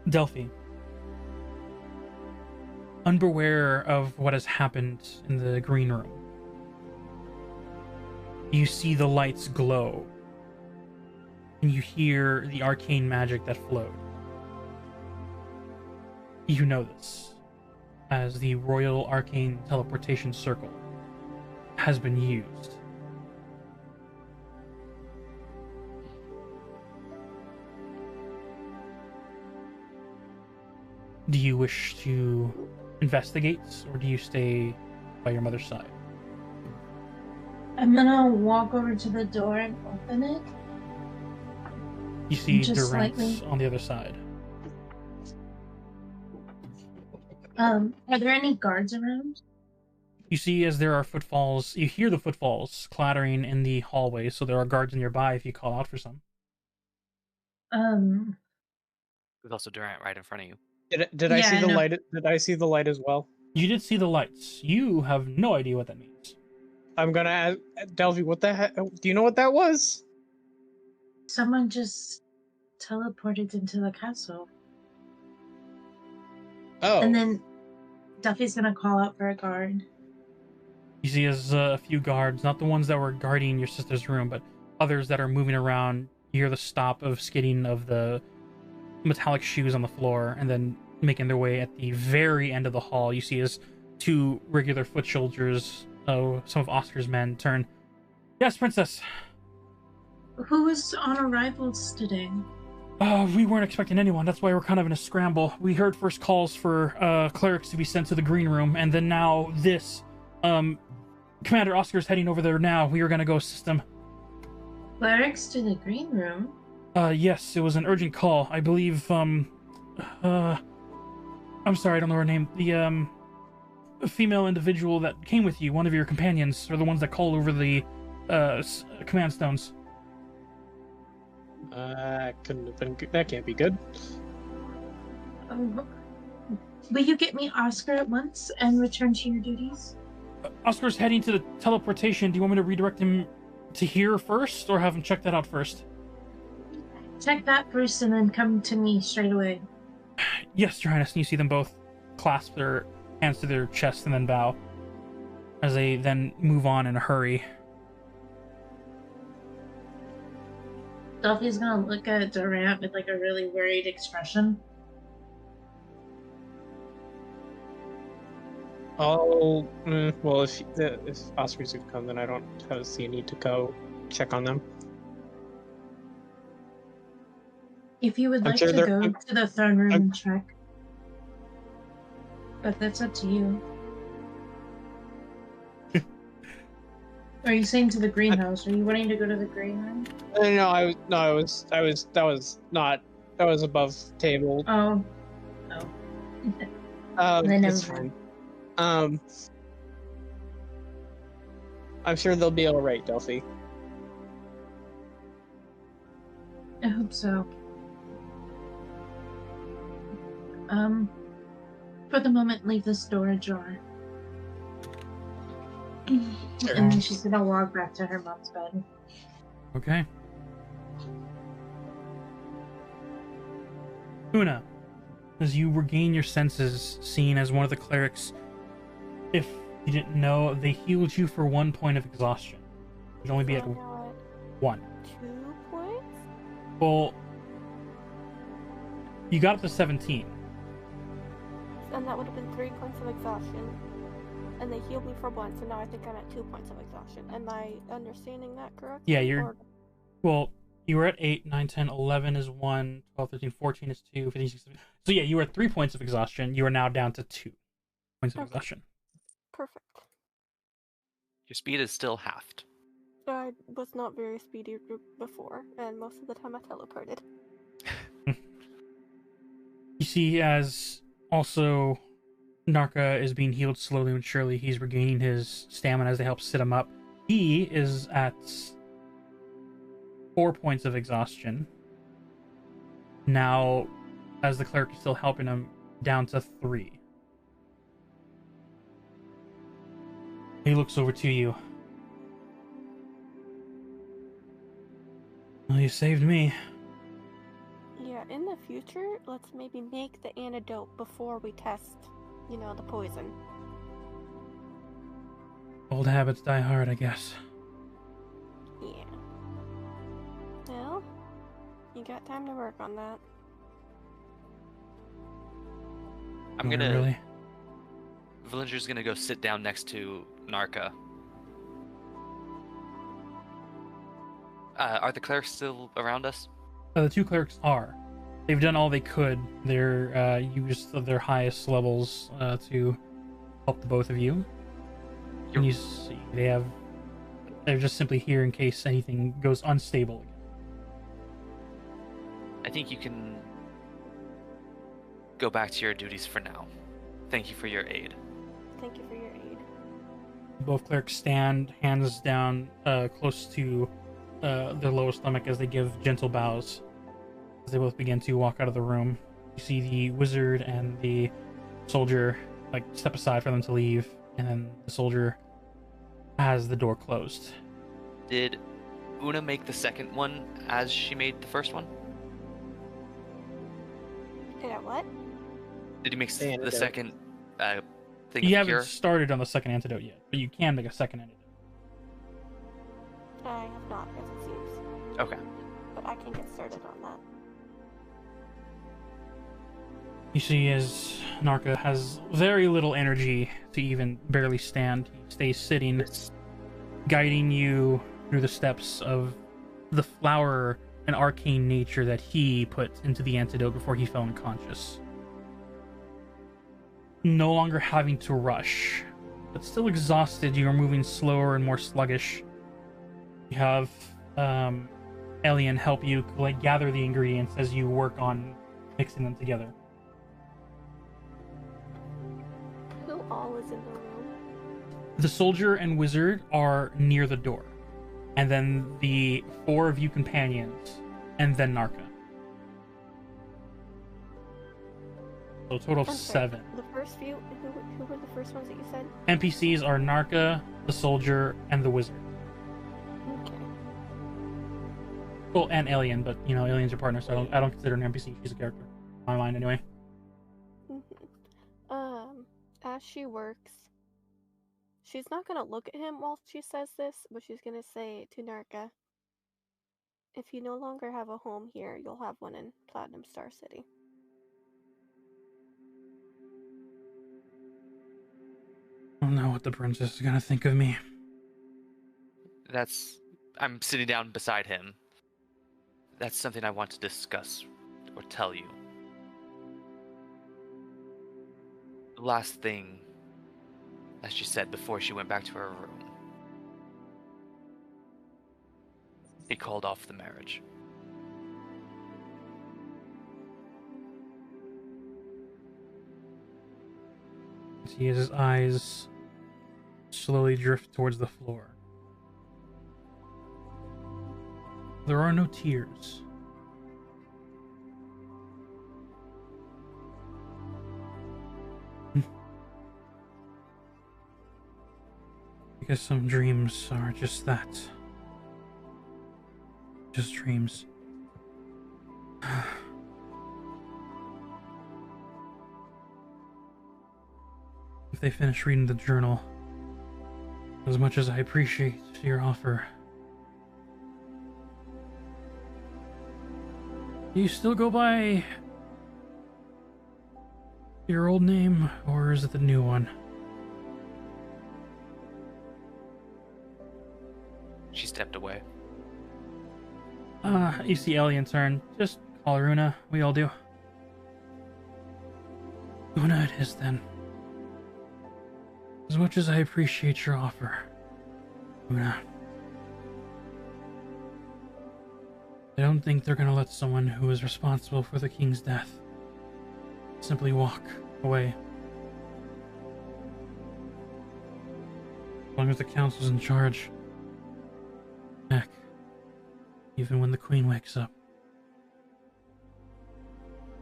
Delphi. Unaware of what has happened in the green room, you see the lights glow, and you hear the arcane magic that flowed. You know this, as the Royal Arcane Teleportation Circle has been used. Do you wish to investigate, or do you stay by your mother's side? I'm gonna walk over to the door and open it. You see Just Durant slightly. on the other side. Are there any guards around? You see as there are footfalls, you hear the footfalls clattering in the hallway, so there are guards nearby if you call out for some. There's also Durant right in front of you. Did I Yeah, see I the know. light? Did I see the light as well? You did see the lights. You have no idea what that means. I'm gonna ask Delphi. What the heck? Do you know what that was? Someone just teleported into the castle. Oh. And then Duffy's gonna call out for a guard. You see as a few guards, not the ones that were guarding your sister's room, but others that are moving around. You hear the stop of skidding of the metallic shoes on the floor, and then making their way at the very end of the hall. You see as two regular foot soldiers, some of Oscar's men, turn. Yes, Princess. Who was on arrivals today? We weren't expecting anyone. That's why we're kind of in a scramble. We heard first calls for clerics to be sent to the green room, and then now this. Commander Oscar's heading over there now. We are gonna go assist him. Clerics to the green room? Yes, it was an urgent call. I believe, I'm sorry, I don't know her name. The, female individual that came with you, one of your companions, or the ones that called over the, command stones. Couldn't have been good. That can't be good. Will you get me Oscar at once and return to your duties? Oscar's heading to the teleportation. Do you want me to redirect him to here first, or have him check that out first? Check that first and then come to me straight away. Yes, Your Highness. And you see them both clasp their hands to their chest and then bow, as they then move on in a hurry. Delphi's gonna look at Durant with like a really worried expression. Oh, well, if Oscar's gonna come, then I don't see a need to go check on them. If you would I'm like sure to they're- go to the throne room I'm- and check. But that's up to you. Are you saying to the greenhouse? Are you wanting to go to the green room? That was above table. Oh. Then It's never fine. I'm sure they'll be all right, Delphi. I hope so. For the moment, leave this door ajar. Sure. And then she's gonna walk back to her mom's bed. Okay. Una, as you regain your senses, seen as one of the clerics, if you didn't know, they healed you for 1 point of exhaustion. You'd only be at So now at 1. 2 points? Well, you got up to 17. And that would have been 3 points of exhaustion. And they healed me for 1, so now I think I'm at 2 points of exhaustion. Am I understanding that correctly? Yeah, you're... Or- Well, you were at 8, 9, 10, 11 is 1, 12, 13, 14 is 2, 15, 16, 17. So yeah, you were at 3 points of exhaustion. You are now down to 2 points of Okay. exhaustion. Perfect. Your speed is still halved. I was not very speedy before, and most of the time I teleported. You see, as also Narka is being healed slowly and surely, he's regaining his stamina as they help sit him up. He is at 4 points of exhaustion. Now, as the cleric is still helping him, down to 3. He looks over to you. Well, you saved me. Yeah, in the future, let's maybe make the antidote before we test, the poison. Old habits die hard, I guess. Yeah. Well, you got time to work on that. I'm Oh, gonna. Really? Villanger's gonna go sit down next to Narka. Are the clerics still around us? The 2 clerics are. They've done all they could. They're used their highest levels to help the both of you. And you see, they're just simply here in case anything goes unstable again. I think you can go back to your duties for now. Thank you for your aid. Thank you for your aid. Both clerics stand, hands down, close to their lower stomach as they give gentle bows. As they both begin to walk out of the room, you see the wizard and the soldier step aside for them to leave, and then the soldier has the door closed. Did Una make the second one as she made the first one? Yeah, what? Did you make The the antidote. second thing You of haven't cure? started on the second antidote yet, but you can make a second antidote. I have not, as it seems. Okay. But I can get started on that. You see, as Narka has very little energy to even barely stand, he stays sitting, guiding you through the steps of the flower and arcane nature that he put into the antidote before he fell unconscious. No longer having to rush, but still exhausted, you are moving slower and more sluggish. You have Alien help you like gather the ingredients as you work on mixing them together. Who all is in the room? The soldier and wizard are near the door, and then the 4 of you companions, and then Narka. So a total of I'm sorry, 7. The first few, who were the first ones that you said? NPCs are Narka, the soldier, and the wizard. Okay. Well, and Alien, but you know, Alien's your partner, so I don't consider her an NPC. She's a character, in my mind anyway. As she works, she's not gonna look at him while she says this, but she's gonna say to Narka, "If you no longer have a home here, you'll have one in Platinum Star City." I don't know what the princess is gonna think of me. I'm sitting down beside him. That's something I want to discuss or tell you. The last thing that she said before she went back to her room. He called off the marriage. See his eyes slowly drift towards the floor. There are no tears. Because some dreams are just that. Just dreams. If they finish reading the journal, as much as I appreciate your offer, do you still go by your old name, or is it the new one? She stepped away. You see Alien turn. Just call her Una. We all do. Una it is then. As much as I appreciate your offer, Una, I don't think they're gonna let someone who is responsible for the king's death simply walk away. As long as the council's in charge. Heck, even when the queen wakes up,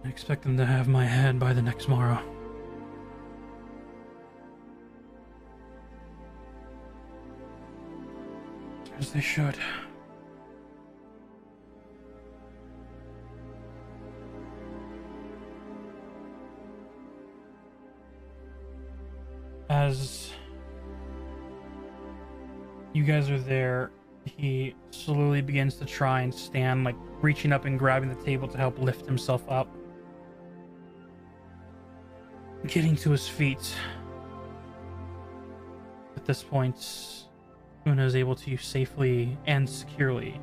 I expect them to have my head by the next morrow. As they should. As you guys are there, he slowly begins to try and stand, like reaching up and grabbing the table to help lift himself up. Getting to his feet. At this point, Una is able to safely and securely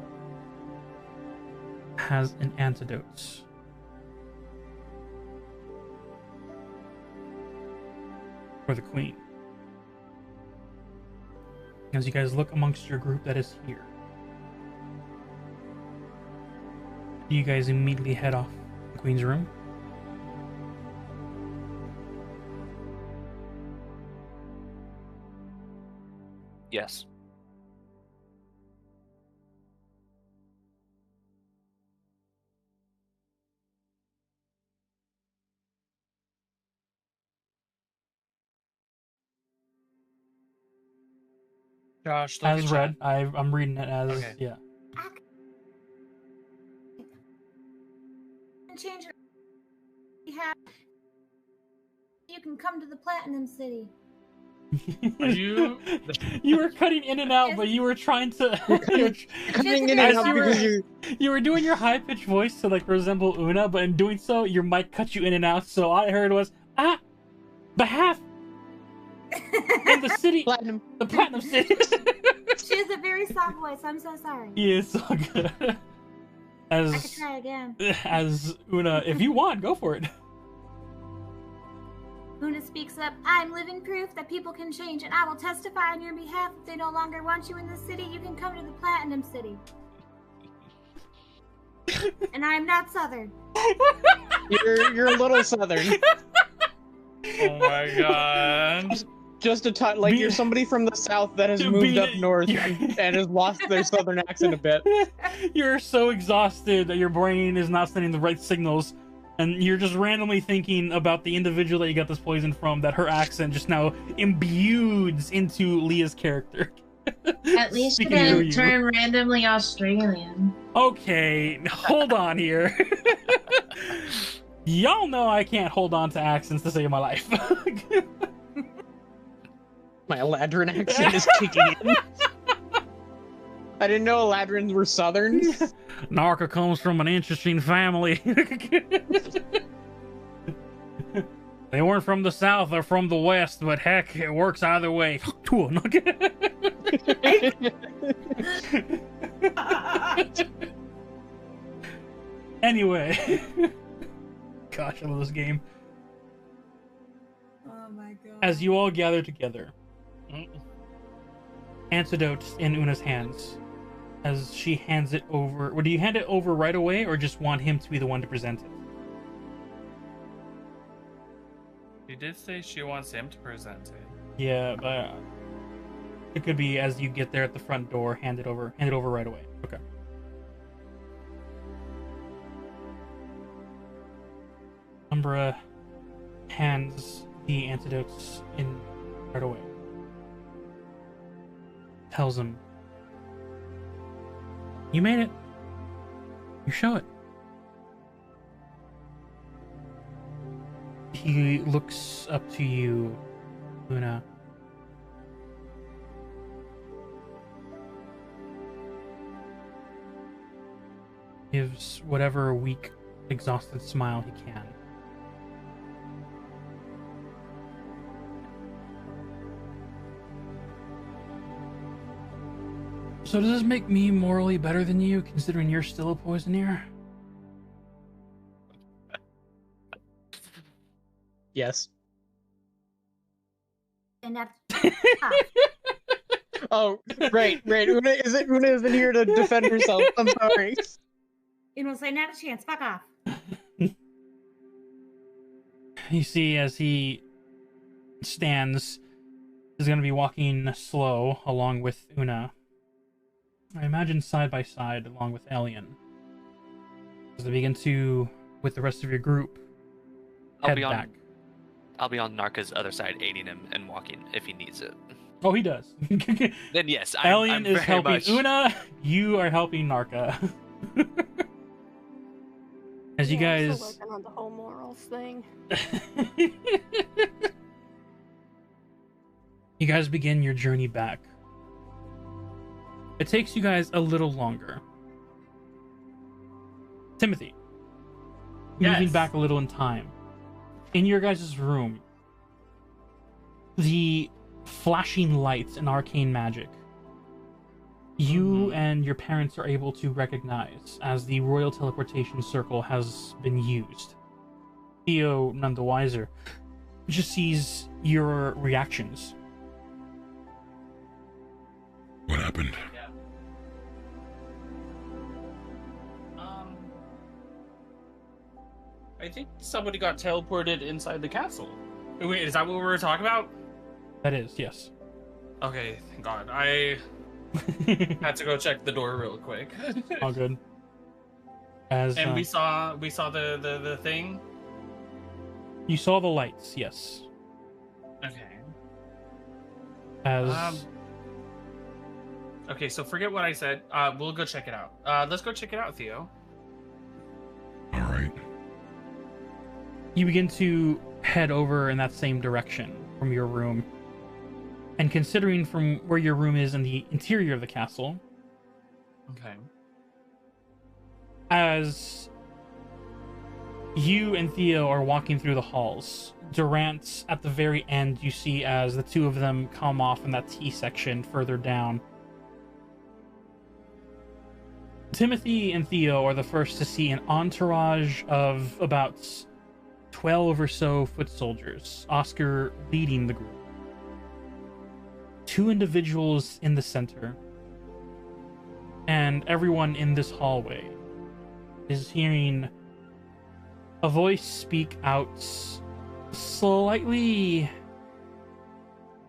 has an antidote. For the queen. As you guys look amongst your group that is here, you guys immediately head off the queen's room. Yes. Josh, look As at read, chat. I'm reading it as Okay. yeah. Change it. You can come to the Platinum City. Are you? You were cutting in and out, but you were trying to. Cutting in As and out you were- because you're. You were doing your high-pitched voice to like resemble Una, but in doing so, your mic cut you in and out. So all I heard was behalf in the city, Platinum. the Platinum City. She has a very soft voice. I'm so sorry. Yeah, it's all good. I could As try again. as Una, if you want, go for it. Una speaks up. I'm living proof that people can change, and I will testify on your behalf. If they no longer want you in the city, you can come to the Platinum City. And I'm not Southern. You're a little southern. Oh my god. Just a touch, like Be- you're somebody from the south that has To moved be- up north and has lost their southern accent a bit. You're so exhausted that your brain is not sending the right signals, and you're just randomly thinking about the individual that you got this poison from, that her accent just now imbues into Leah's character. At least you Speaking through didn't you. turn randomly Australian. Okay, hold on here. Y'all know I can't hold on to accents to save my life. My Eladrin accent is kicking in. I didn't know Eladrins were southern. Narka comes from an interesting family. They weren't from the south or from the west, but heck, it works either way. Anyway. Gosh, I love this game. Oh my god. As you all gather together, antidote in Una's hands. As she hands it over, or do you hand it over right away, or just want him to be the one to present it? She did say she wants him to present it. Yeah, but it could be as you get there at the front door, hand it over right away. Okay. Umbra hands the antidotes in right away. Tells him, "You made it. You show it." He looks up to you, Una. Gives whatever weak, exhausted smile he can. So does this make me morally better than you, considering you're still a poisoneer? Yes. And that's Oh, right. Una isn't here to defend herself. I'm sorry. you know, say not a chance. Fuck off. You see, as he stands, is going to be walking slow along with Una. I imagine side by side along with Alien. As they begin to, with the rest of your group, head back. I'll be on Narka's other side, aiding him and walking if he needs it. Oh, he does. Then yes, Alien I'm is very helping much... Una. You are helping Narka. As you Yeah, I'm guys, still working on the whole morals thing. you guys begin your journey back. It takes you guys a little longer. Timothy, moving Yes. back a little in time. In your guys' room, the flashing lights and arcane magic you and your parents are able to recognize as the royal teleportation circle has been used. Theo, none the wiser, just sees your reactions. What happened? Yeah. I think somebody got teleported inside the castle. Wait, is that what we were talking about? That is, yes. Okay, thank God. I had to go check the door real quick. All good. As And we saw the thing. you saw the lights, yes. Okay. As Okay, so forget what I said. We'll go check it out. Let's go check it out, Theo. All right. you begin to head over in that same direction from your room. And considering from where your room is in the interior of the castle, Okay. as you and Theo are walking through the halls, Durant at the very end, you see as the two of them come off in that T section further down. Timothy and Theo are the first to see an entourage of about 12 or so foot soldiers, Oscar leading the group. Two individuals in the center, and everyone in this hallway is hearing a voice speak out slightly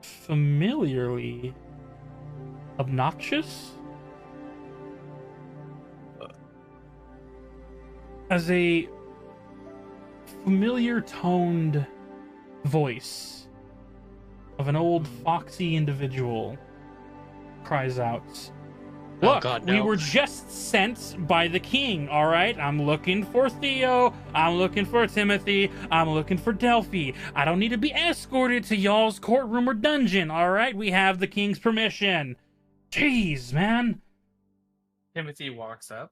familiarly obnoxious as a familiar toned voice of an old foxy individual cries out, Oh, "Look, God, we no. were just sent by the king, all right? I'm looking for Theo. I'm looking for Timothy. I'm looking for Delphi. I don't need to be escorted to y'all's courtroom or dungeon, all right? We have the king's permission." Jeez, man. Timothy walks up.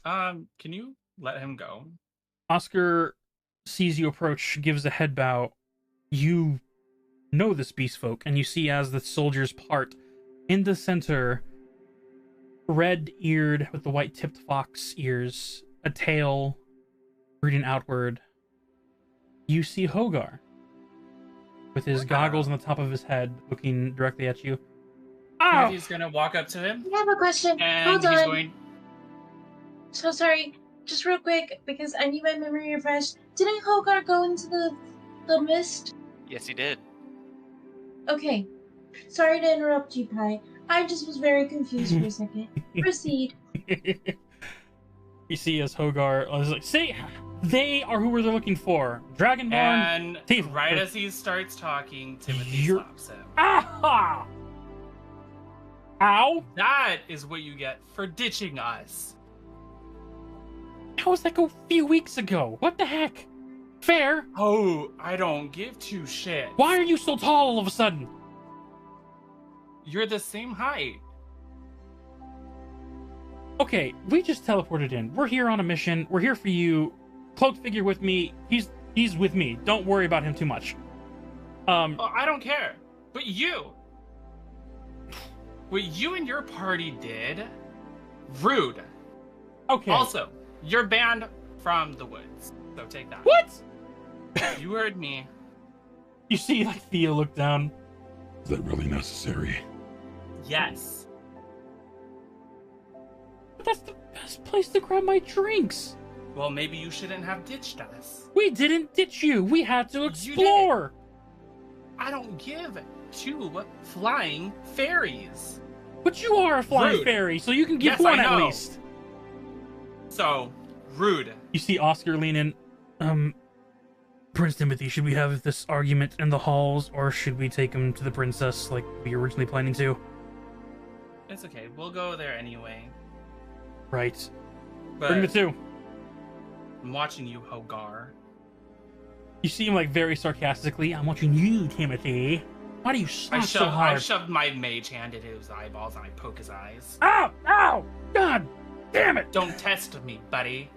Can you let him go? Oscar sees you approach, gives a head bow. You know this beast folk, and you see as the soldiers part, in the center, red-eared with the white-tipped fox ears, a tail rooting outward, you see Hogar with his goggles on the top of his head, looking directly at you. Ow! Timothy's gonna walk up to him, I have a question. and Hold he's on. going. So sorry. Just real quick, because I need my memory refreshed. Didn't Hogar go into the mist? Yes, he did. Okay. Sorry to interrupt you, Pi. I just was very confused for a second. Proceed. You see as Hogar is like, "See, they are who we're looking for. Dragonborn." And Teeth. right as he starts talking, Timothy You're- stops him. Aha! Ow! That is what you get for ditching us. That was like a few weeks ago. What the heck? Fair. Oh, I don't give two shits. Why are you so tall all of a sudden? You're the same height. Okay, we just teleported in. We're here on a mission. We're here for you. Cloaked figure with me. He's with me. Don't worry about him too much. Oh, I don't care. But what you and your party did, rude. Okay. Also, you're banned from the woods. So take that. What? You heard me. You see, like, Theo look down. Is that really necessary? Yes. But that's the best place to grab my drinks. Well, maybe you shouldn't have ditched us. We didn't ditch you. We had to You explore. I don't give two flying fairies. But you are a flying Rude. fairy, so you can give Yes, one I at know. least. So, rude. You see Oscar lean in. Prince Timothy, should we have this argument in the halls, or should we take him to the princess like we were originally planning to? It's okay. We'll go there anyway. Right. But Bring the two. I'm watching you, Hogar. You see him, like, very sarcastically. I'm watching you, Timothy. Why do you I slap so hard? shoved my mage hand into his eyeballs and I poke his eyes. Ow! Ow! God damn it! Don't test me, buddy.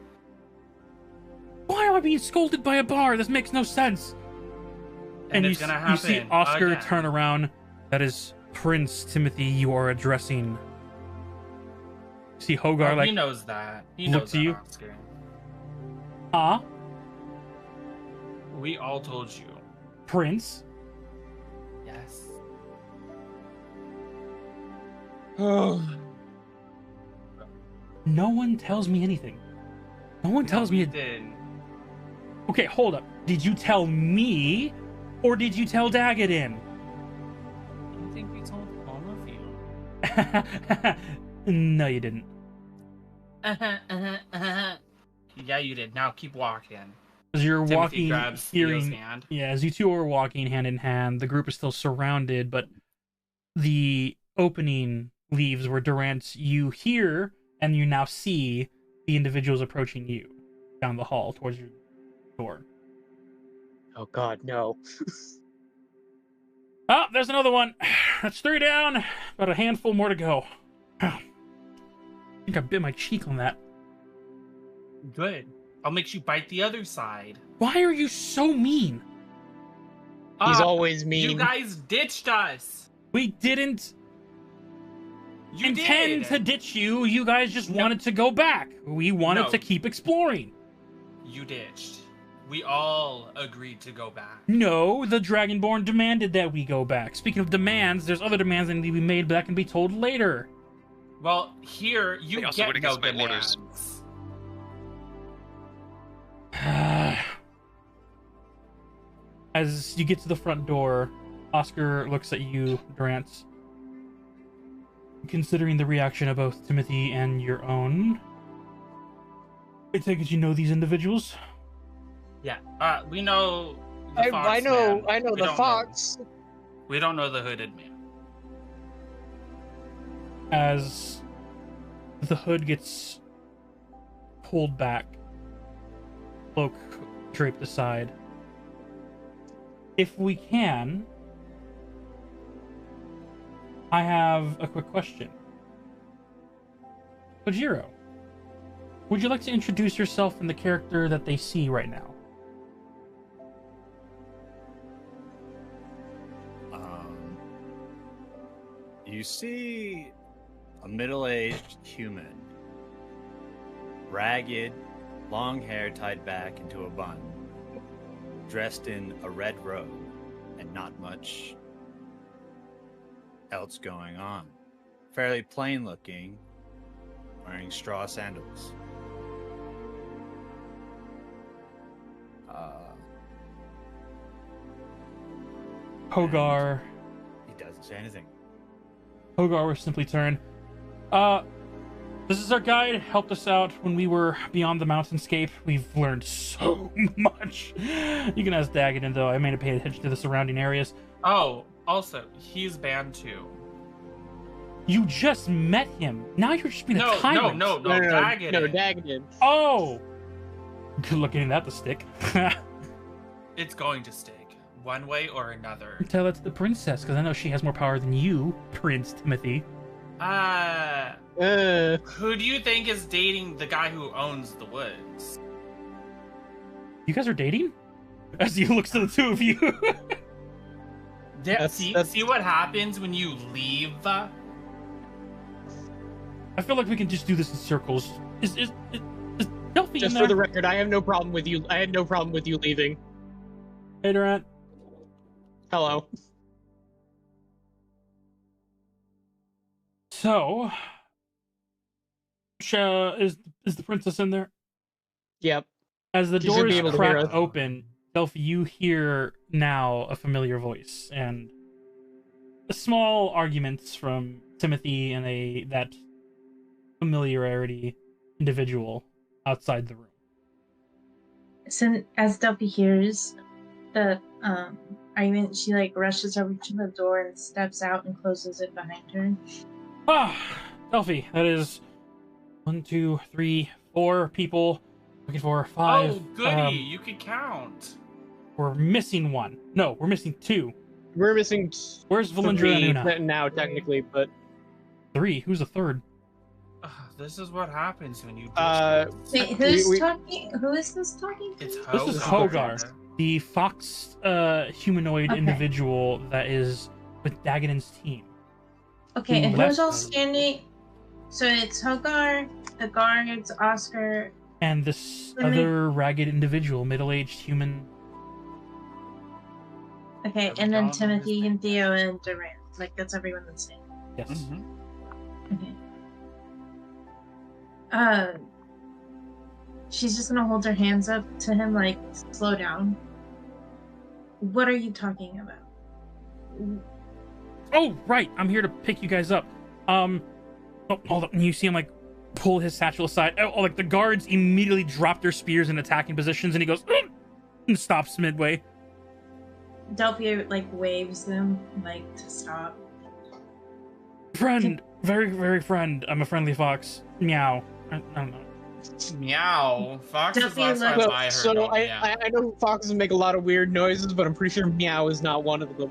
Why am I being scolded by a bar? This makes no sense. And you, it's gonna you see happen Oscar again. turn around. That is Prince Timothy you are addressing. See Hogar, Oh, like, he knows that. He look knows to that, you. Oscar. huh? We all told you. Prince? Yes. No one tells me anything. No one tells me. Did. Okay, hold up. Did you tell me, or did you tell Dagadin? I think we told all of you. No, you didn't. Yeah, you did. Now keep walking. As you're Timothy walking, grabs Theo's hearing, hand. yeah, as you two are walking hand in hand, the group is still surrounded, but the opening leaves where Durant, you hear and you now see the individuals approaching you down the hall towards your door. Oh God, no. Oh, there's another one. That's 3 down. About a handful more to go. I think I bit my cheek on that. Good. I'll make you bite the other side. Why are you so mean? He's Ah, always mean. You guys ditched us. We didn't You intend did. to ditch you. You guys just No. wanted to go back. We wanted No. to keep exploring. You ditched. We all agreed to go back. No, the Dragonborn demanded that we go back. Speaking of demands, there's other demands that need to be made, but that can be told later. Well, here you They also get went no against my orders. demands. As you get to the front door, Oscar looks at you, Durant. Considering the reaction of both Timothy and your own, I take it you know these individuals? Yeah. We know the fox I know man. We the don't fox. We don't know the hooded man. As the hood gets pulled back, cloak draped aside. If we can, I have a quick question. Kojiro, would you like to introduce yourself and the character that they see right now? You see a middle-aged human, ragged, long hair tied back into a bun, dressed in a red robe, and not much else going on. Fairly plain looking, wearing straw sandals. Hogar. He doesn't say anything. Hogar will simply turn. This is our guide. Helped us out when we were beyond the mountainscape. We've learned so much. You can ask Dagadin, though. I may have paid attention to the surrounding areas. Oh, also, he's banned too. You just met him. Now you're just being a No, tyrant. no, Dagadin. No, Dagadin. Oh! Good luck getting that to stick. It's going to stick. One way or another. Tell it to the princess, because I know she has more power than you, Prince Timothy. Who do you think is dating the guy who owns the woods? You guys are dating? As he looks to the two of you. Yeah, see what happens when you leave? I feel like we can just do this in circles. Is Delphi Just in there? for the record, I have no problem with you. I had no problem with you leaving. Hey, Durant. Hello. So, is the princess in there? Yep. As the She should be doors able to hear crack us. open, Delphi, you hear now a familiar voice and a small arguments from Timothy and that familiarity individual outside the room. So as Delphi hears the argument, she like rushes over to the door and steps out and closes it behind her. Delphi, that is 1, 2, 3, 4 people looking for 5. Oh, goody, you could count. We're missing 1. No, we're missing 2. We're missing. Where's Valindra and Una? Now, technically, but 3. Who's the third? This is what happens when you. Wait, who's talking? Who is this talking? It's This Hogar. is Hogar, the fox humanoid Okay. individual that is with Dagadin's team. Okay, and Who who's all left? standing? So it's Hogar, the guards, Oscar. And this Let me- other ragged individual, middle-aged human. Okay, Yeah, we and then don't know his Timothy name. and Theo and Durant. Like that's everyone that's saying. Yes. Mhm. Okay. She's just gonna hold her hands up to him, like, slow down. What are you talking about? Oh, right. I'm here to pick you guys up. Oh, hold up. And you see him, like, pull his satchel aside. Oh, like, the guards immediately drop their spears in attacking positions, and he goes, "Ugh," and stops midway. Delphi, like, waves them, like, to stop. Friend. Very, very friend. I'm a friendly fox. Meow. I don't know. Meow. Fox is Delphi last time looks- I heard. So about I, meow. I know foxes make a lot of weird noises, but I'm pretty sure meow is not one of them.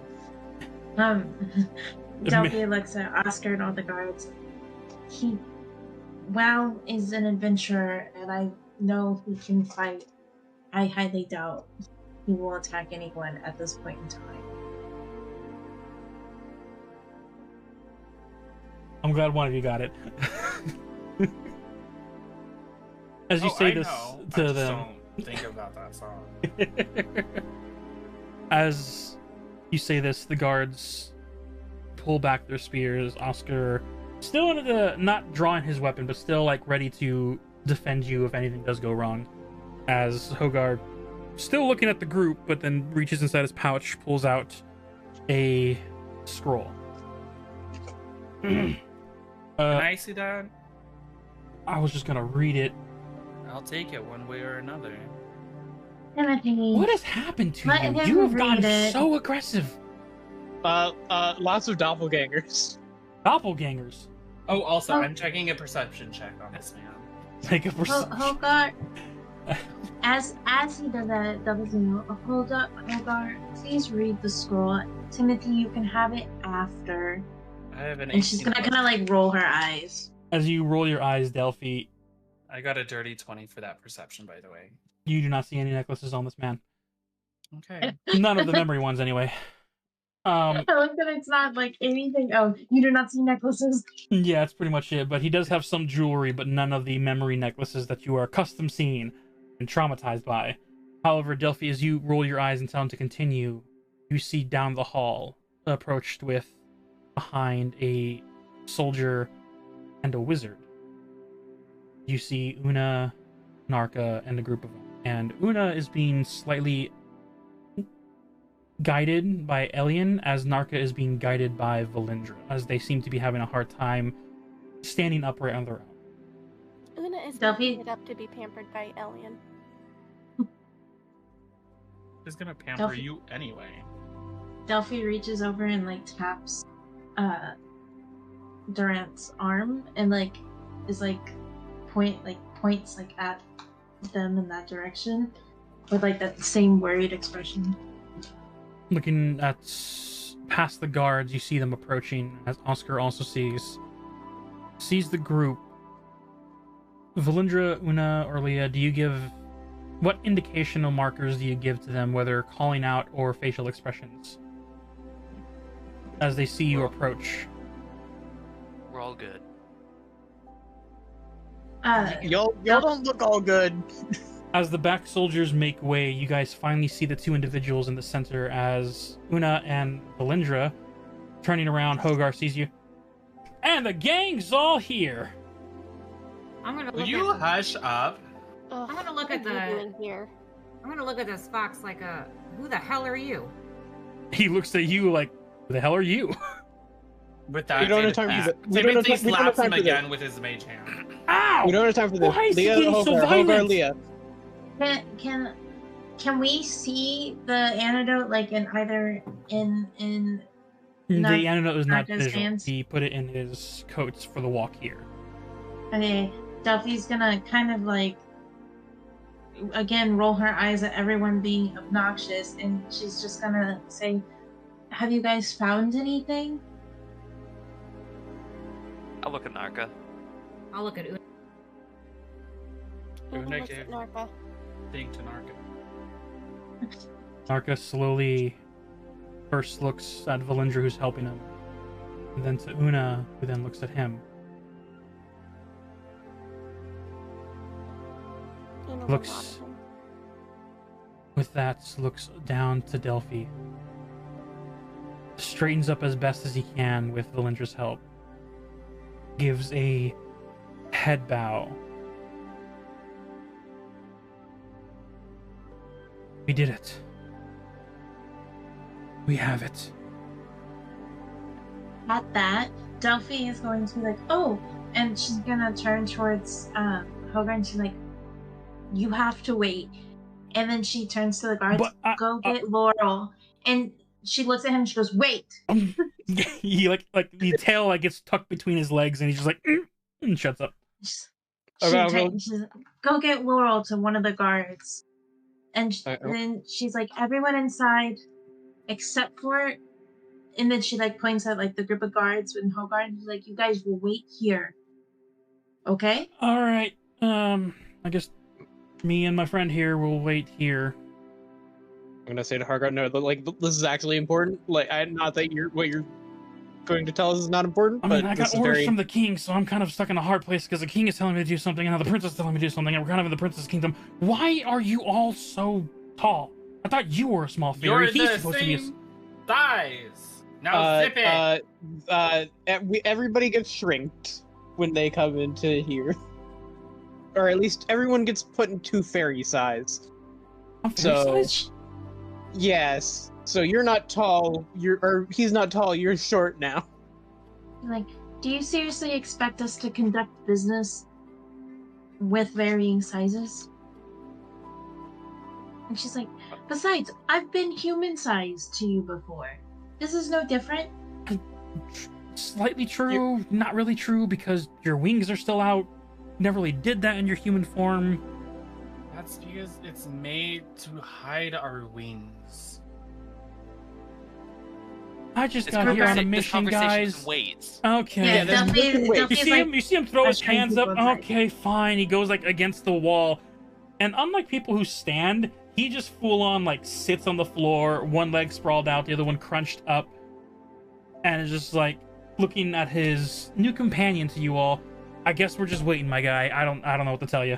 Delphi looks at Oscar and all the guards. Wow is an adventurer, and I know he can fight. I highly doubt he will attack anyone at this point in time. I'm glad one of you got it. As you Oh, say I this know. I to just them, don't think about that song. as you say this, the guards pull back their spears. Oscar, still not drawing his weapon, but still like ready to defend you if anything does go wrong. As Hogar still looking at the group, but then reaches inside his pouch, pulls out a scroll. Can I see that? I was just gonna read it. I'll take it one way or another. Timothy. What has happened to Let you? him You have read gotten it. so aggressive. Lots of doppelgangers. Doppelgangers. Oh, also, Oh. I'm checking a perception check on this man. Take a perception. Hogarth, as he does that, Hogarth, please read the scroll. Timothy, you can have it after. I have an And she's 18 gonna kind of plus- like roll her eyes. As you roll your eyes, Delphi, I got a dirty 20 for that perception, by the way. you do not see any necklaces on this man. Okay. None of the memory ones, anyway. I like that it's not like anything. Oh, you do not see necklaces. Yeah, that's pretty much it. But he does have some jewelry, but none of the memory necklaces that you are accustomed seeing and traumatized by. However, Delphi, as you roll your eyes and tell him to continue, you see down the hall, approached with behind a soldier and a wizard. You see Una, Narka, and a group of them. And Una is being slightly guided by Elian, as Narka is being guided by Valindra, as they seem to be having a hard time standing upright on their own. Una is Delphi? making it up to be pampered by Elian. He's gonna pamper Delphi. you anyway. Delphi reaches over and like taps Durant's arm and like is like points like at them in that direction with like that same worried expression. Looking at past the guards, you see them approaching, as Oscar also sees the group. Valindra, Una, or Leah, what indicational markers do you give to them, whether calling out or facial expressions, as they see you approach? We're all good. Y'all don't look all good. As the back soldiers make way, you guys finally see the two individuals in the center, as Una and Valindra, turning around, Hogarth sees you. And the gang's all here! I'm gonna Will look you at. hush up? Ugh, I'm gonna look what at are you the- doing here? I'm gonna look at this fox like a. Who the hell are you? He looks at you like, who the hell are you? With that, We don't have time for this. We don't have Timothy time- we don't have slaps him time for this. again with his mage hand. Ow! We don't have time for this. Why is he Leah, getting so violent? Leah. Can we see the antidote like in either in Not- The antidote is not Narka's visual. hands? He put it in his coats for the walk here. Okay, Delphi's gonna kind of like again roll her eyes at everyone being obnoxious, and she's just gonna say, "Have you guys found anything?" I'll look at Narka. I'll look at Una. Una Una looks gave at Narka. thing to Narka. Narka slowly first looks at Valindra, who's helping him, and then to Una, who then looks at him. Una will Looks- nod at him. With that, looks down to Delphi. Straightens up as best as he can with Valindra's help. Gives a head bow. We did it. We have it. At that, Delphi is going to be like, "Oh," and she's gonna turn towards Hogarth and she's like, "You have to wait." And then she turns to the guards, But, "Go get Laurel." And she looks at him. She goes, "Wait." He like the tail like gets tucked between his legs, and he's just like and shuts up. She Okay, she's like, "Go get Laurel" to one of the guards, and Okay. then she's like, "Everyone inside, except for," and then she like points at like the group of guards and Hogarth. She's like, "You guys will wait here, okay?" All right. I guess me and my friend here will wait here. I'm gonna say to Hargard, no, like this is actually important. Like, not that what you're going to tell us is not important, I mean, but I this got is orders very. from the king, so I'm kind of stuck in a hard place because the king is telling me to do something, and now the princess is telling me to do something, and we're kind of in the princess kingdom. Why are you all so tall? I thought you were a small fairy. You're He's the supposed to be a... same size. Now zip it. Everybody gets shrinked when they come into here, or at least everyone gets put into fairy size. I'm fairy size? Yes. So you're not tall. He's not tall. You're short now. Like, do you seriously expect us to conduct business with varying sizes? And she's like, besides, I've been human-sized to you before. This is no different. Slightly true, not really true, because your wings are still out. Never really did that in your human form. That's because it's made to hide our wings. I just got here on a mission, guys. Okay. Yeah, You see him throw his hands up? Okay, fine. He goes like against the wall. And unlike people who stand, he just full on like sits on the floor, one leg sprawled out, the other one crunched up, and is just like looking at his new companion to you all. I guess we're just waiting, my guy. I don't know what to tell you.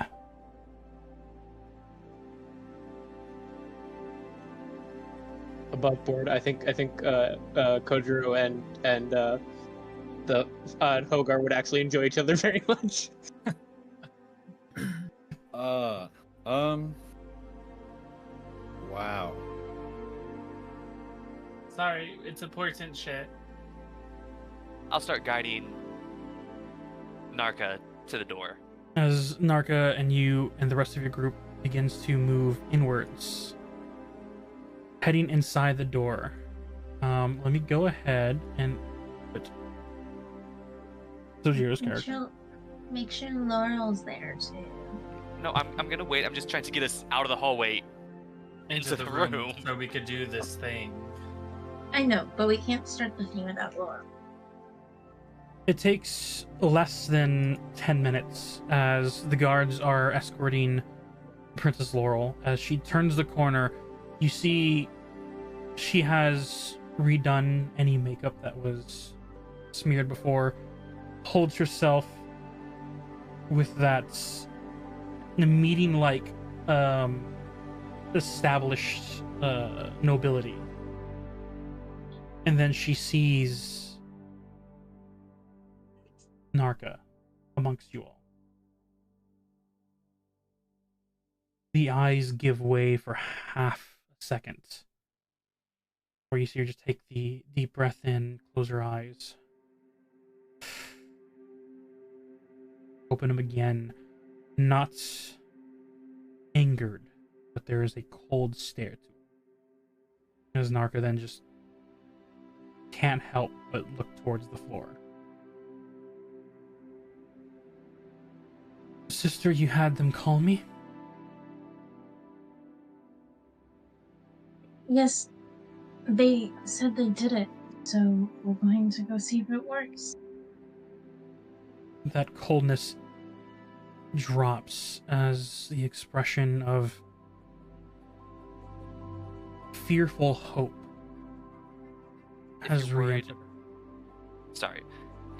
Above board, I think Kojiro and the Hogar would actually enjoy each other very much. Wow. Sorry, it's important shit. I'll start guiding Narka to the door. As Narka and you and the rest of your group begins to move inwards, heading inside the door. Let me go ahead and put Sojiro's character. Make sure Laurel's there too. No, I'm gonna wait. I'm just trying to get us out of the hallway into the room so we could do this thing. I know, but we can't start the thing without Laurel. It takes less than 10 minutes as the guards are escorting Princess Laurel. As she turns the corner, you see she has redone any makeup that was smeared before, holds herself with that meeting-like established nobility. And then she sees Narka amongst you all. The eyes give way for half a second. Or you see her just take the deep breath in, close her eyes. Open them again. Not angered, but there is a cold stare to it. As Narka then just can't help but look towards the floor. Sister, you had them call me? Yes, they said they did it, so we're going to go see if it works. That coldness drops as the expression of fearful hope has re-entered. Sorry,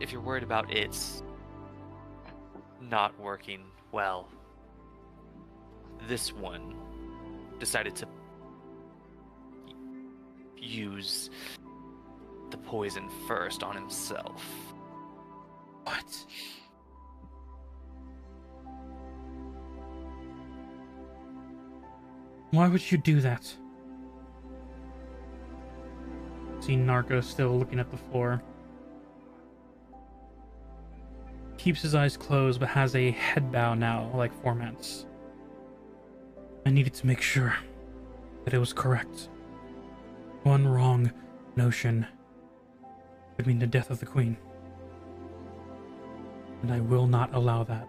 if you're worried about it's not working well, this one decided to use the poison first on himself. What? Why would you do that? See Narka still looking at the floor. Keeps his eyes closed, but has a head bow now, like Formant's. I needed to make sure that it was correct. One wrong notion could mean the death of the Queen. And I will not allow that.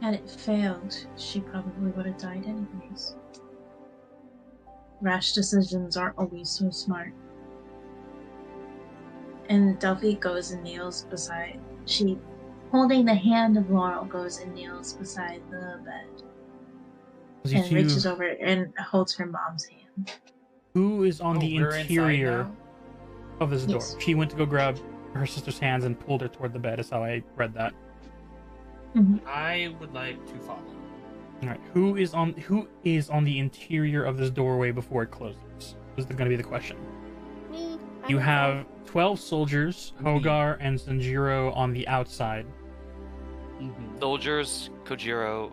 Had it failed, she probably would have died anyways. Rash decisions aren't always so smart. And Delphi goes and kneels beside... She, holding the hand of Laurel, goes and kneels beside the bed. And reaches over and holds her mom's hand. Who is on the interior of this door? Yes. She went to go grab her sister's hands and pulled her toward the bed, is how I read that. Mm-hmm. I would like to follow. Alright, who is on the interior of this doorway before it closes? Is going to be the question. Me. You have 12 soldiers, Hogar and Sanjiro on the outside. Soldiers, Kojiro,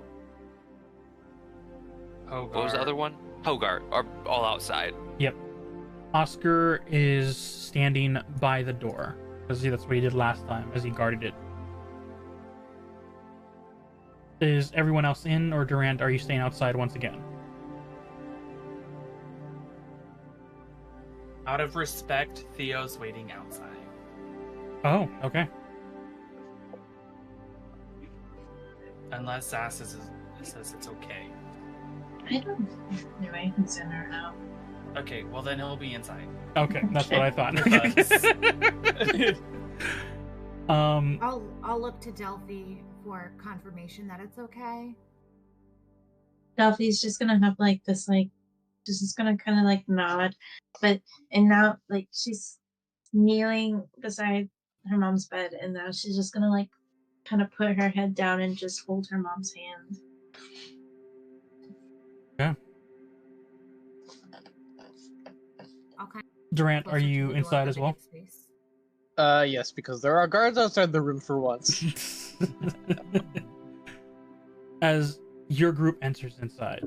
What was the other one? Hogarth are all outside. Yep. Oscar is standing by the door because that's what he did last time as he guarded it. Is everyone else in, or Durant, are you staying outside once again? Out of respect, Theo's waiting outside. Oh, okay. Unless Sass says it's okay. I don't know anything sooner now. Okay, well then he'll be inside. Okay, that's what I thought. I'll look to Delphi for confirmation that it's okay. Delphi's just gonna have like this, like, she's just gonna kind of like nod, and now like she's kneeling beside her mom's bed, and now she's just gonna like kind of put her head down and just hold her mom's hand. Yeah. I'll kind Durant, closer are to you the door inside for as the well? good space. Yes, because there are guards outside the room for once. As your group enters inside,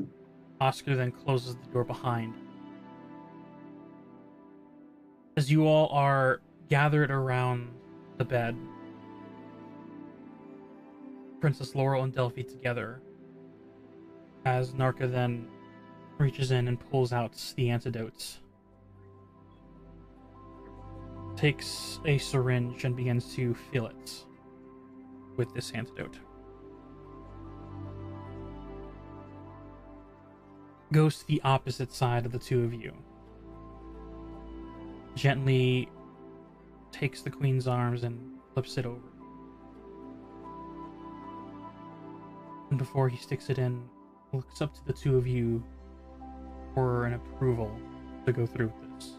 Oscar then closes the door behind. As you all are gathered around the bed, Princess Laurel and Delphi together, as Narka then reaches in and pulls out the antidotes, takes a syringe and begins to fill it with this antidote. Goes to the opposite side of the two of you. Gently takes the queen's arms and flips it over. And before he sticks it in, looks up to the two of you for an approval to go through with this.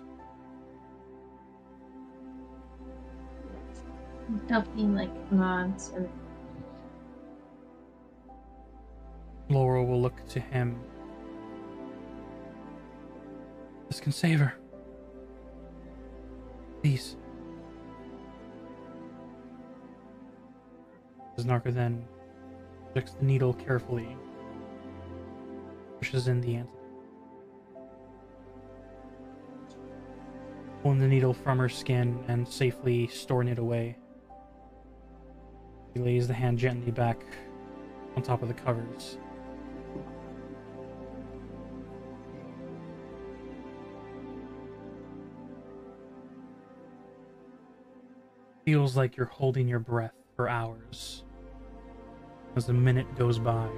Delphi like nods and Laurel will look to him. This can save her. Please. As Narka then injects the needle carefully, pushes in the antidote. Pulling the needle from her skin and safely storing it away. He lays the hand gently back on top of the covers. Feels like you're holding your breath for hours as a minute goes by.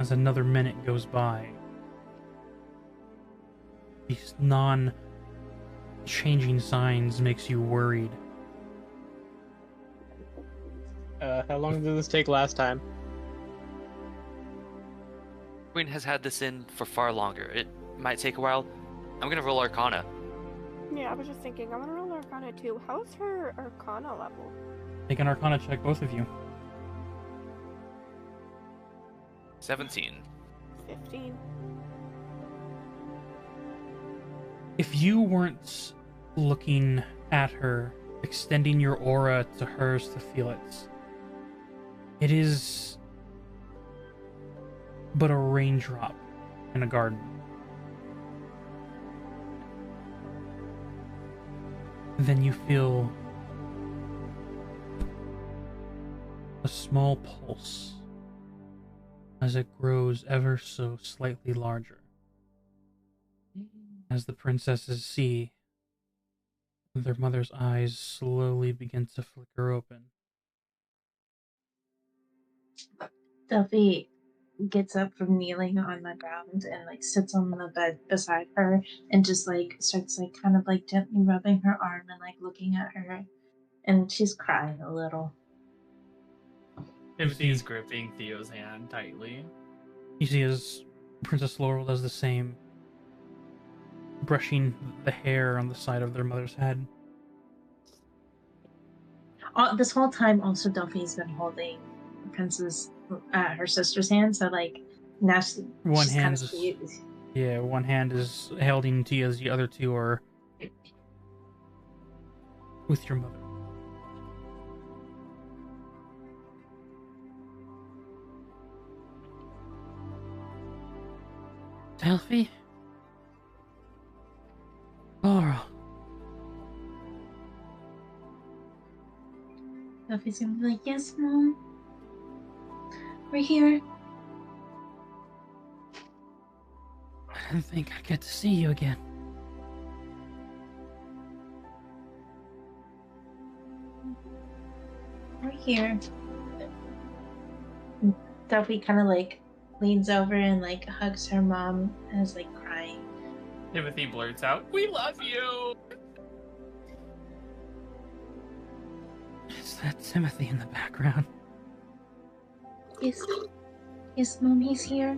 As another minute goes by, these non-changing signs makes you worried. How long did this take last time? Queen has had this in for far longer. It might take a while. I'm gonna roll Arcana. Yeah, I was just thinking, I'm gonna roll Arcana too. How's her Arcana level? Make an Arcana check, both of you. 17. 15. If you weren't looking at her, extending your aura to hers to feel it, it is but a raindrop in a garden. Then you feel a small pulse as it grows ever so slightly larger. As the princesses see their mother's eyes slowly begin to flicker open. Delphi gets up from kneeling on the ground and like sits on the bed beside her and just like starts like kind of like gently rubbing her arm and like looking at her, and she's crying a little. Timothy's gripping Theo's hand tightly. You see as Princess Laurel does the same, brushing the hair on the side of their mother's head. This whole time also Delphi's been holding her sister's hand, so like now One she's hand kind is one hand is holding Tia's, the other two are with your mother. Delphi? Laurel. Delphi's gonna be like, yes, Mom. We're here. I didn't think I'd get to see you again. We're here. Delphi kind of like leans over and like hugs her mom and is like crying. Timothy blurts out, "We love you!" Is that Timothy in the background? Yes, Mom, he's here.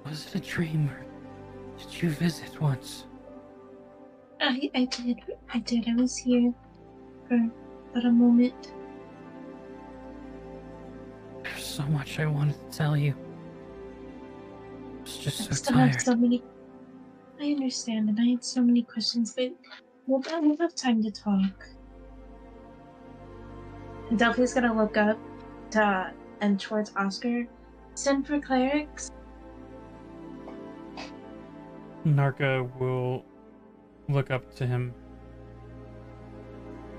Was it a dream, or did you visit once? I did. I was here for but a moment. There's so much I wanted to tell you. I was just I so still tired. have so many. I understand, and I had so many questions, but we'll have time to talk. And Delphi's gonna look up and towards Oscar. Send for clerics. Narka will look up to him.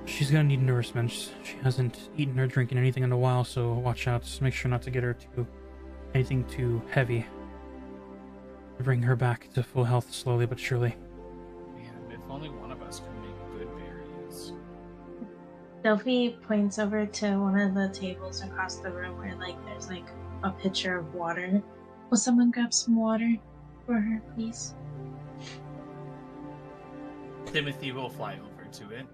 She's gonna need nourishment. She hasn't eaten or drinking anything in a while, so watch out. Make sure not to get her anything too heavy. Bring her back to full health slowly but surely. Man, if only one of us could make good berries. Delphi points over to one of the tables across the room where there's a pitcher of water. Will someone grab some water for her, please? Timothy will fly over to it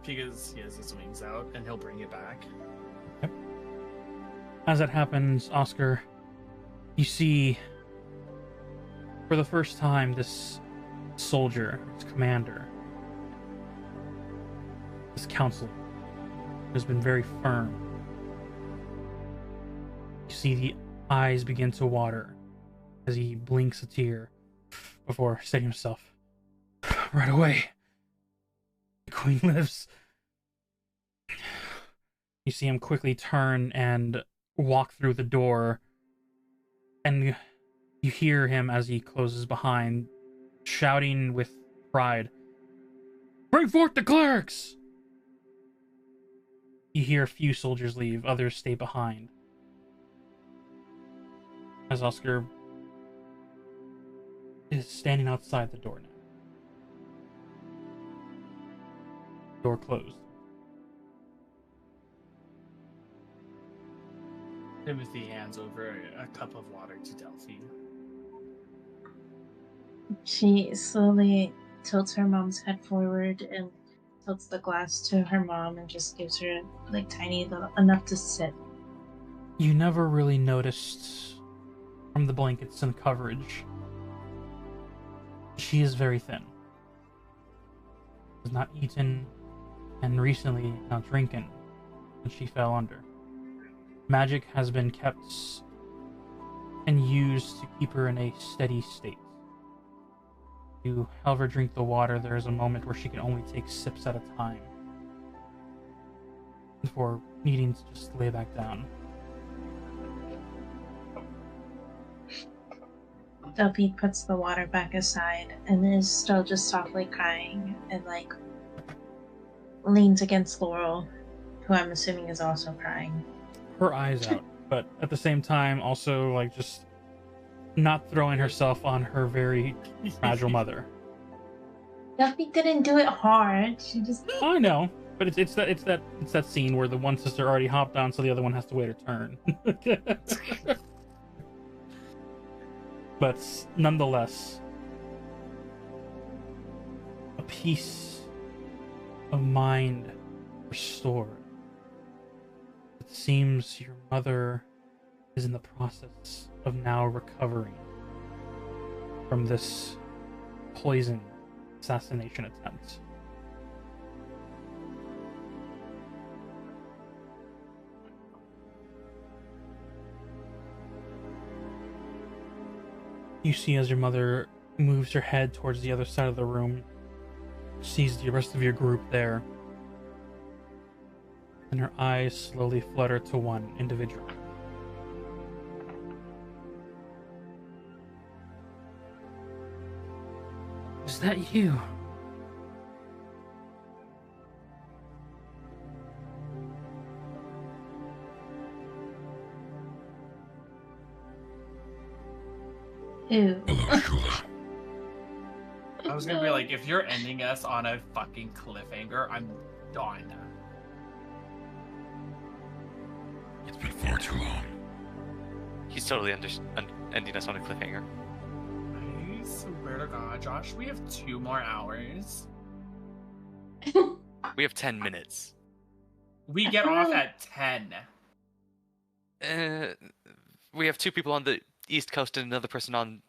because he has his wings out, and he'll bring it back. Yep. As that happens, Oscar, you see for the first time this soldier, this commander, this counselor, has been very firm. You see the eyes begin to water as he blinks a tear before saying to himself, "Right away. The Queen lives." You see him quickly turn and walk through the door, and you hear him as he closes behind, shouting with pride, "Bring forth the clerics!" You hear a few soldiers leave, others stay behind. As Oscar is standing outside the door now. Door closed. Timothy hands over a cup of water to Delphi. She slowly tilts her mom's head forward and tilts the glass to her mom and just gives her tiny little enough to sip. You never really noticed from the blankets and coverage. She is very thin. Has not eaten and recently not drinking, and she fell under. Magic has been kept and used to keep her in a steady state. You help her drink the water, there is a moment where she can only take sips at a time before needing to just lay back down. Delphi puts the water back aside and is still just softly crying and leans against Laurel, who I'm assuming is also crying. Her eyes out, but at the same time also just not throwing herself on her very fragile mother. Delphi didn't do it hard. She just. I know, but it's that scene where the one sister already hopped on, so the other one has to wait her turn. But nonetheless, a peace of mind restored. It seems your mother is in the process of now recovering from this poison assassination attempt. You see as your mother moves her head towards the other side of the room, sees the rest of your group there, and her eyes slowly flutter to one individual. Is that you? Ew. Hello, Shula. I was gonna be like, if you're ending us on a fucking cliffhanger, I'm done. It's been far too long. He's totally ending us on a cliffhanger. I swear to God, Josh, we have 2 more hours. We have 10 minutes. We get off at 10. We have 2 people on the East Coast and another person on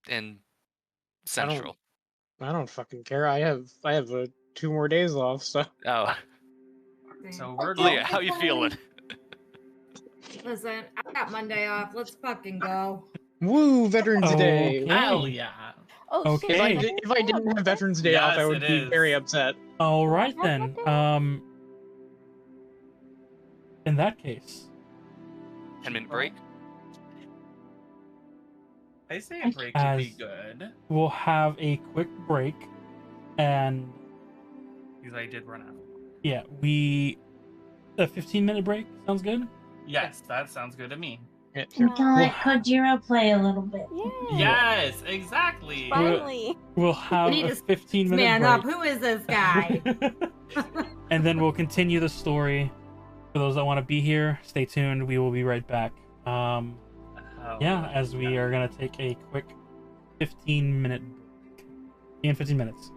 in Central. I don't fucking care. I have 2 more days off, so. Oh, So we're Leah, going. how you feeling? Listen, I got Monday off. Let's fucking go. Woo, Veterans Day. Okay. Hell yeah. Oh Okay. shit! If I didn't have Veterans Day off, I Yes, would it be is. very upset. All right then. In that case, 10-minute break. I say a break would be As- good. we'll have a quick break, and Because I did run out. yeah, a 15-minute break sounds good. Yes, that sounds good to me. Yeah, We sure. can let Kojiro play a little bit. Yeah. Yes, exactly. Finally. We'll have need a to 15-minute Man break. up. Who is this guy? And then we'll continue the story. For those that want to be here, stay tuned. We will be right back. Yeah, as we are gonna take a quick 15-minute break. In 15 minutes.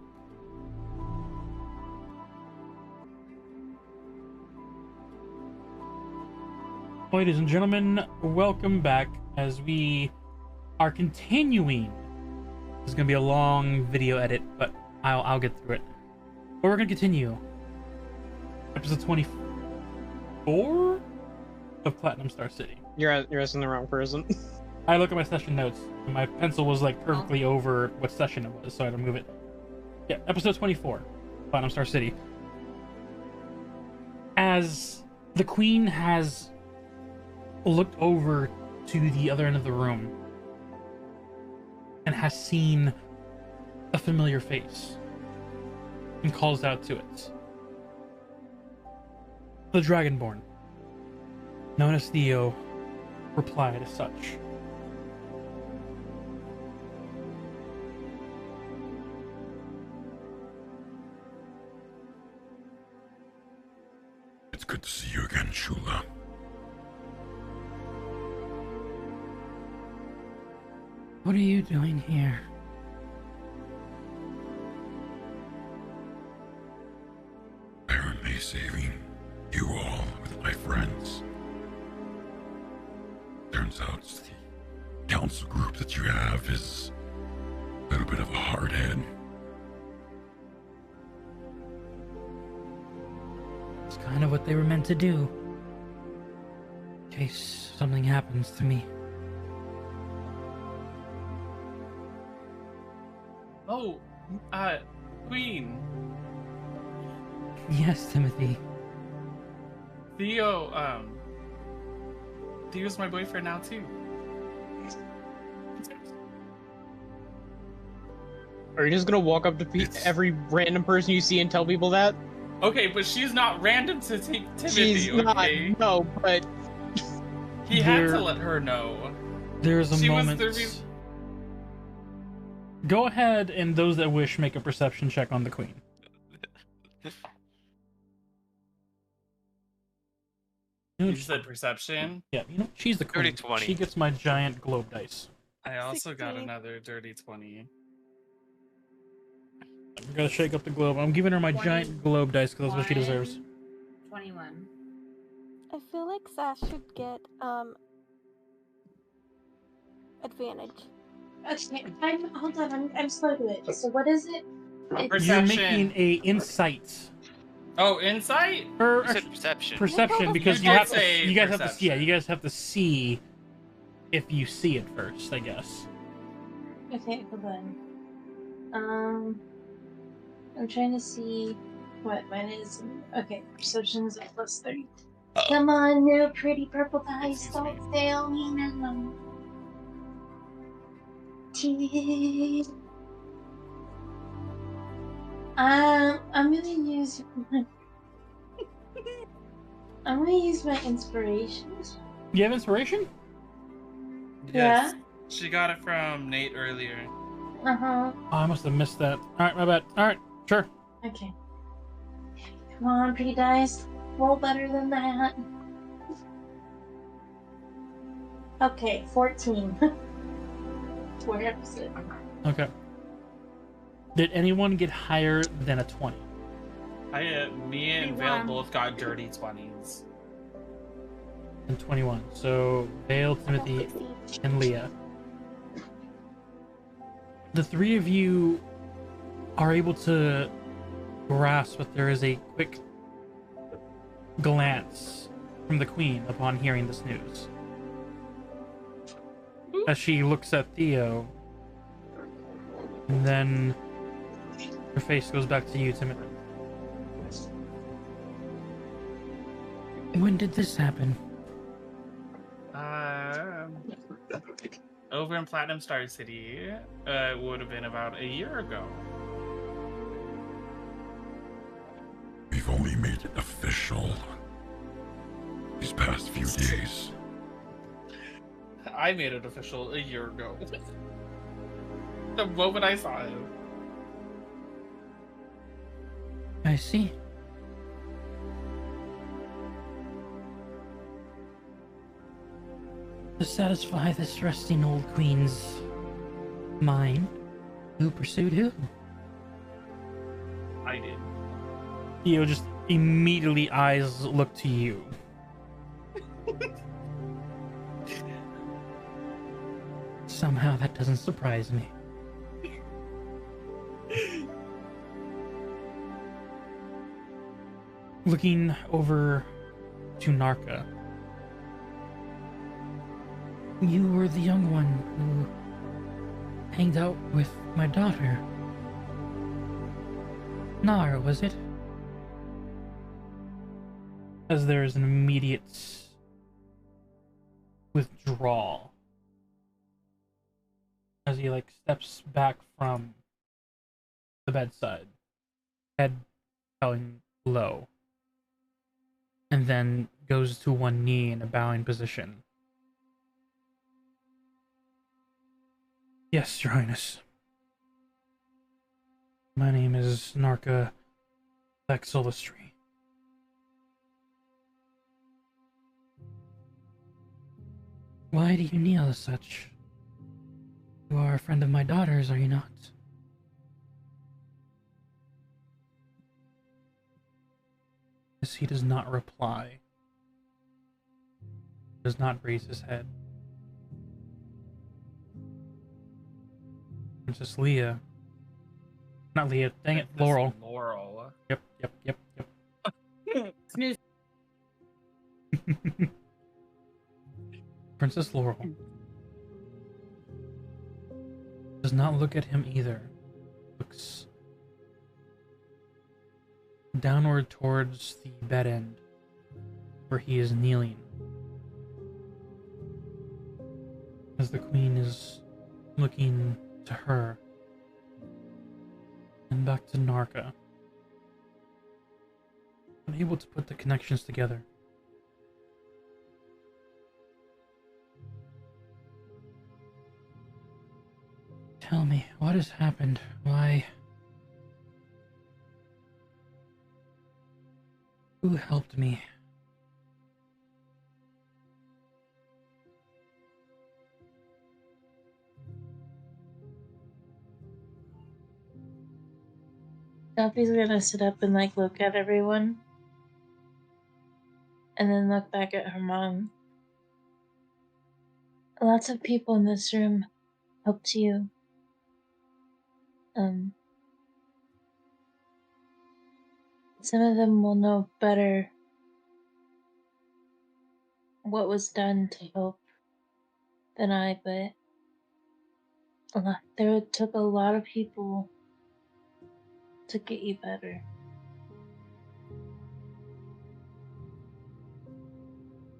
Ladies and gentlemen, welcome back as we are continuing. This is gonna be a long video edit, but I'll get through it. But we're gonna continue. Episode 24 of Platinum Star City. You're asking the wrong person. I look at my session notes, and my pencil was like perfectly over what session it was, so I had to move it. Yeah, episode 24, Platinum Star City. As the Queen has looked over to the other end of the room and has seen a familiar face and calls out to it. The Dragonborn, known as Theo, replied as such. It's good to see you again, Shula. What are you doing here? Apparently saving you all with my friends. Turns out the council group that you have is a little bit of a hardhead. It's kind of what they were meant to do. In case something happens to me. Oh, Queen. Yes, Timothy. Theo's my boyfriend now too. Are you just gonna walk up to every random person you see and tell people that? Okay, but she's not random to take Timothy, She's not. okay? No, but He had There- to let her know. There's a She was moment. the reason- Go ahead, and those that wish, make a perception check on the Queen. You said perception. Yeah, you know, she's the Queen. Dirty 20. She gets my giant globe dice. I also got 16. another dirty 20. I'm gonna shake up the globe. I'm giving her my 20. giant globe dice because that's what she deserves. 21. I feel like Sash should get advantage. Okay, hold on, I'm slow to it. So what is it? You're Perception. making a insight Oh, insight? or You said perception. perception because You you did have to. say You guys have to. perception. Yeah, you guys have to see if you see it first. I guess. Okay, hold on. I'm trying to see what mine is. Okay, perception is a +3. Come on, now, pretty purple dice, Excuse don't me. fail me now. T. I'm gonna use my. I'm gonna use my inspirations. You have inspiration? Yes. She got it from Nate earlier. Uh-huh. Oh, I must have missed that. Alright, my bad. Alright, sure. Okay. Come on, pretty dice. Roll better than that. Okay, 14. 4 episodes. Okay. Did anyone get higher than a 20? Me and Vale both got dirty 20s. And 21. So, Vale, Timothy, and Leah. The three of you are able to grasp that there is a quick glance from the Queen upon hearing this news. As she looks at Theo, and then her face goes back to you, Timothy. When did this happen? Over in Platinum Star City, it would have been about a year ago. We've only made it official these past few days. I made it official a year ago. The moment I saw him. I see. To satisfy this rusting old queen's mind, who pursued who? I did. Theo just immediately eyes look to you. Somehow that doesn't surprise me. Looking over to Narka. You were the young one who hanged out with my daughter. Nar, was it? As there is an immediate withdrawal. As he steps back from the bedside, head bowing low, and then goes to one knee in a bowing position. Yes, Your Highness. My name is Narka Solistry. Why do you kneel as such? You are a friend of my daughter's, are you not? As he does not reply. Does not raise his head. Princess Leah. Not Leah, dang it, Laurel. Laurel. Yep. Snooze. Princess Laurel does not look at him either. Looks downward towards the bed end where he is kneeling. As the Queen is looking to her and back to Narka, unable to put the connections together. Tell me, what has happened? Why? Who helped me? Duffy's gonna sit up and look at everyone. And then look back at her mom. Lots of people in this room helped you. Some of them will know better what was done to help than I, but there took a lot of people to get you better.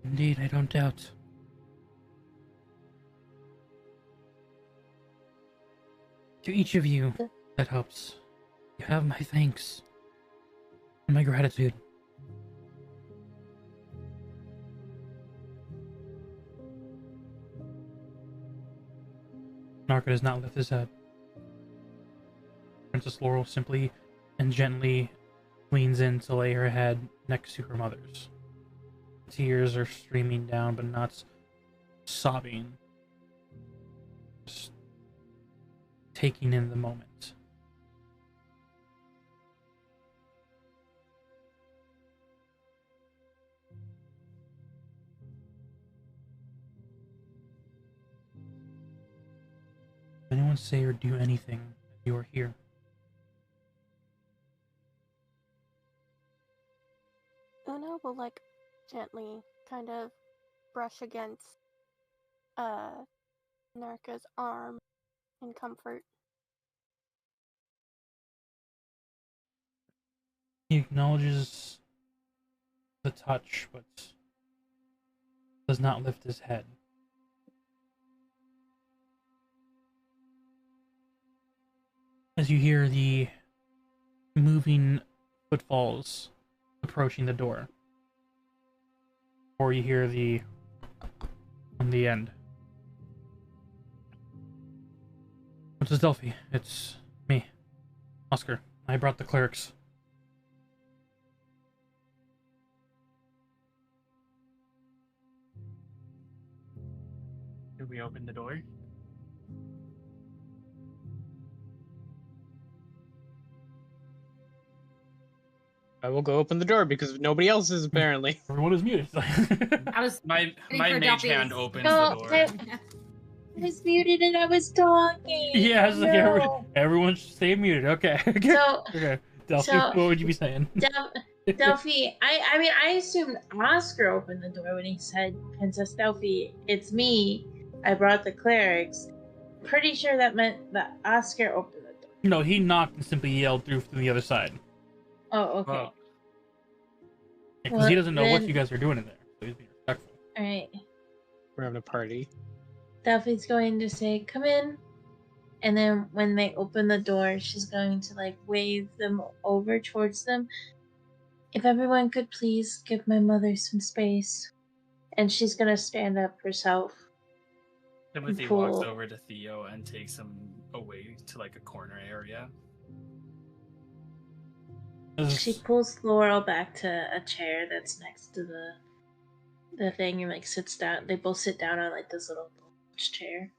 Indeed, I don't doubt. To each of you that helps, You have my thanks and my gratitude. Narka does not lift his head. Princess Laurel simply and gently leans in to lay her head next to her mother's. Tears are streaming down, but not sobbing. Just taking in the moment. Anyone say or do anything as you are here? Una will like gently kind of brush against Narka's arm in comfort. He acknowledges the touch, but does not lift his head. As you hear the moving footfalls approaching the door, or you hear on the end. Princess Delphi, it's me, Oscar. I brought the clerics. Did we open the door? I will go open the door because nobody else is apparently. Everyone is muted. I was My waiting for mage Delphi to hand speak. opens No, the door. I was muted and I was talking. Yeah, it's like No. everyone should stay muted. Okay. So, Okay. Delphi, so- what would you be saying? Delphi, I mean, I assumed Oscar opened the door when he said, Princess Delphi, it's me. I brought the clerics. Pretty sure that meant that Oscar opened the door. No, he knocked and simply yelled through the other side. Oh, okay. Well, Because Well, he doesn't know what then- you guys are doing in there. So he's being respectful. Alright. We're having a party. Delphi's going to say, come in. And then when they open the door, she's going to like wave them over towards them. If everyone could please give my mother some space. And she's gonna stand up herself. Timothy Cool. walks over to Theo and takes him away to like a corner area. She pulls Laurel back to a chair that's next to the thing and like sits down. They both sit down on like this little chair.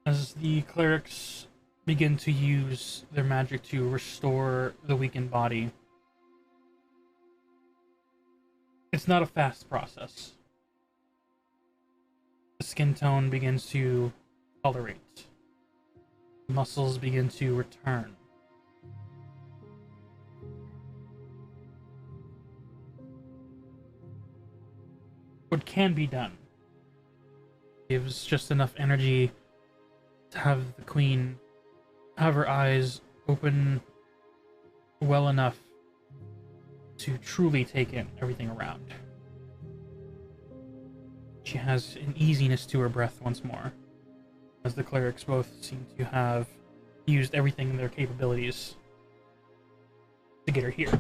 As the clerics begin to use their magic to restore the weakened body, it's not a fast process. The skin tone begins to tolerate. Muscles begin to return. What can be done gives just enough energy to have the queen have her eyes open well enough to truly take in everything around. She has an easiness to her breath once more, as the clerics both seem to have used everything in their capabilities to get her here.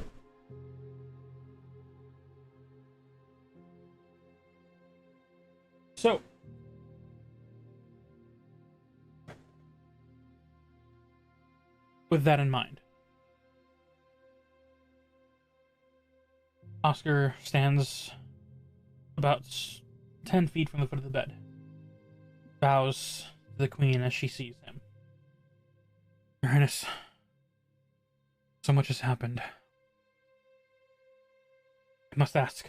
So, with that in mind, Oscar stands about 10 feet from the foot of the bed, bows to the queen as she sees him. Your Highness, so much has happened. I must ask.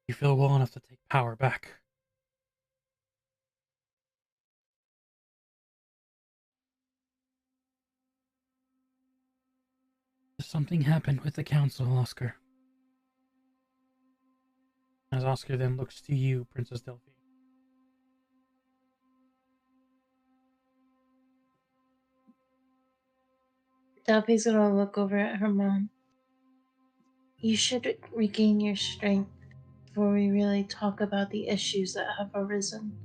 You feel well enough to take power back? Something happened with the council, Oscar. As Oscar then looks to you, Princess Delphi. Delphi's gonna look over at her mom. You should regain your strength before we really talk about the issues that have arisen.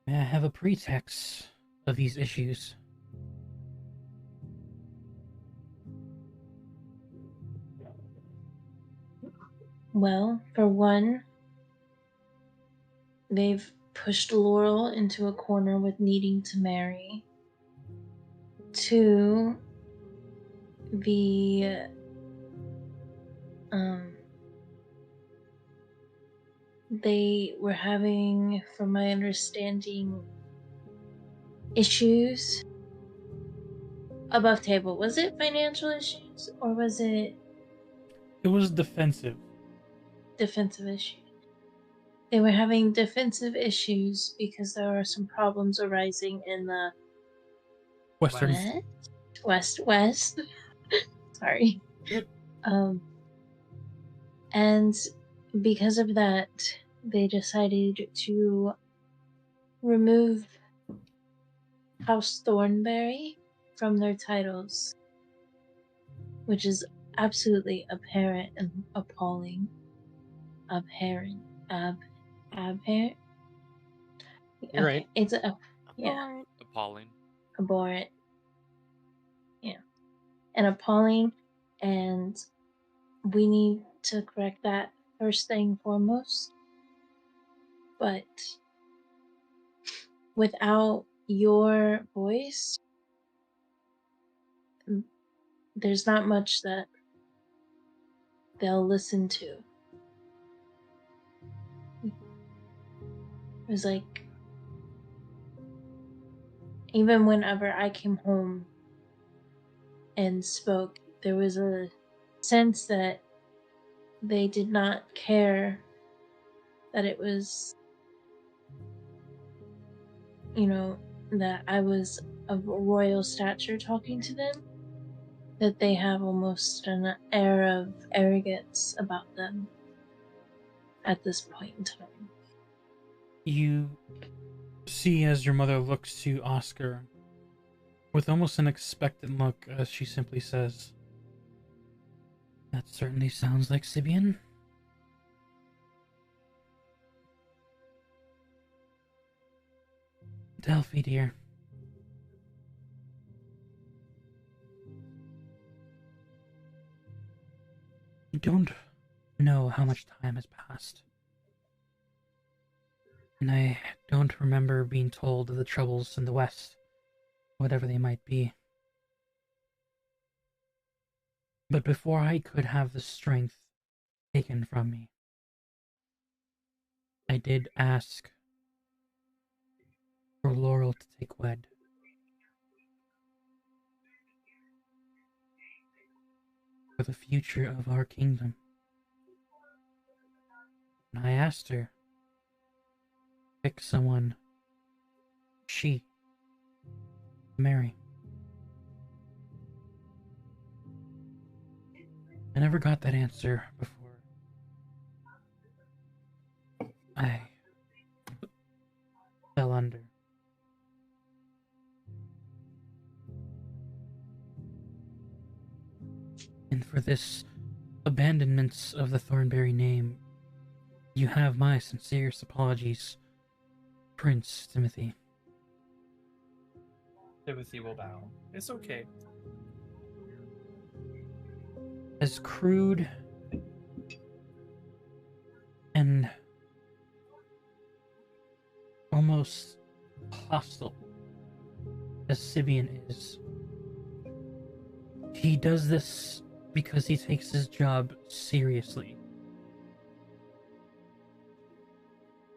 May I have a pretext of these issues? Well, for one, they've pushed Laurel into a corner with needing to marry. Two, the they were having, from my understanding, issues above table. Was it financial issues or was it It was defensive. defensive issues? They were having defensive issues because there were some problems arising in the Western. west. Sorry. And because of that, they decided to remove House Thornberry from their titles, which is absolutely apparent and appalling. Apparent. Apparent. You're right. It's a Appalling. abhorrent. Yeah, and appalling, and we need to correct that first thing foremost. But without your voice, there's not much that they'll listen to. It was like, even whenever I came home and spoke, there was a sense that they did not care that it was, that I was of royal stature talking to them, that they have almost an air of arrogance about them at this point in time. You see as your mother looks to Oscar with almost an expectant look as she simply says, "That certainly sounds like Sibian." Delphi, dear. You don't know how much time has passed. And I don't remember being told of the troubles in the West, whatever they might be. But before I could have the strength taken from me, I did ask for Laurel to take wed. For the future of our kingdom. And I asked her, pick someone she marry. I never got that answer before I fell under. And for this abandonment of the Thornberry name, you have my sincerest apologies, Prince Timothy. Timothy will bow. It's okay. As crude and almost hostile as Sibian is, he does this because he takes his job seriously.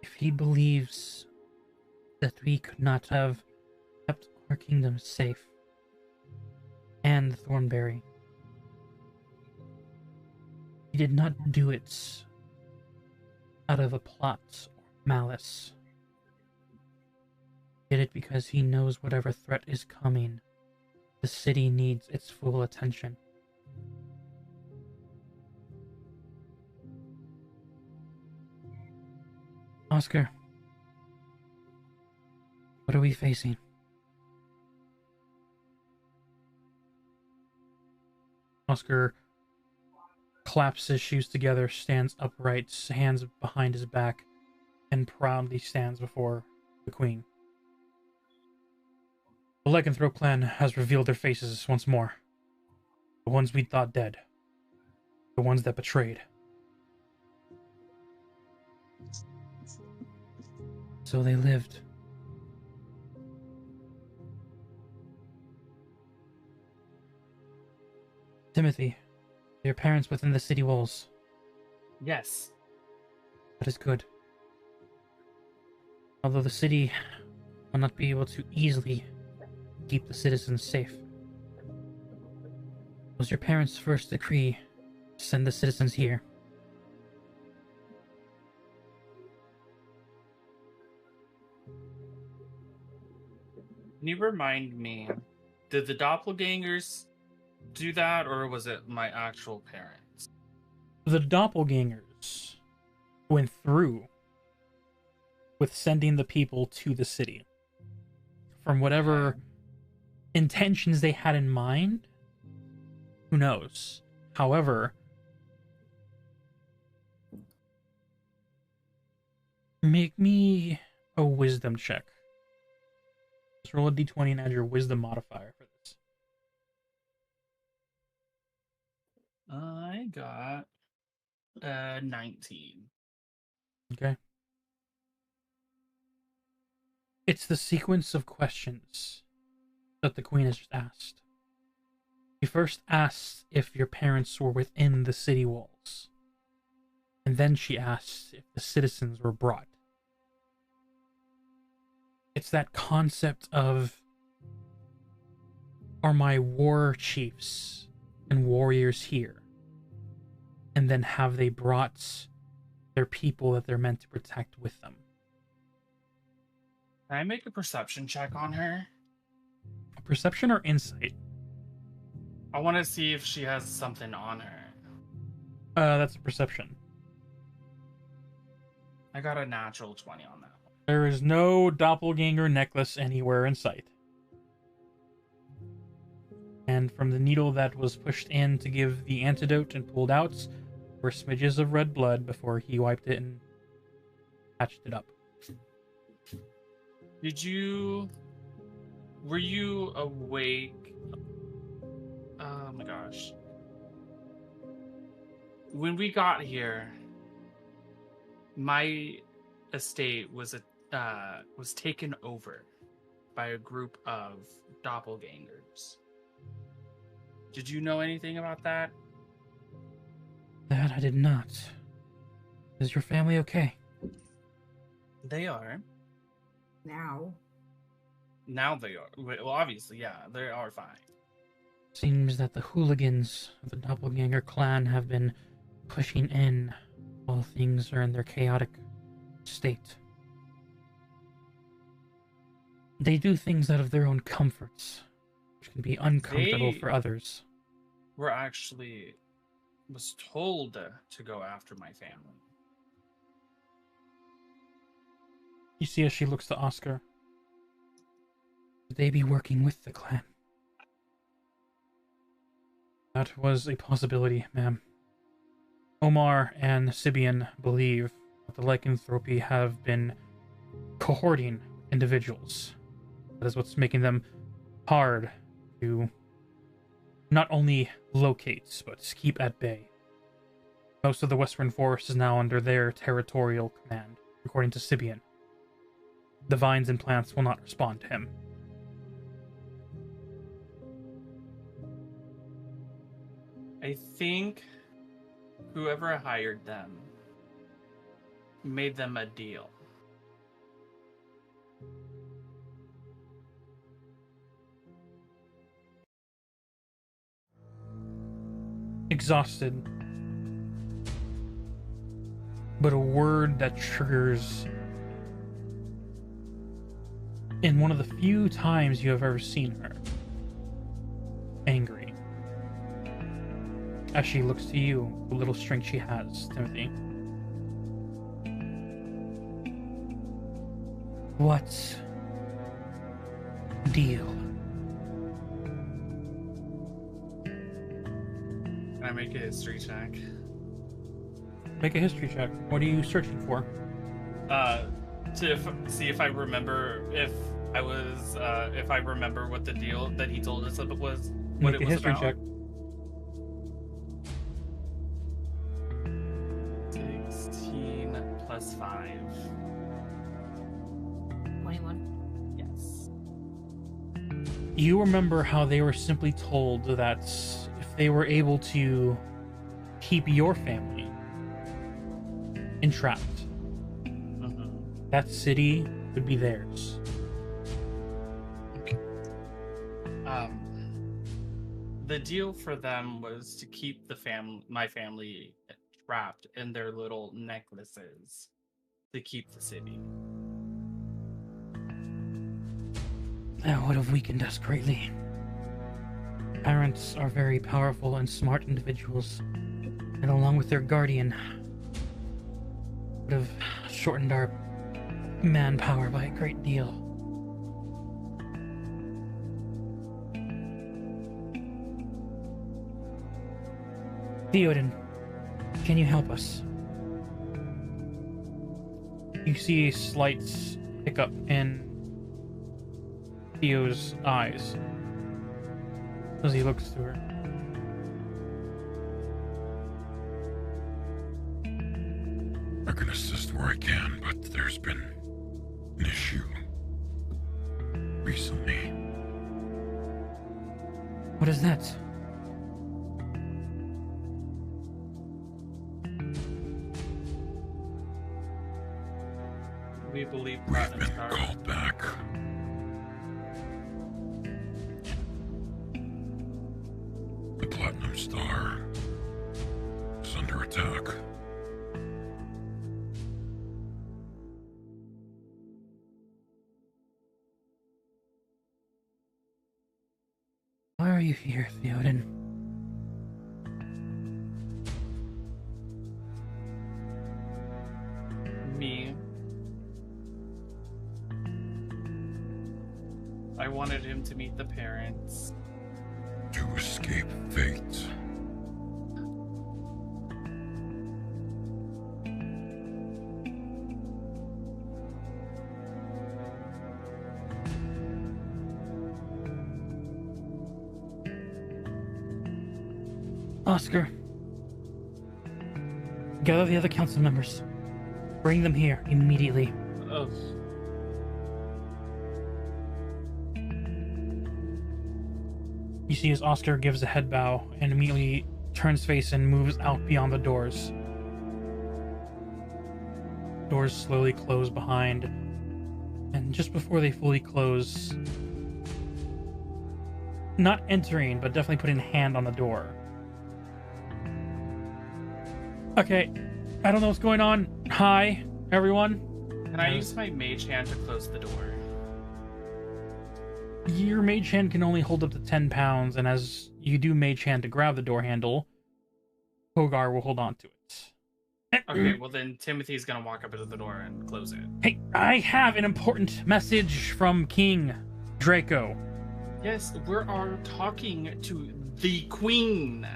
If he believes that we could not have kept our kingdom safe and Thornberry, he did not do it out of a plot or malice. He did it because he knows whatever threat is coming, the city needs its full attention. Oscar, what are we facing? Oscar claps his shoes together, stands upright, hands behind his back, and proudly stands before the queen. The Lycanthrope clan has revealed their faces once more. The ones we thought dead. The ones that betrayed. So they lived. Timothy, your parents within the city walls. Yes. That is good. Although the city will not be able to easily keep the citizens safe. Was your parents' first decree to send the citizens here? Can you remind me, did the doppelgangers do that, or was it my actual parents? The doppelgangers went through with sending the people to the city. From whatever intentions they had in mind, who knows? However, make me a wisdom check. Let's roll a d20 and add your wisdom modifier for this. I got 19. Okay. It's the sequence of questions that the queen has just asked. She first asked if your parents were within the city walls. And then she asked if the citizens were brought. It's that concept of, are my war chiefs and warriors here? And then have they brought their people that they're meant to protect with them? Can I make a perception check on her? Perception or insight? I want to see if she has something on her. That's a perception. I got a natural 20 on that one. There is no doppelganger necklace anywhere in sight. And from the needle that was pushed in to give the antidote and pulled out were smidges of red blood before he wiped it and patched it up. Were you awake? Oh my gosh. When we got here, my estate was taken over by a group of doppelgangers. Did you know anything about that? That I did not. Is your family okay? They are. Now. Now they are. Well, obviously, yeah, they are fine. Seems that the hooligans of the doppelganger clan have been pushing in while things are in their chaotic state. They do things out of their own comforts, which can be uncomfortable for others. Was told to go after my family. You see as she looks to Oscar. Would they be working with the clan? That was a possibility, ma'am. Omar and Sibian believe that the lycanthropy have been cohorting individuals. That is what's making them hard to not only locate, but keep at bay. Most of the Western Forest is now under their territorial command, according to Sibian. The vines and plants will not respond to him. I think whoever hired them made them a deal. Exhausted. But a word that triggers in one of the few times you have ever seen her. Angry. As she looks to you, the little strength she has, Timothy. What deal? Can I make a history check? Make a history check. What are you searching for? To see if I remember if I was, if I remember what the deal that he told us about was, what Make it a was history about. check. 16 plus 5. 21. Yes. You remember how they were simply told that if they were able to keep your family entrapped, that city would be theirs. The deal for them was to keep my family trapped in their little necklaces to keep the city. That would have weakened us greatly. Parents are very powerful and smart individuals, and along with their guardian, would have shortened our manpower by a great deal. Theoden, can you help us? You see a slight hiccup in Theo's eyes as he looks to her. I can assist where I can, but there's been an issue recently. What is that? We believe We've Platinum been Star. called back. The Platinum Star is under attack. Why are you here, Theoden? Me. I wanted him to meet the parents. To escape fate. Oscar, gather the other council members. Bring them here immediately. Ugh. You see as Oscar gives a head bow and immediately turns face and moves out beyond the doors. Doors slowly close behind, and just before they fully close, not entering, but definitely putting a hand on the door. Okay, I don't know what's going on. Hi, everyone. Can I use my mage hand to close the door? Your mage hand can only hold up to 10 pounds, and as you do mage hand to grab the door handle, Hogar will hold on to it. Okay, well then Timothy's gonna walk up to the door and close it. Hey, I have an important message from King Draco. Yes, we are talking to the queen.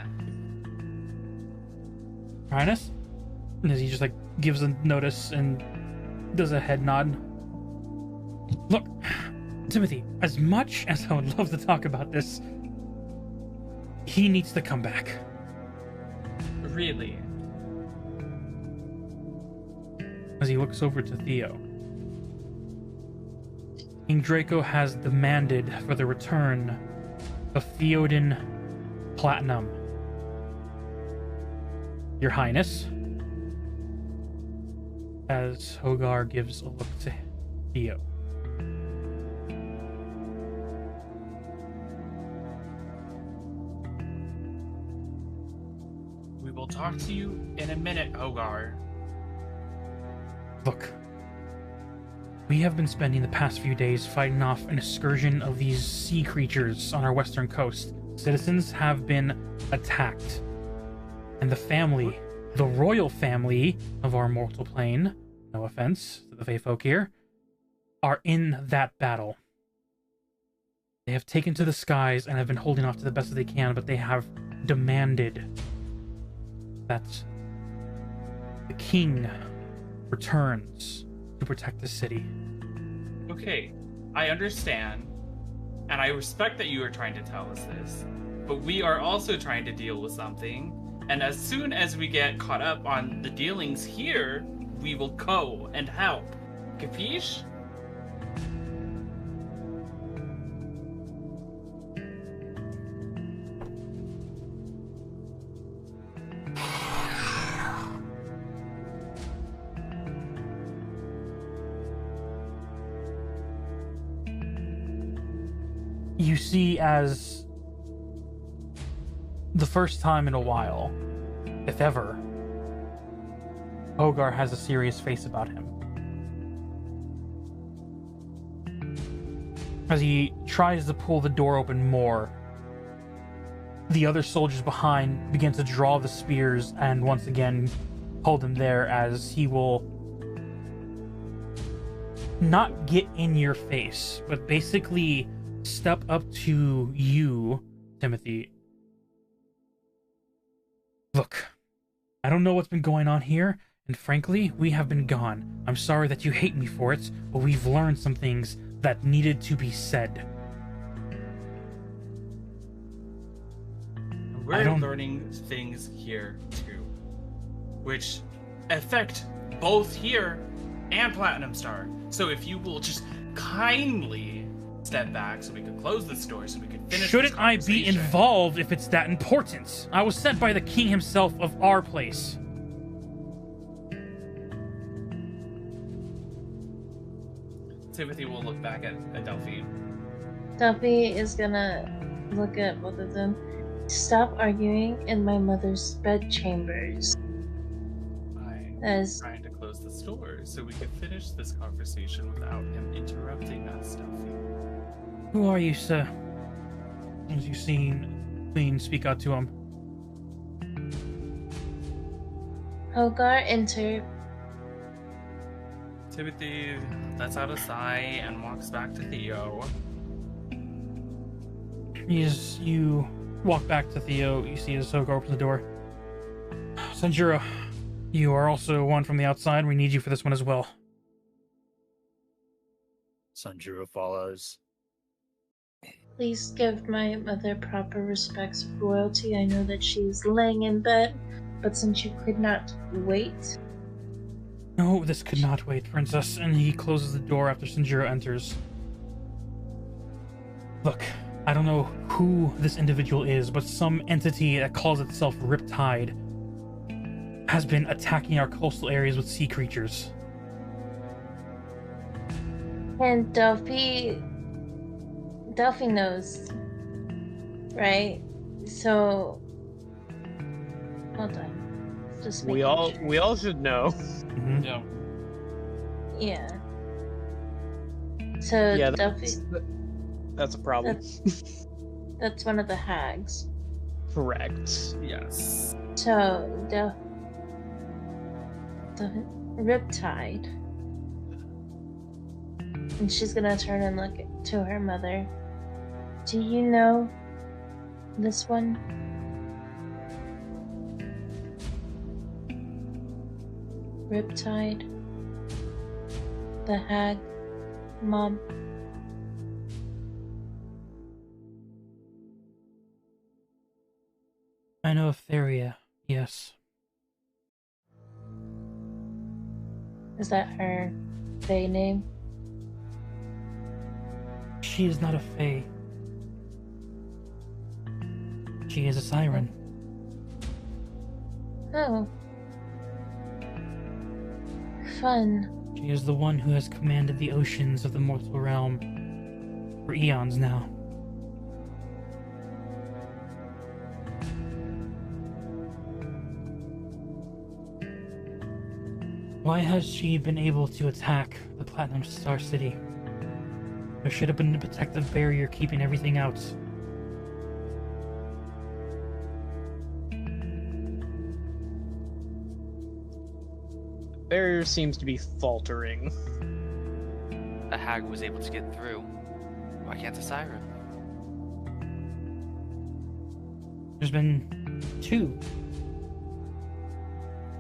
Highness? As he just like gives a notice and does a head nod. Look, Timothy, as much as I would love to talk about this, he needs to come back. Really? As he looks over to Theo. King Draco has demanded for the return of Theoden Platinum. Your Highness. As Hogar gives a look to Theo. We will talk to you in a minute, Hogar. Look, we have been spending the past few days fighting off an excursion of these sea creatures on our western coast. Citizens have been attacked. And the family, the royal family of our mortal plane, no offense to the Fae folk here, are in that battle. They have taken to the skies and have been holding off to the best that they can, but they have demanded that the king returns to protect the city. Okay, I understand, and I respect that you are trying to tell us this, but we are also trying to deal with something, and as soon as we get caught up on the dealings here, we will go and help. Capiche? You see, as the first time in a while, if ever, Hogar has a serious face about him. As he tries to pull the door open more, the other soldiers behind begin to draw the spears and once again hold him there, as he will not get in your face, but basically step up to you, Timothy. Look, I don't know what's been going on here, and frankly, we have been gone. I'm sorry that you hate me for it, but we've learned some things that needed to be said. We're learning things here too, which affect both here and Platinum Star. So if you will just kindly step back so we could close this door so we could finish. Shouldn't I be involved if it's that important? I was sent by the king himself of our place. Timothy will look back at Delphine. Delphi is gonna look at both of them. Stop arguing in my mother's bedchambers. I'm trying to close this door so we can finish this conversation without him interrupting us, Delphine. Who are you, sir? As you seen Queen speak out to him. Hogar, enter. Timothy lets out a sigh and walks back to Theo. As you walk back to Theo, you see as Hogar opens the door. Sanjuro, you are also one from the outside. We need you for this one as well. Sanjuro follows. Please give my mother proper respects of royalty. I know that she's laying in bed, but since you could not wait... No, this could not wait, Princess. And he closes the door after Sanjuro enters. Look, I don't know who this individual is, but some entity that calls itself Riptide has been attacking our coastal areas with sea creatures. And Delphi knows, right? So, hold on. Just We all should know. Mm-hmm. Yeah. Yeah. So Yeah, Delphi, that's a problem. that's one of the hags. Correct. Yes. So the Riptide, and she's gonna turn and look to her mother. Do you know this one? Riptide, the hag, Mom. I know of Theria, yes. Is that her Fae name? She is not a Fae. She is a siren. Oh. Fun. She is the one who has commanded the oceans of the mortal realm for eons now. Why has she been able to attack the Platinum Star City? There should have been a protective barrier keeping everything out. Barrier seems to be faltering. A hag was able to get through. Why can't a siren? There's been 2.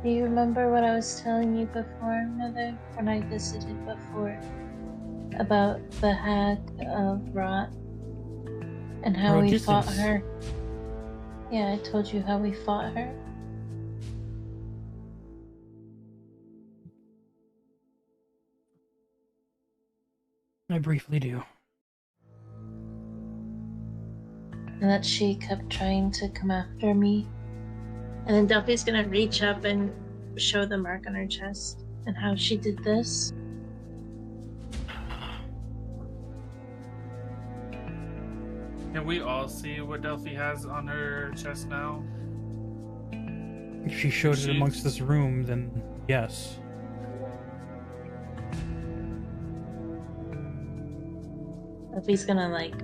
Do you remember what I was telling you before, Mother? When I visited before? about the hag of Rot and how we fought Rodissance. her. Yeah, I told you how we fought her. I briefly do. And that she kept trying to come after me. And then Duffy's gonna reach up and show the mark on her chest and how she did this. Can we all see what Delphi has on her chest now? If she showed it She's- amongst this room, then yes. Duffy's gonna, like,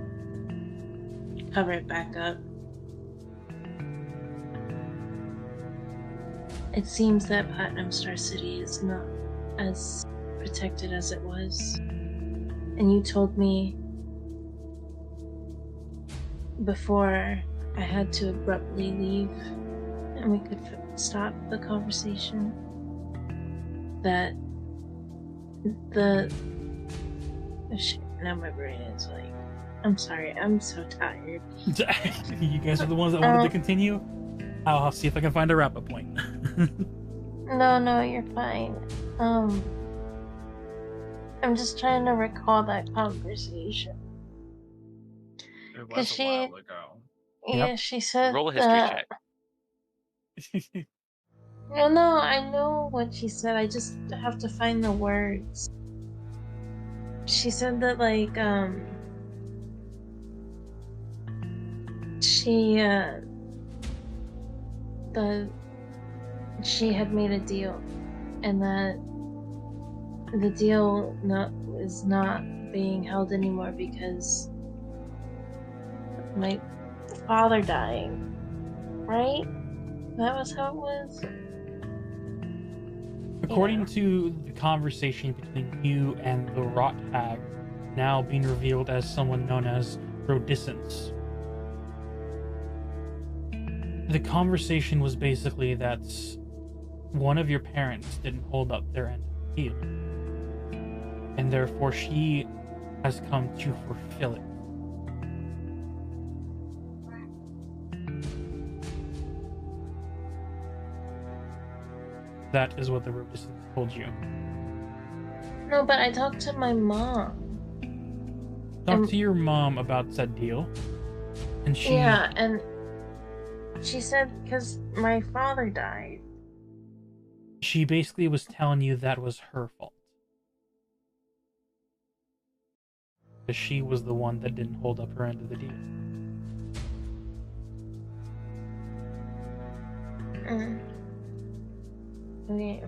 cover it back up. It seems that Platinum Star City is not as protected as it was. And you told me before I had to abruptly leave and we could stop the conversation that the shit, now my brain is like, I'm sorry, I'm so tired. You guys are the ones that wanted to continue? I'll see if I can find a wrap-up point. No, you're fine. I'm just trying to recall that conversation. It 'Cause was she- a while ago. Yeah, Yep. she said Roll a history that... check. No, I know what she said. I just have to find the words. She said that, like, she had made a deal, and that the deal is not being held anymore because of my father dying. Right? That was how it was? According to the conversation between you and the Rot Hag, now being revealed as someone known as Rodissance, the conversation was basically that one of your parents didn't hold up their end of the deal, and therefore she has come to fulfill it. That is what the Rodissance told you. No, but I talked to my mom. Talk to your mom about said deal, and she Yeah, and she said because my father died. she basically was telling you that was her fault. Because she was the one that didn't hold up her end of the deal. Okay.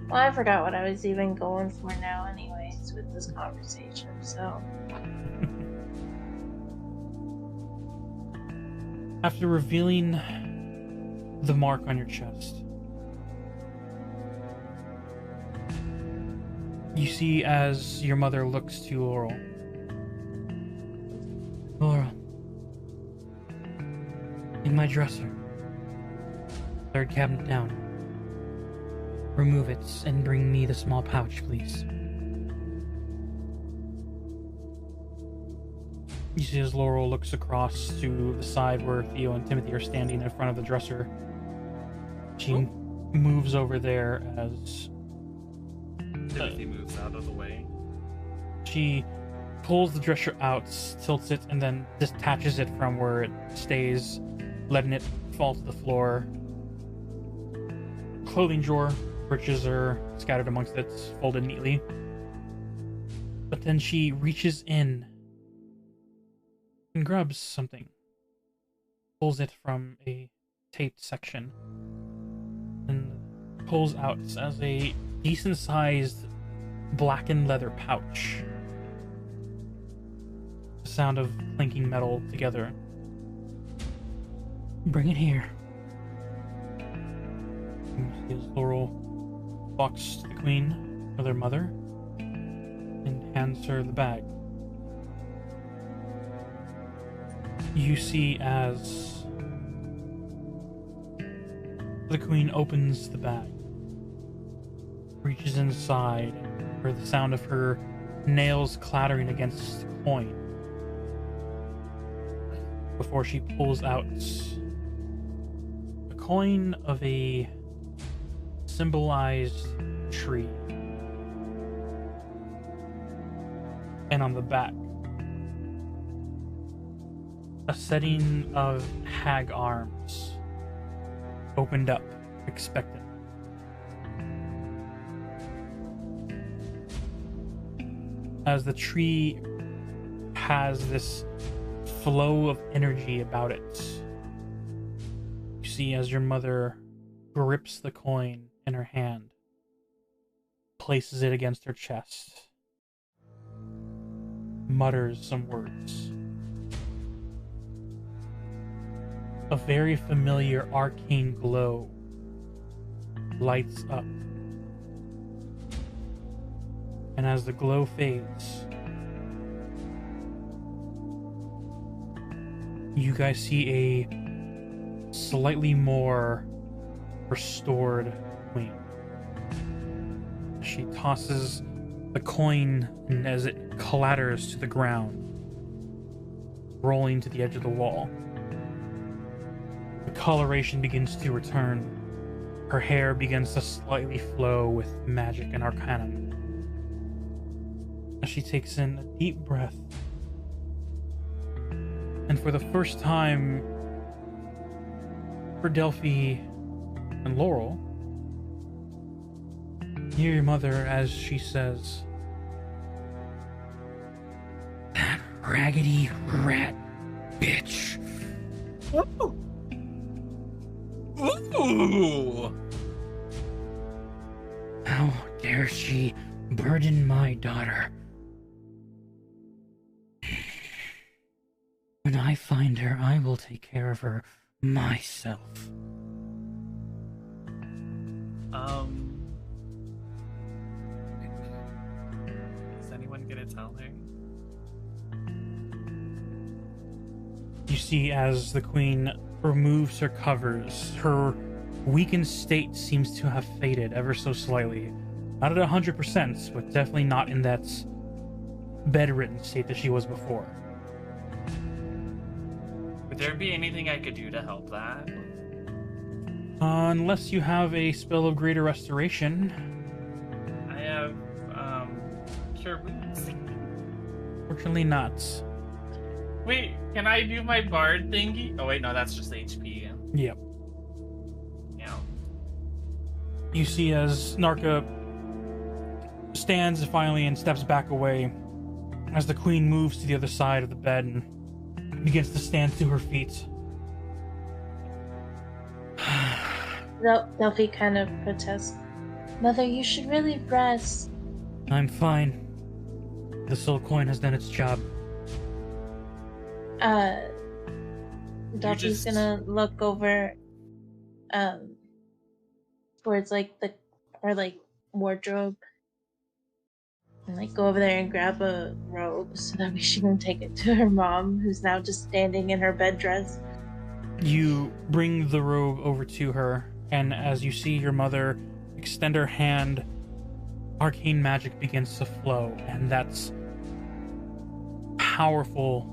Well, I forgot what I was even going for now anyways with this conversation, so... After revealing the mark on your chest, you see as your mother looks to Laurel. Laurel, in my dresser, third cabinet down. Remove it and bring me the small pouch, please. You see as Laurel looks across to the side where Theo and Timothy are standing in front of the dresser. She moves over there as Timothy moves out of the way. she pulls the dresser out, tilts it, and then detaches it from where it stays, letting it fall to the floor. Clothing drawer, breeches are scattered amongst it, folded neatly. But then she reaches in and grabs something, pulls it from a taped section, and pulls out as a decent-sized blackened leather pouch. The sound of clinking metal together. Bring it here. As Laurel walks to the queen, or their mother, and hands her the bag. You see as the queen opens the bag, reaches inside, and hear the sound of her nails clattering against the coin before she pulls out a coin of a symbolized tree. And on the back, a setting of hag arms opened up, expectant. As the tree has this flow of energy about it, you see as your mother grips the coin in her hand, places it against her chest, mutters some words. A very familiar arcane glow lights up. And as the glow fades, you guys see a slightly more restored queen. She tosses the coin, and as it clatters to the ground, rolling to the edge of the wall, the coloration begins to return. Her hair begins to slightly flow with magic and arcanum. As she takes in a deep breath, and for the first time for Delphi and Laurel, you hear your mother as she says, "That raggedy rat bitch." Ooh. How dare she burden my daughter? When I find her, I will take care of her myself. Is anyone gonna tell her? You see, as the queen removes her covers, her weakened state seems to have faded ever so slightly. Not at 100%, but definitely not in that bedridden state that she was before. Would there be anything I could do to help that? Unless you have a spell of greater restoration. I have, cure wounds. Fortunately not. Wait, can I do my bard thingy? Oh wait, no, that's just HP. Yep. Yeah. You see as Narka stands finally and steps back away as the queen moves to the other side of the bed and begins to stand to her feet. Delphi kind of protests. Mother, you should really rest. I'm fine. The soul coin has done its job. Delphi's just- gonna look over, towards like wardrobe, and like go over there and grab a robe so that she can take it to her mom, who's now just standing in her bed dress. You bring the robe over to her, and as you see your mother extend her hand, arcane magic begins to flow, and that's powerful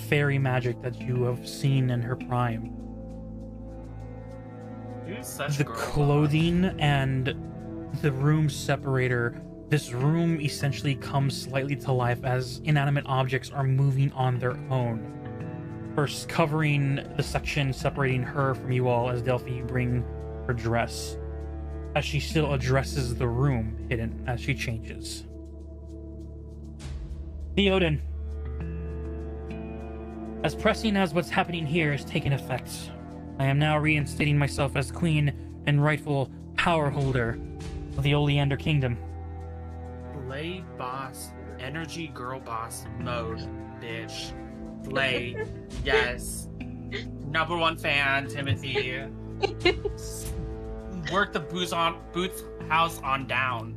fairy magic that you have seen in her prime. You're such The girl clothing and the room separator, this room essentially comes slightly to life as inanimate objects are moving on their own. First covering the section separating her from you all as Delphi, you bring her dress, as she still addresses the room hidden as she changes. Theoden, as pressing as what's happening here is taking effect, I am now reinstating myself as queen and rightful power holder of the Oleander Kingdom. Play boss, energy girl boss mode, bitch. Play, yes. Number one fan, Timothy. Work the boots house on down.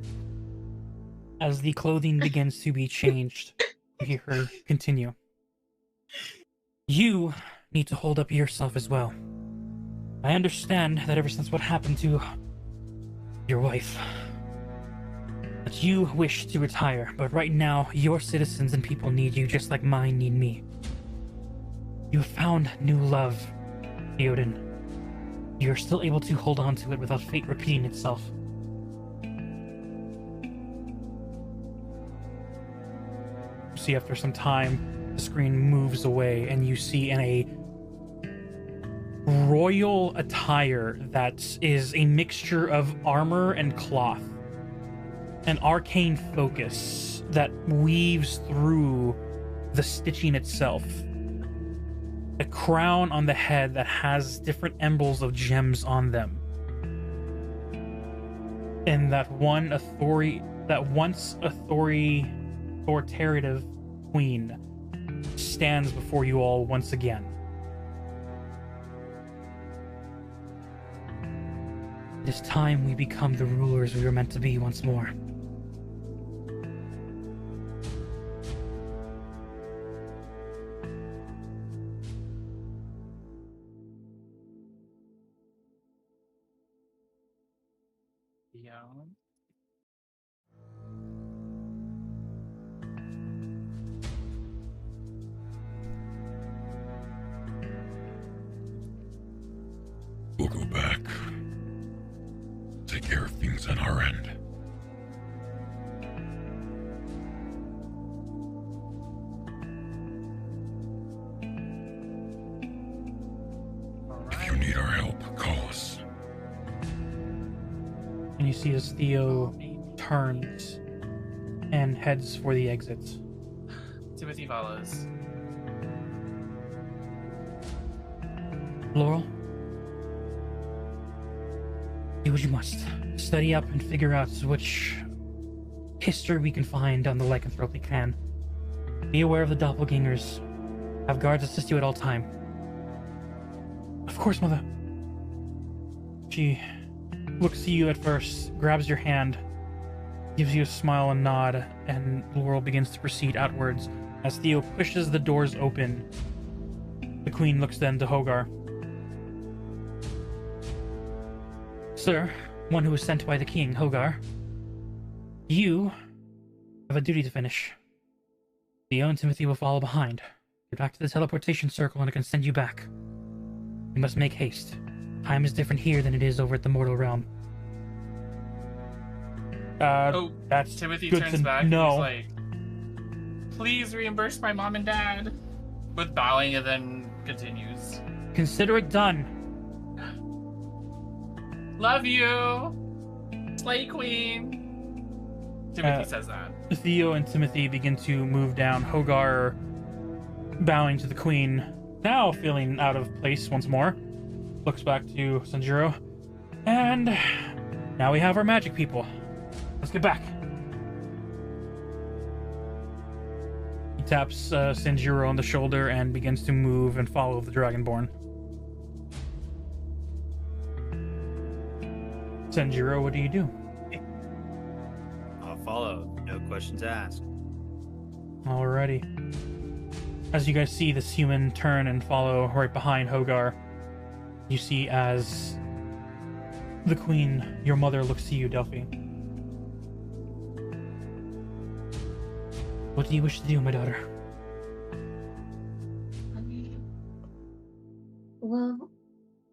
As the clothing begins to be changed, you hear her continue. You need to hold up yourself as well. I understand that ever since what happened to your wife, that you wish to retire, but right now, your citizens and people need you just like mine need me. You have found new love, Theoden. You're still able to hold on to it without fate repeating itself. See, after some time, the screen moves away, and you see in a royal attire that is a mixture of armor and cloth, an arcane focus that weaves through the stitching itself, a crown on the head that has different emblems of gems on them, and that once authoritative queen stands before you all once again. It is time we become the rulers we were meant to be once more. Yeah. We'll go back. Take care of things on our end. All If you right. need our help, call us. And you see as Theo turns and heads for the exits. Timothy follows. Laurel, do what you must. Study up and figure out which history we can find on the lycanthrope we can. Be aware of the doppelgangers. Have guards assist you at all time. Of course, Mother. She looks to you at first, grabs your hand, gives you a smile and nod, and Laurel begins to proceed outwards. As Theo pushes the doors open, the Queen looks then to Hogar. Sir, one who was sent by the king, Hogar, you have a duty to finish. Theo and Timothy will follow behind. Get back to the teleportation circle and I can send you back. You must make haste. Time is different here than it is over at the mortal realm. That's Timothy good turns to back. know. And he's like, "Please reimburse my mom and dad," with bowing, and then continues. Consider it done. Love you, Slay Queen. Timothy says that. Theo and Timothy begin to move down. Hogar bowing to the Queen, now feeling out of place once more. Looks back to Sanjuro. And now we have our magic people. Let's get back. He taps Sanjuro on the shoulder and begins to move and follow the Dragonborn. Sanjuro, what do you do? I'll follow. No questions asked. Alrighty. As you guys see this human turn and follow right behind Hogar, you see as the Queen, your mother, looks to you, Delphi. What do you wish to do, my daughter? Well,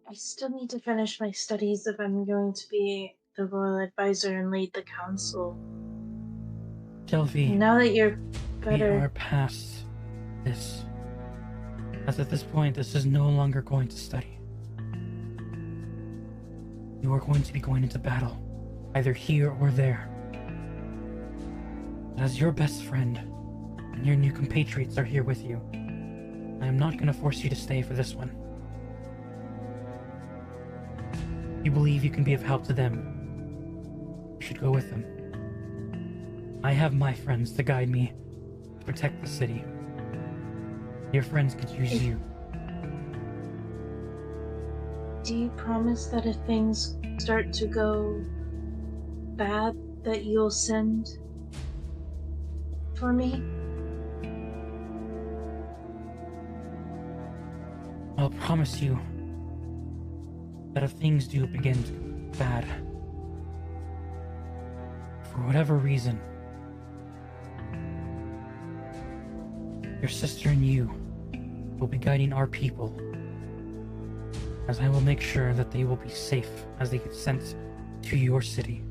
I still need to finish my studies if I'm going to be the royal advisor and lead the council. Delphi, Now that you're we are better, past this. As at this point, this is no longer going to study. You are going to be going into battle, either here or there. As your best friend, and your new compatriots are here with you, I am not going to force you to stay for this one. If you believe you can be of help to them, you should go with them. I have my friends to guide me, to protect the city. Your friends could use you. do you promise that if things start to go bad, that you'll send for me? I'll promise you that if things do begin to go bad, for whatever reason, your sister and you will be guiding our people, as I will make sure that they will be safe as they get sent to your city.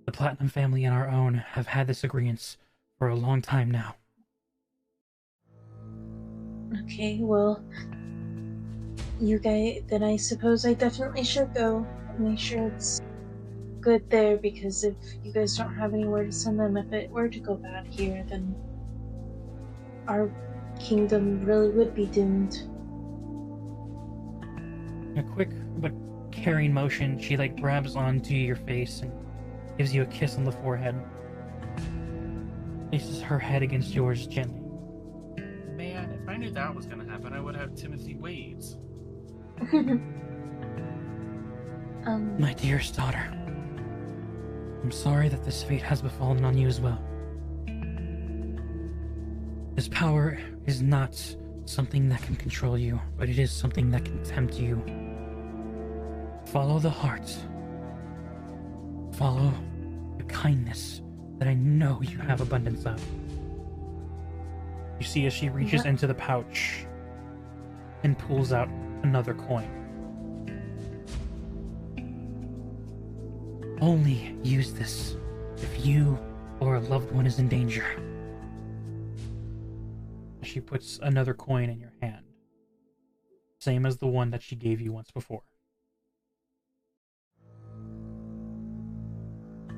The Platinum family and our own have had this agreement for a long time now. Okay, well, you guys, then I suppose I definitely should go and make sure it's good there, because if you guys don't have anywhere to send them, if it were to go bad here, then our kingdom really would be doomed. In a quick but caring motion, she grabs onto your face and gives you a kiss on the forehead. Places her head against yours gently. Man, if I knew that was gonna happen, I would have Timothy Wade's. My dearest daughter, I'm sorry that this fate has befallen on you as well. This power is not something that can control you, but it is something that can tempt you. Follow the heart. Follow the kindness that I know you have abundance of. You see as she reaches into the pouch and pulls out another coin. Only use this if you or a loved one is in danger. She puts another coin in your hand, same as the one that she gave you once before.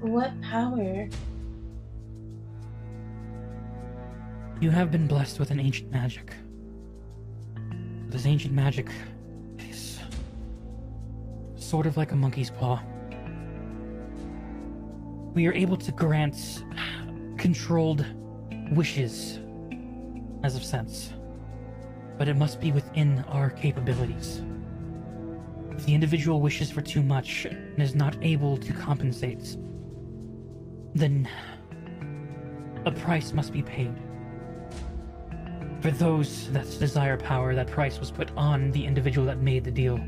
What power? You have been blessed with an ancient magic. This ancient magic is sort of like a monkey's paw. We are able to grant controlled wishes as of sense, but it must be within our capabilities. If the individual wishes for too much and is not able to compensate, then a price must be paid. For those that desire power, that price was put on the individual that made the deal.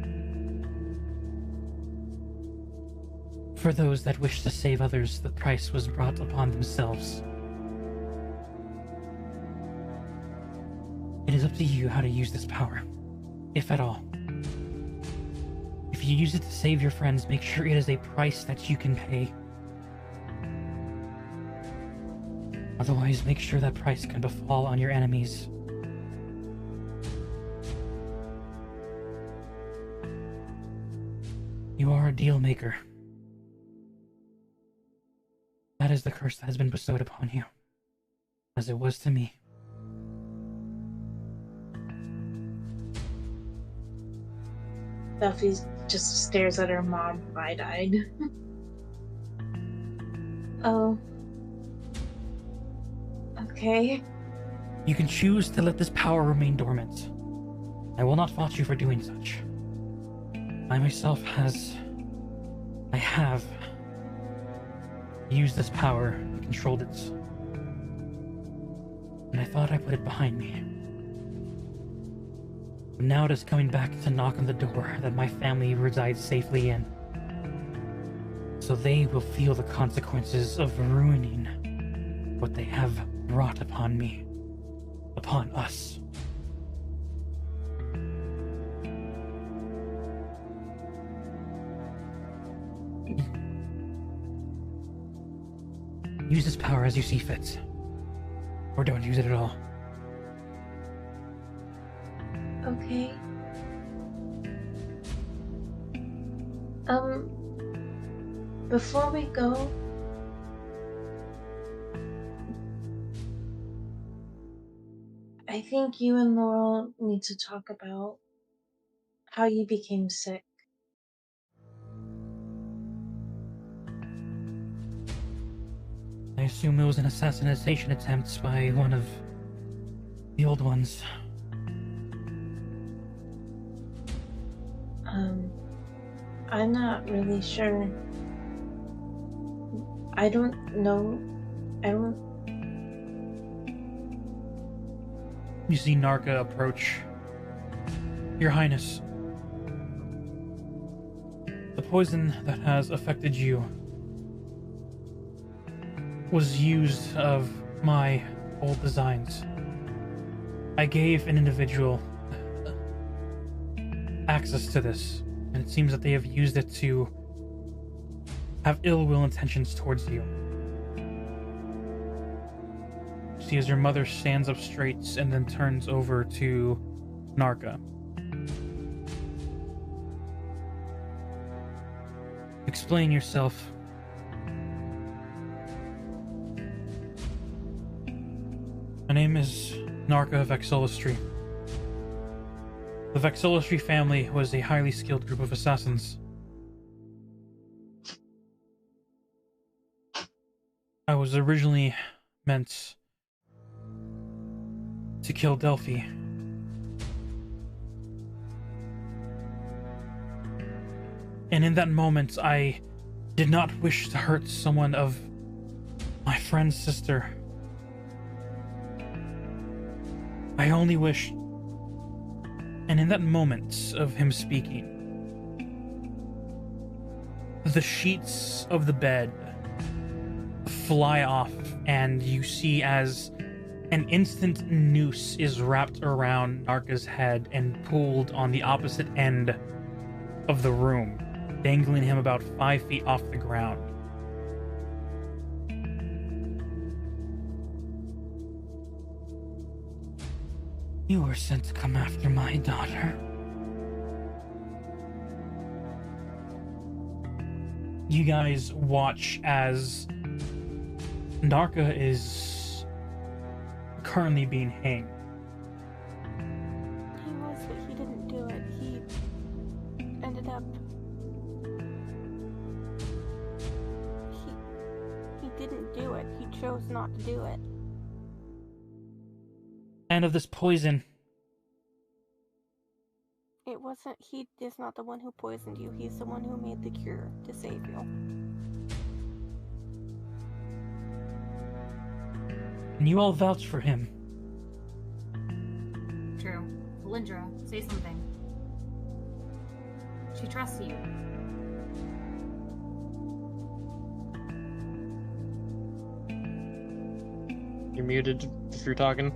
For those that wish to save others, the price was brought upon themselves. It is up to you how to use this power, if at all. If you use it to save your friends, make sure it is a price that you can pay. Otherwise, make sure that price can befall on your enemies. You are a deal maker. That is the curse that has been bestowed upon you, as it was to me. Buffy just stares at her mom wide-eyed. Oh. Okay. You can choose to let this power remain dormant. I will not fault you for doing such. I myself I have used this power and controlled it. And I thought I put it behind me. But now it is coming back to knock on the door that my family resides safely in. So they will feel the consequences of ruining what they have brought upon me, upon us. Use this power as you see fit. Or don't use it at all. Okay. Before we go, I think you and Laurel need to talk about how you became sick. I assume it was an assassination attempt by one of the old ones. I'm not really sure. I don't know. You see Narka approach. Your Highness, the poison that has affected you was used of my old designs. I gave an individual access to this, and it seems that they have used it to have ill will intentions towards you. See, as your mother stands up straight and then turns over to Narka. Explain yourself. My name is Narka of Exolistry. The Vexolistry family was a highly skilled group of assassins. I was originally meant to kill Delphi. And in that moment, I did not wish to hurt someone of my friend's sister. I only wished. And in that moment of him speaking, the sheets of the bed fly off, and you see as an instant noose is wrapped around Narka's head and pulled on the opposite end of the room, dangling him about 5 feet off the ground. You were sent to come after my daughter. You guys watch as Narka is currently being hanged. He was, but he didn't do it. He ended up... He didn't do it. He chose not to do it. And of this poison. It wasn't... He is not the one who poisoned you. He's the one who made the cure to save you. And you all vouch for him. True. Valindra, say something. She trusts you. You're muted if you're talking.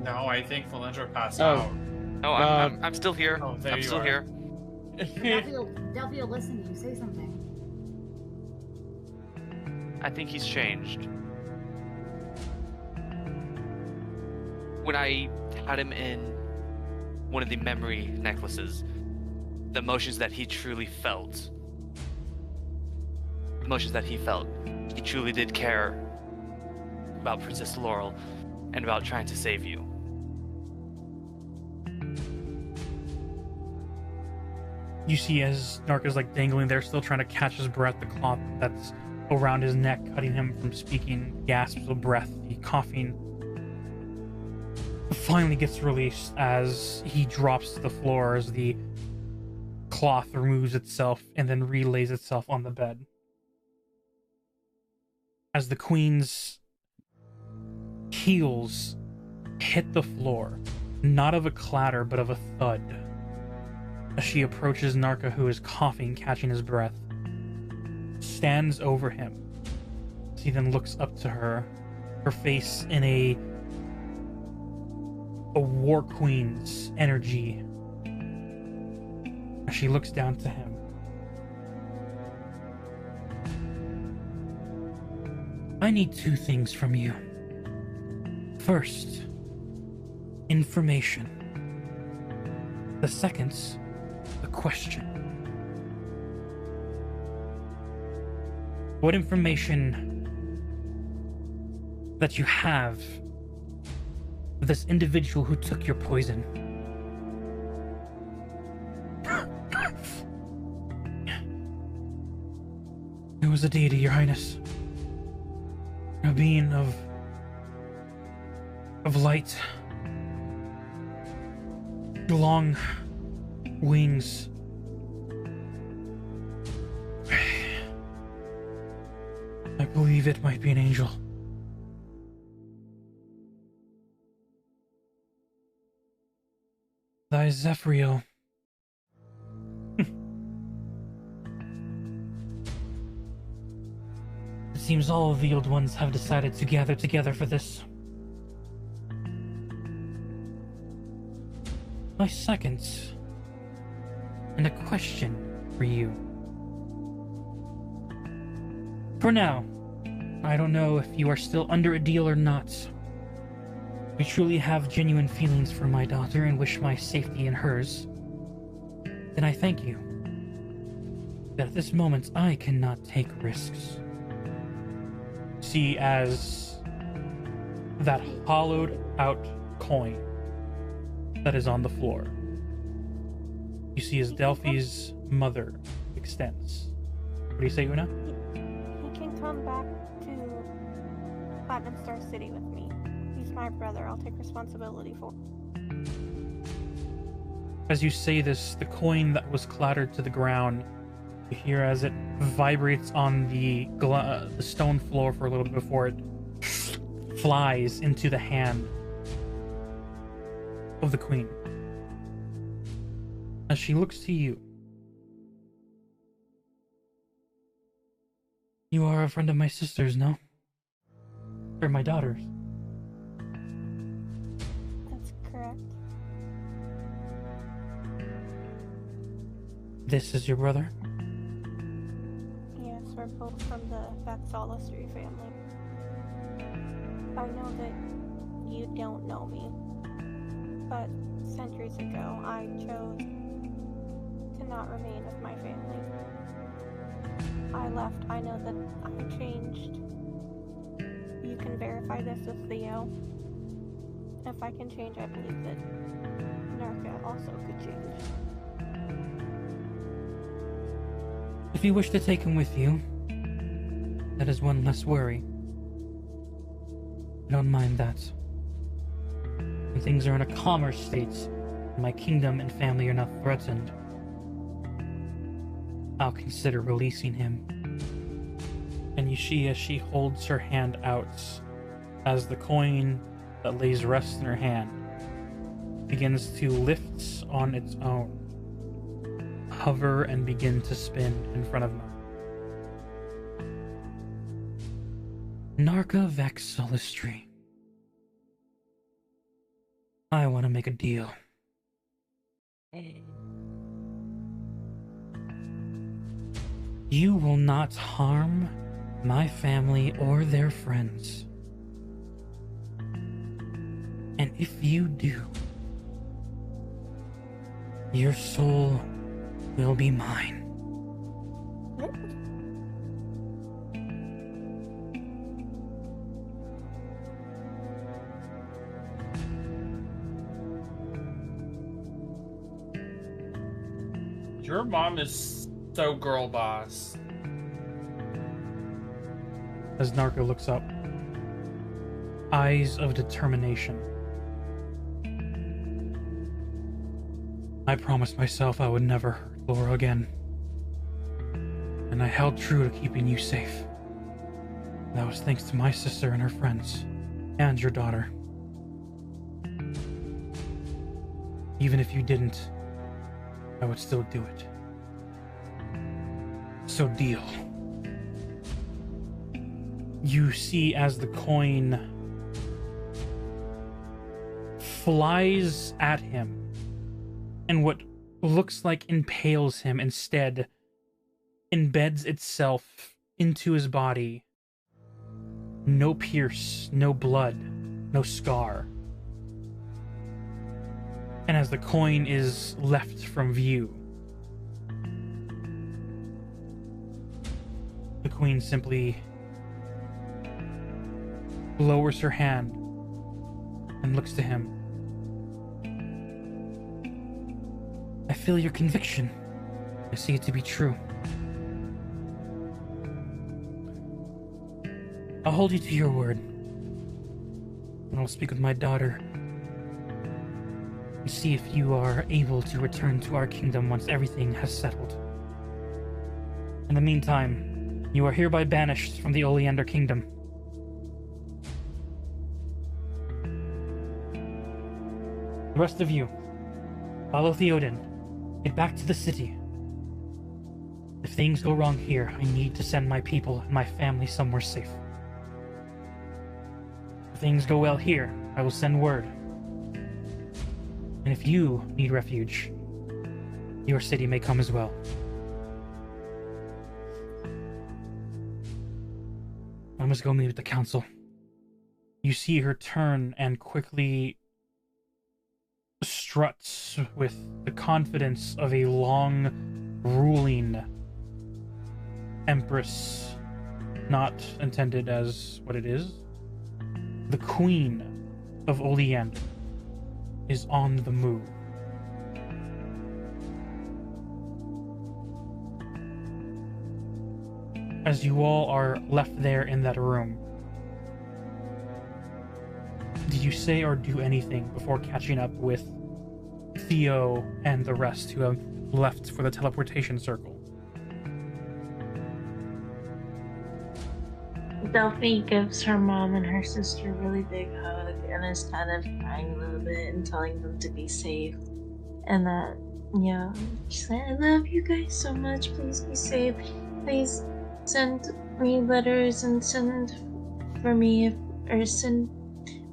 No, I think Valindra passed Oh. out. No, I'm still here. Oh, there I'm you still are. here. Delphi will listen to you. Say something. I think he's changed. When I had him in one of the memory necklaces, the emotions that he truly felt, he truly did care about Princess Laurel and about trying to save you. You see as Narka's like dangling there, still trying to catch his breath, the cloth that's around his neck, cutting him from speaking, gasps of breath, the coughing finally gets released as he drops to the floor as the cloth removes itself and then relays itself on the bed. As the queen's heels hit the floor, not of a clatter but of a thud, as she approaches Narka, who is coughing, catching his breath, stands over him. He then looks up to her, her face in a war queen's energy. As she looks down to him. I need two things from you. First, information. The second, a question. What information that you have of this individual who took your poison? It was a deity, Your Highness. A being of light. Long wings. I believe it might be an angel. Thy Zephyrio. It seems all of the old ones have decided to gather together for this. My second, and a question for you. For now, I don't know if you are still under a deal or not. We truly have genuine feelings for my daughter and wish my safety and hers. Then I thank you. But at this moment, I cannot take risks. See as that hollowed out coin that is on the floor. You see as Delphi's mother extends. What do you say, Una? He can come back to Platinum Star City with me. He's my brother. I'll take responsibility for him. As you say this, the coin that was clattered to the ground, you hear as it vibrates on the stone floor for a little bit before it flies into the hand of the queen. As she looks to you, you are a friend of my sister's, no? Or my daughter's. That's correct. This is your brother? Yes, we're both from the Vatsalistry family. I know that you don't know me, but centuries ago I chose to not remain with my family. I left. I know that I changed. You can verify this with Theo. If I can change, I believe that Narka also could change. If you wish to take him with you, that is one less worry. I don't mind that. When things are in a calmer state, and my kingdom and family are not threatened, I'll consider releasing him. And you see as she holds her hand out, as the coin that lays rest in her hand begins to lift on its own, hover and begin to spin in front of Narka Vex Solistry. I want to make a deal. You will not harm my family or their friends. And if you do, your soul will be mine. Your mom is so girl boss. As Narka looks up, eyes of determination. I promised myself I would never hurt Laura again. And I held true to keeping you safe. That was thanks to my sister and her friends, and your daughter. Even if you didn't, I would still do it. So deal. You see as the coin flies at him, and what looks like impales him instead embeds itself into his body. No pierce, no blood, no scar. And as the coin is left from view, the queen simply lowers her hand and looks to him. I feel your conviction. I see it to be true. I'll hold you to your word. And I'll speak with my daughter and see if you are able to return to our kingdom once everything has settled. In the meantime, you are hereby banished from the Oleander Kingdom. The rest of you, follow Theoden. Get back to the city. If things go wrong here, I need to send my people and my family somewhere safe. If things go well here, I will send word. And if you need refuge, your city may come as well. I must go meet with the council. You see her turn and quickly struts with the confidence of a long ruling empress, not intended as what it is. The Queen of Oleander is on the move. As you all are left there in that room, do you say or do anything before catching up with Theo and the rest who have left for the teleportation circle? Delphi gives her mom and her sister a really big hug and is kind of crying a little bit and telling them to be safe. And that, yeah, she's like, I love you guys so much. Please be safe. Please send me letters and send me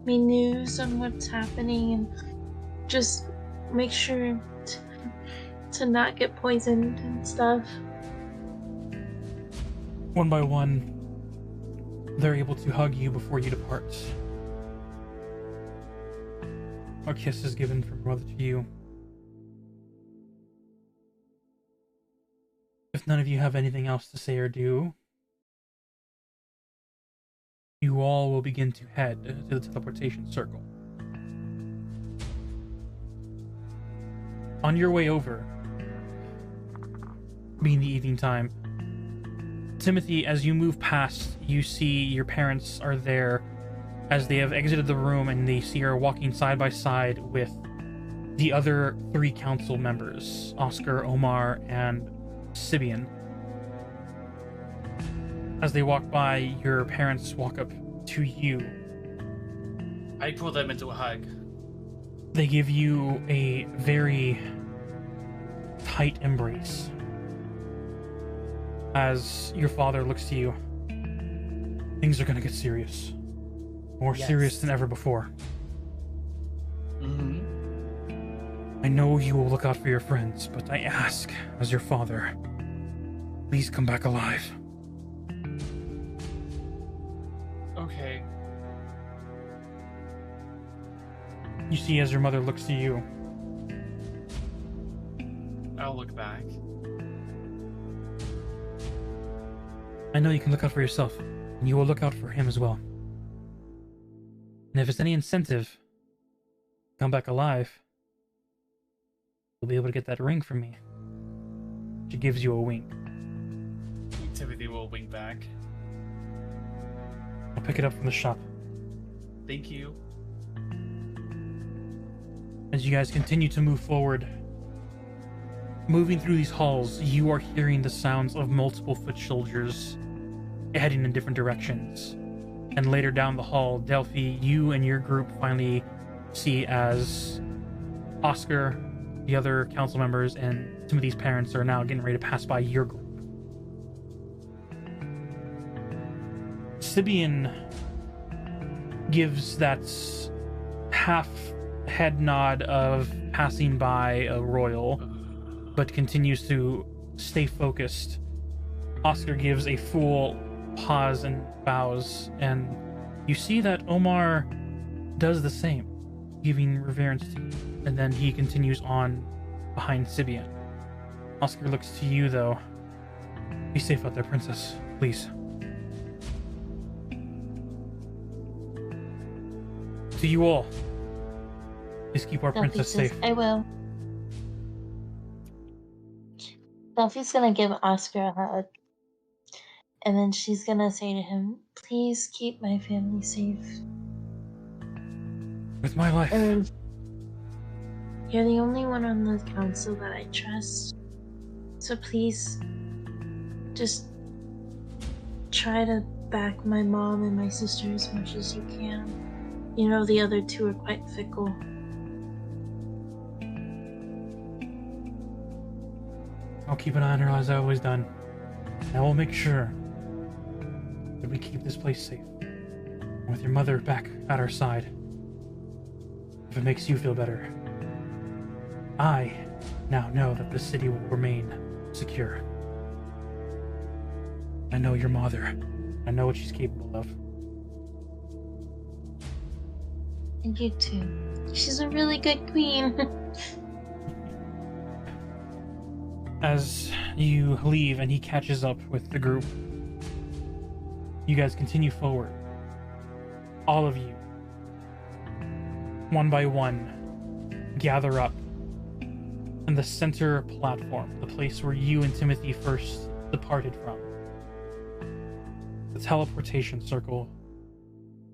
news on what's happening, and just make sure to not get poisoned and stuff. One by one, they're able to hug you before you depart. A kiss is given from mother to you. If none of you have anything else to say or do, you all will begin to head to the teleportation circle. On your way over, being the evening time, Timothy, as you move past, you see your parents are there as they have exited the room, and they see her walking side by side with the other 3 council members, Oscar, Omar, and Sibian. As they walk by, your parents walk up to you. I pull them into a hug. They give you a very tight embrace. As your father looks to you, things are gonna get serious. More serious than ever before. I know you will look out for your friends, but I ask, as your father, please come back alive. Okay. You see as your mother looks to you. I'll look back. I know you can look out for yourself, and you will look out for him as well. And if it's any incentive to come back alive, you'll be able to get that ring from me. She gives you a wink. Timothy will wink back. I'll pick it up from the shop. Thank you. As you guys continue to move forward, moving through these halls, you are hearing the sounds of multiple foot soldiers heading in different directions. And later down the hall, Delphi, you and your group finally see as Oscar, the other council members, and Timothy's parents are now getting ready to pass by your group. Sibian gives that half head nod of passing by a royal, but continues to stay focused. Oscar gives a full pause and bows, and you see that Omar does the same, giving reverence to you, and then he continues on behind Sibian. Oscar looks to you, though. Be safe out there, princess, please. To you all, please keep our princess safe. I will. Delphi's gonna give Oscar a hug. And then she's gonna say to him, please keep my family safe. With my life. You're the only one on the council that I trust. So please, just try to back my mom and my sister as much as you can. You know, the other 2 are quite fickle. I'll keep an eye on her as I've always done. I will make sure that we keep this place safe. With your mother back at our side. If it makes you feel better. I now know that the city will remain secure. I know your mother. I know what she's capable of. And you too. She's a really good queen. As you leave and he catches up with the group, you guys continue forward. All of you, one by one, gather up in the center platform, the place where you and Timothy first departed from. The teleportation circle,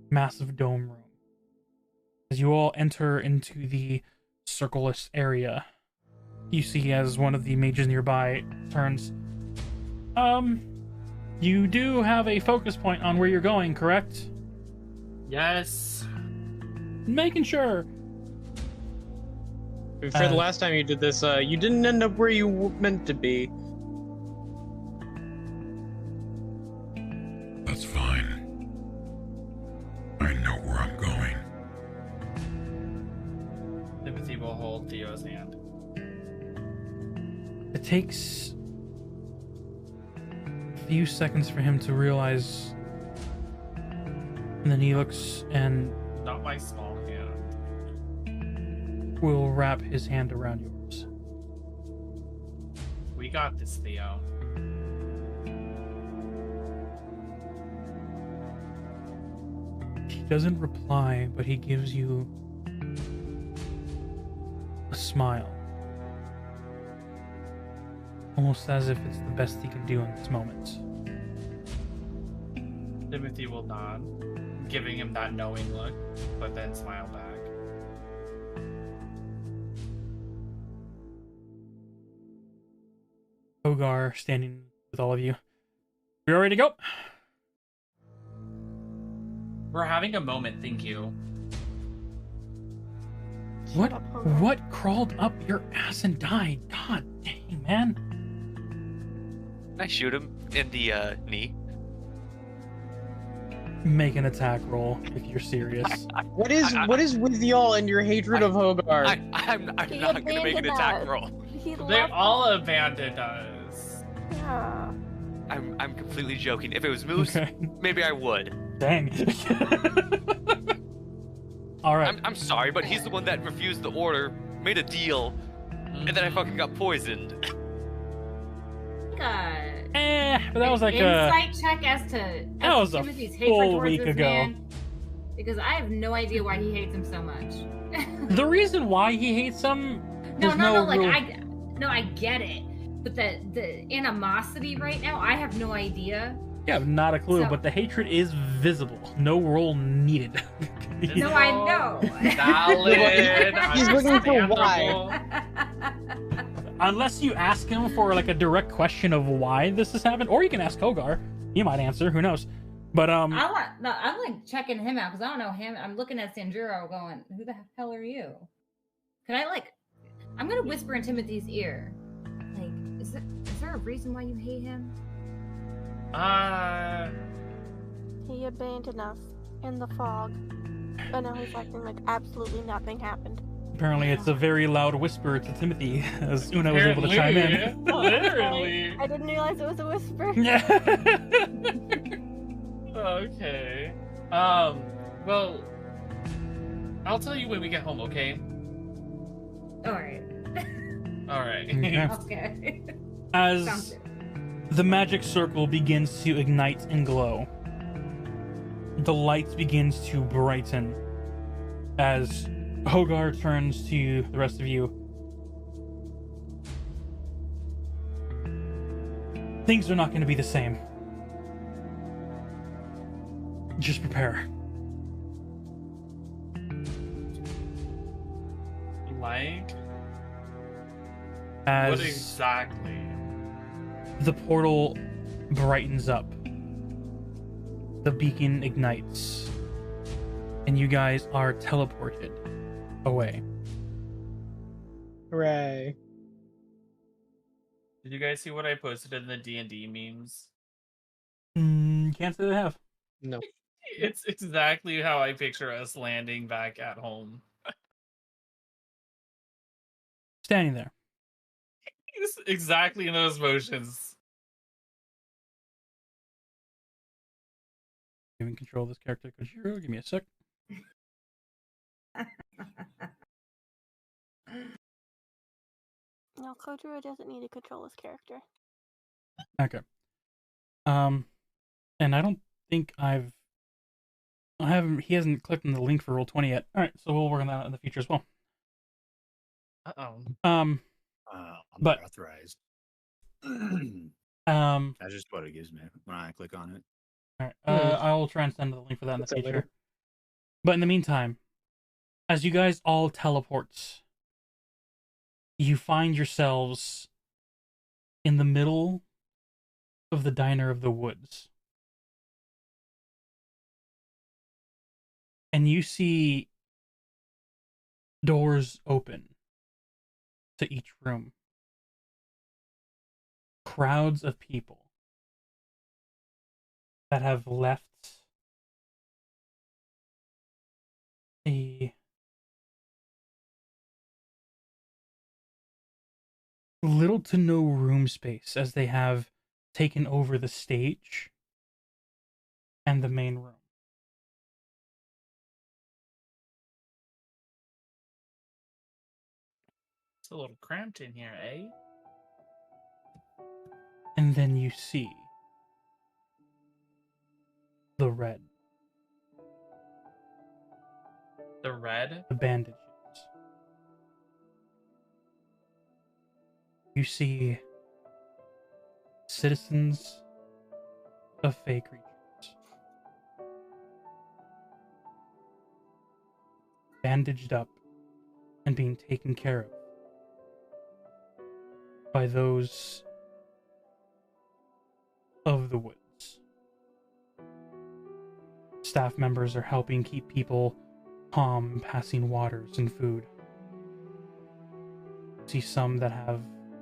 massive dome room. As you all enter into the circle-less area, you see as one of the mages nearby turns, you do have a focus point on where you're going, correct? Yes. Making sure. For the last time you did this, you didn't end up where you meant to be. That's fine. I know where I'm going. Timothy will hold Theo's hand. It takes a few seconds for him to realize, and then he looks and Not my small hand. will wrap his hand around yours. We got this, Theo. He doesn't reply, but he gives you a smile. Almost as if it's the best he can do in this moment. Timothy will nod, giving him that knowing look, but then smile back. Hogar standing with all of you. We all ready to go? We're having a moment, thank you. What? Shut up, Hogar. What crawled up your ass and died? God dang, man. Can I shoot him in the knee? Make an attack roll if you're serious. What is with y'all and your hatred of Hogar? I'm He not gonna make an abandoned attack us. roll. He They left all us. abandoned us. Yeah. I'm completely joking. If it was Moose, Okay. maybe I would. Dang. All right. I'm sorry, but he's the one that refused the order, made a deal, and then I fucking got poisoned. But that was like insight check as to that was a Timothy's full hatred towards week this ago. man, because I have no idea why he hates him so much. the reason why he hates him. No, there's like real- I get it, but the animosity right now, I have no idea. Yeah, not a clue, So- but the hatred is visible. No roll needed. No, I know. Valid. He's looking for understandable. Unless you ask him for like a direct question of why this has happened, or you can ask Hogar. He might answer. Who knows? But I'm like checking him out because I don't know him. I'm looking at Sanjuro going, "Who the hell are you?" Can I like? I'm gonna whisper in Timothy's ear, like, "Is there a reason why you hate him?" He abandoned us in the fog. But now he's acting like absolutely nothing happened. apparently, it's a very loud whisper to Timothy as Una was able to chime in. Literally. I didn't realize it was a whisper. Yeah. Okay. Well, I'll tell you when we get home, okay? All right. All right. Okay. Okay. As Sounds good. the magic circle begins to ignite and glow, the light begins to brighten as Hogar turns to the rest of you. Things are not going to be the same. Just prepare. Like, As what exactly? the portal brightens up, the beacon ignites, and you guys are teleported away. Hooray. Did you guys see what I posted in the D&D memes? Can't say they have. No. It's exactly how I picture us landing back at home. Standing there. It's exactly in those motions. Giving control of this character to Kojiro. Give me a sec. No, Kojiro doesn't need to control his character. Okay. And I don't think he hasn't clicked on the link for Roll20 yet. All right, so we'll work on that in the future as well. Uh-oh. I'm But- authorized. Um, That's just what it gives me when I click on it. all right. I will try and send the link for that in the What's that future. later? But in the meantime, as you guys all teleport, you find yourselves in the middle of the Diner of the Woods. And you see doors open to each room. Crowds of people that have left a little to no room space as they have taken over the stage and the main room. It's a little cramped in here, eh? And then you see the red, The red? the bandages. You see citizens of Fey creatures bandaged up and being taken care of by those of the woods. Staff members are helping keep people calm, passing waters and food. See some that have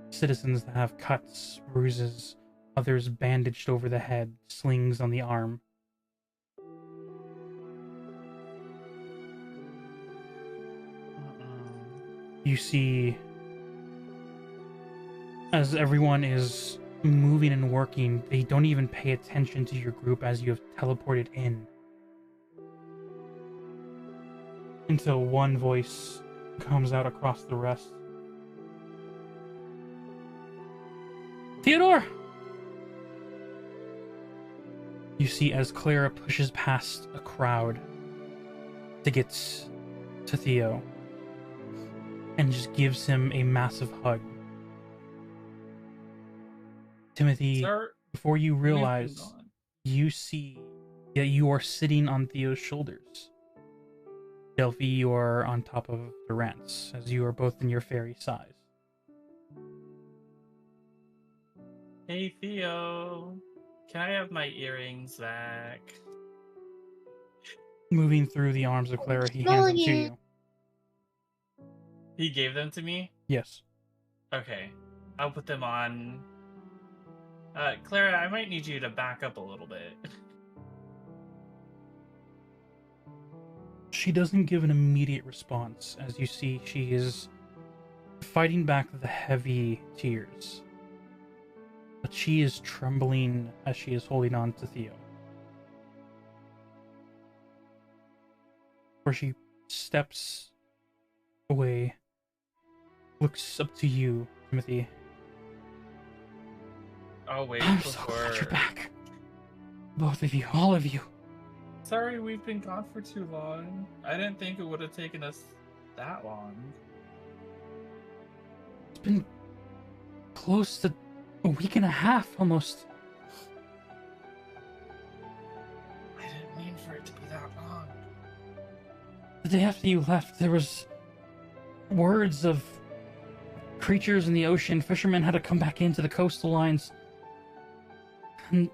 citizens that have cuts, bruises, others bandaged over the head, slings on the arm. You see, as everyone is moving and working, they don't even pay attention to your group as you have teleported in. Until one voice comes out across the rest. Theodore! You see as Clara pushes past a crowd to get to Theo and just gives him a massive hug. Timothy, Sir, before you we've been realize, gone. you see that you are sitting on Theo's shoulders. Delphi, you are on top of Durant's, as you are both in your fairy size. Hey, Theo. Can I have my earrings back? Moving through the arms of Clara, he hands them to Molly. you. He gave them to me? Yes. Okay. I'll put them on. Clara, I might need you to back up a little bit. She doesn't give an immediate response, as you see she is fighting back the heavy tears. But she is trembling as she is holding on to Theo. Where she steps away, looks up to you, Timothy. I'll wait I'm so before. glad you're back. Both of you, all of you. Sorry, we've been gone for too long. I didn't think it would have taken us that long. It's been close to a week and a half, almost. I didn't mean for it to be that long. The day after you left, there was words of creatures in the ocean. Fishermen had to come back into the coastal lines. And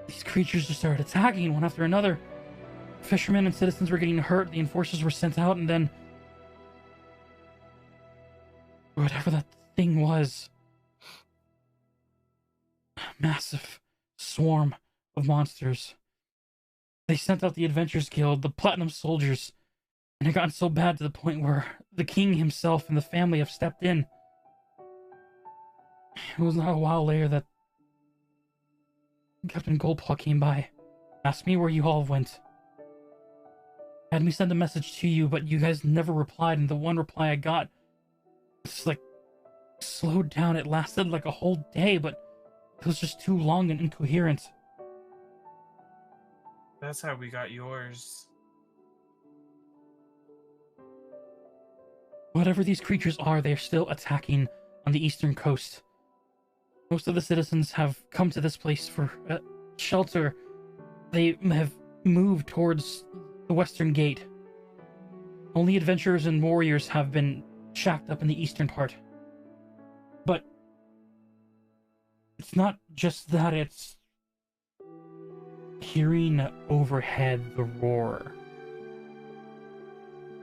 these creatures just started attacking one after another. Fishermen and citizens were getting hurt. The enforcers were sent out, and then whatever that thing was, massive swarm of monsters. They sent out the Adventurers Guild, the Platinum Soldiers, and it got so bad to the point where the king himself and the family have stepped in. It was not a while later that Captain Goldpaw came by, asked me where you all went. Had me send a message to you, but you guys never replied, and the one reply I got was like slowed down. It lasted like a whole day, but it was just too long and incoherent. That's how we got yours. Whatever these creatures are, they are still attacking on the eastern coast. Most of the citizens have come to this place for shelter. They have moved towards the western gate. Only adventurers and warriors have been shacked up in the eastern part. But it's not just that, it's hearing overhead the roar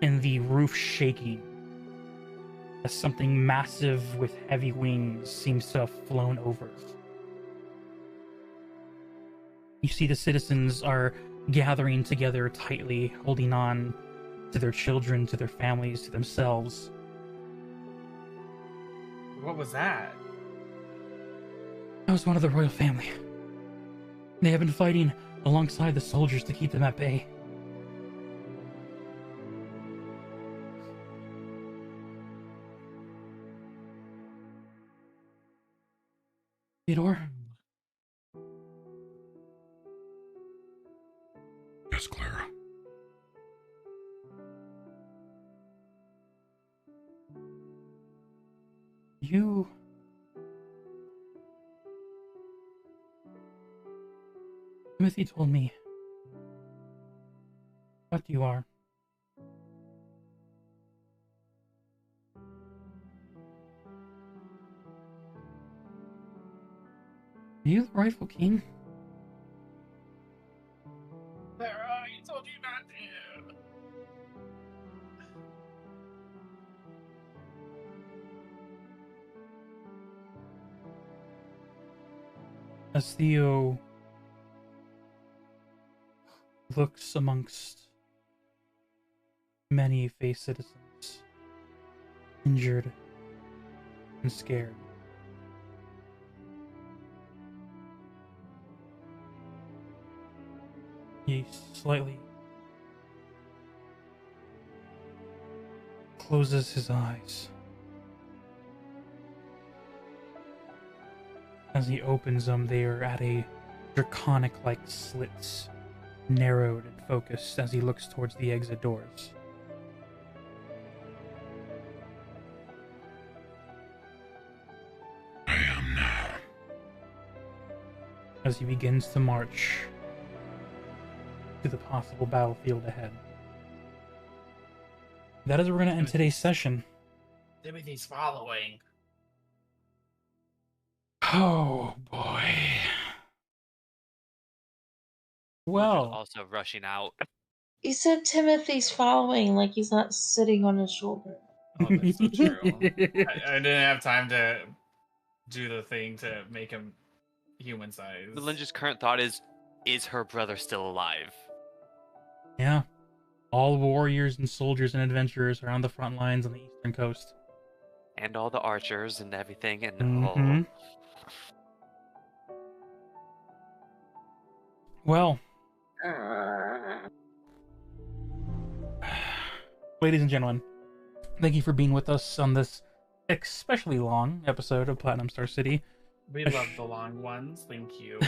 and the roof shaking as something massive with heavy wings seems to have flown over. You see the citizens are gathering together tightly, holding on to their children, to their families, to themselves. What was that? That was one of the royal family. They have been fighting alongside the soldiers to keep them at bay. Theodore? Yes, Clara. You... Timothy told me what you are. Are you the rightful king? Clara, he told you not to. As Theo looks amongst many face citizens, injured and scared, he slightly closes his eyes. As he opens them, they are at a draconic-like slits, narrowed and focused as he looks towards the exit doors. I am now. As he begins to march to the possible battlefield ahead. That is where we're going to end today's session. Timothy's following. Oh, boy. Well, Also rushing out. You said Timothy's following, like he's not sitting on his shoulder. Oh, that's so true. I didn't have time to do the thing to make him human size. Melinda's current thought is her brother still alive? yeah. All warriors and soldiers and adventurers are on the front lines on the eastern coast. And all the archers and everything, and Mhm. Well, ladies and gentlemen, thank you for being with us on this especially long episode of Platinum Star City. We love the long ones. Thank you.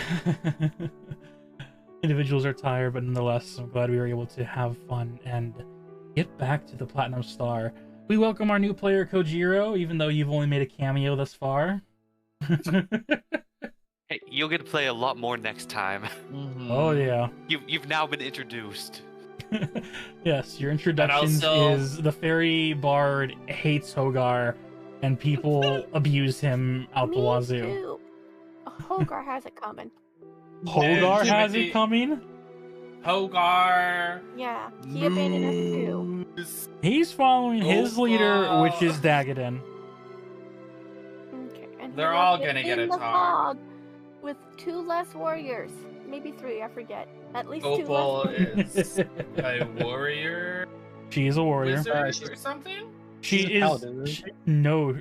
Individuals are tired, but nonetheless, I'm glad we were able to have fun and get back to the Platinum Star. We welcome our new player, Kojiro, even though you've only made a cameo thus far. Hey, you'll get to play a lot more next time. Mhm. Oh, yeah. You've now been introduced. Yes, your introduction also- is the fairy bard hates Hogar, and people abuse him out the Me wazoo. too. Hogar has it coming. Hogar has Timothy- it coming? Hogar. Yeah, he abandoned us too. Moose. He's following his leader, Hogar. which is Dagadin. Okay, and he They're left all it gonna get in a the talk. fog. with 2 less warriors. Maybe 3, I forget. At least 2 less Opal warriors. is a warrior She is a warrior. wizard or something? She She's a is paladin, isn't she- no.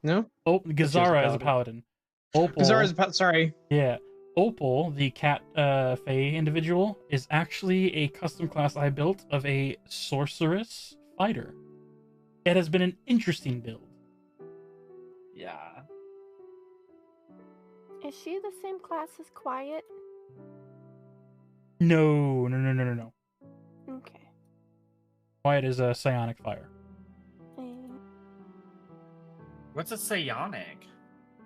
No? Gazara is a paladin. Opal. Kazara's sorry. Yeah. Opal, the cat fae individual, is actually a custom class I built of a sorceress fighter. It has been an interesting build. Yeah. Is she the same class as Quiet? No. Okay. Quiet is a psionic fire. What's a psionic?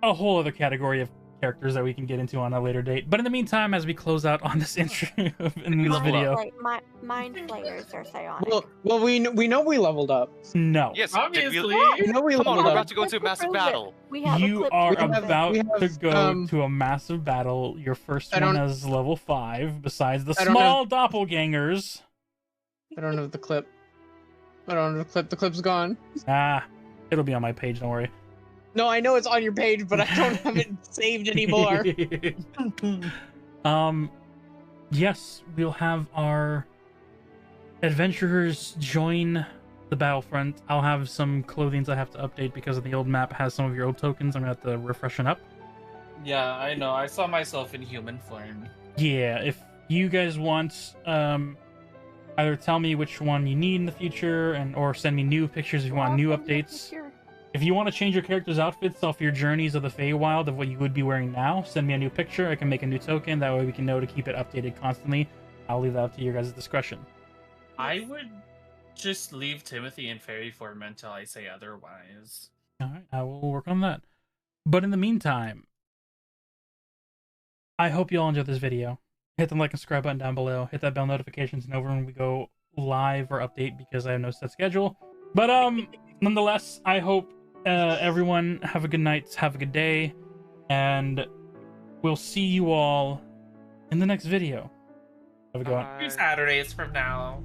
A whole other category of characters that we can get into on a later date. But in the meantime, as we close out on this intro in this video, Mind flayers are psionic. Well, we know we leveled up. no. Yes, Obviously. We know we Come on, leveled we're up. about to go into a massive battle. We have a You clip are to prove it. about we have, to go um, to a massive battle. Your first I one don't- is level 5, besides the I don't small doppelgangers. I don't know the clip. I don't know the clip. The clip's gone. It'll be on my page, don't worry. No, I know it's on your page, but I don't have it saved anymore. Yes, we'll have our adventurers join the battlefront. I'll have some clothings I have to update because the old map has some of your old tokens. I'm gonna have to refresh it up. Yeah, I know. I saw myself in human form. Yeah, if you guys want, either tell me which one you need in the future, or send me new pictures if you want new updates. If you want to change your character's outfits off your journeys of the Feywild of what you would be wearing now, send me a new picture. I can make a new token. That way we can know to keep it updated constantly. I'll leave that up to your guys' discretion. I would just leave Timothy in fairy form until I say otherwise. Alright, I will work on that. But in the meantime, I hope you all enjoyed this video. Hit the like and subscribe button down below. Hit that bell notification to know when we go live or update because I have no set schedule. But nonetheless, I hope everyone have a good night, have a good day, and we'll see you all in the next video. Have a good one. 2 Saturdays from now.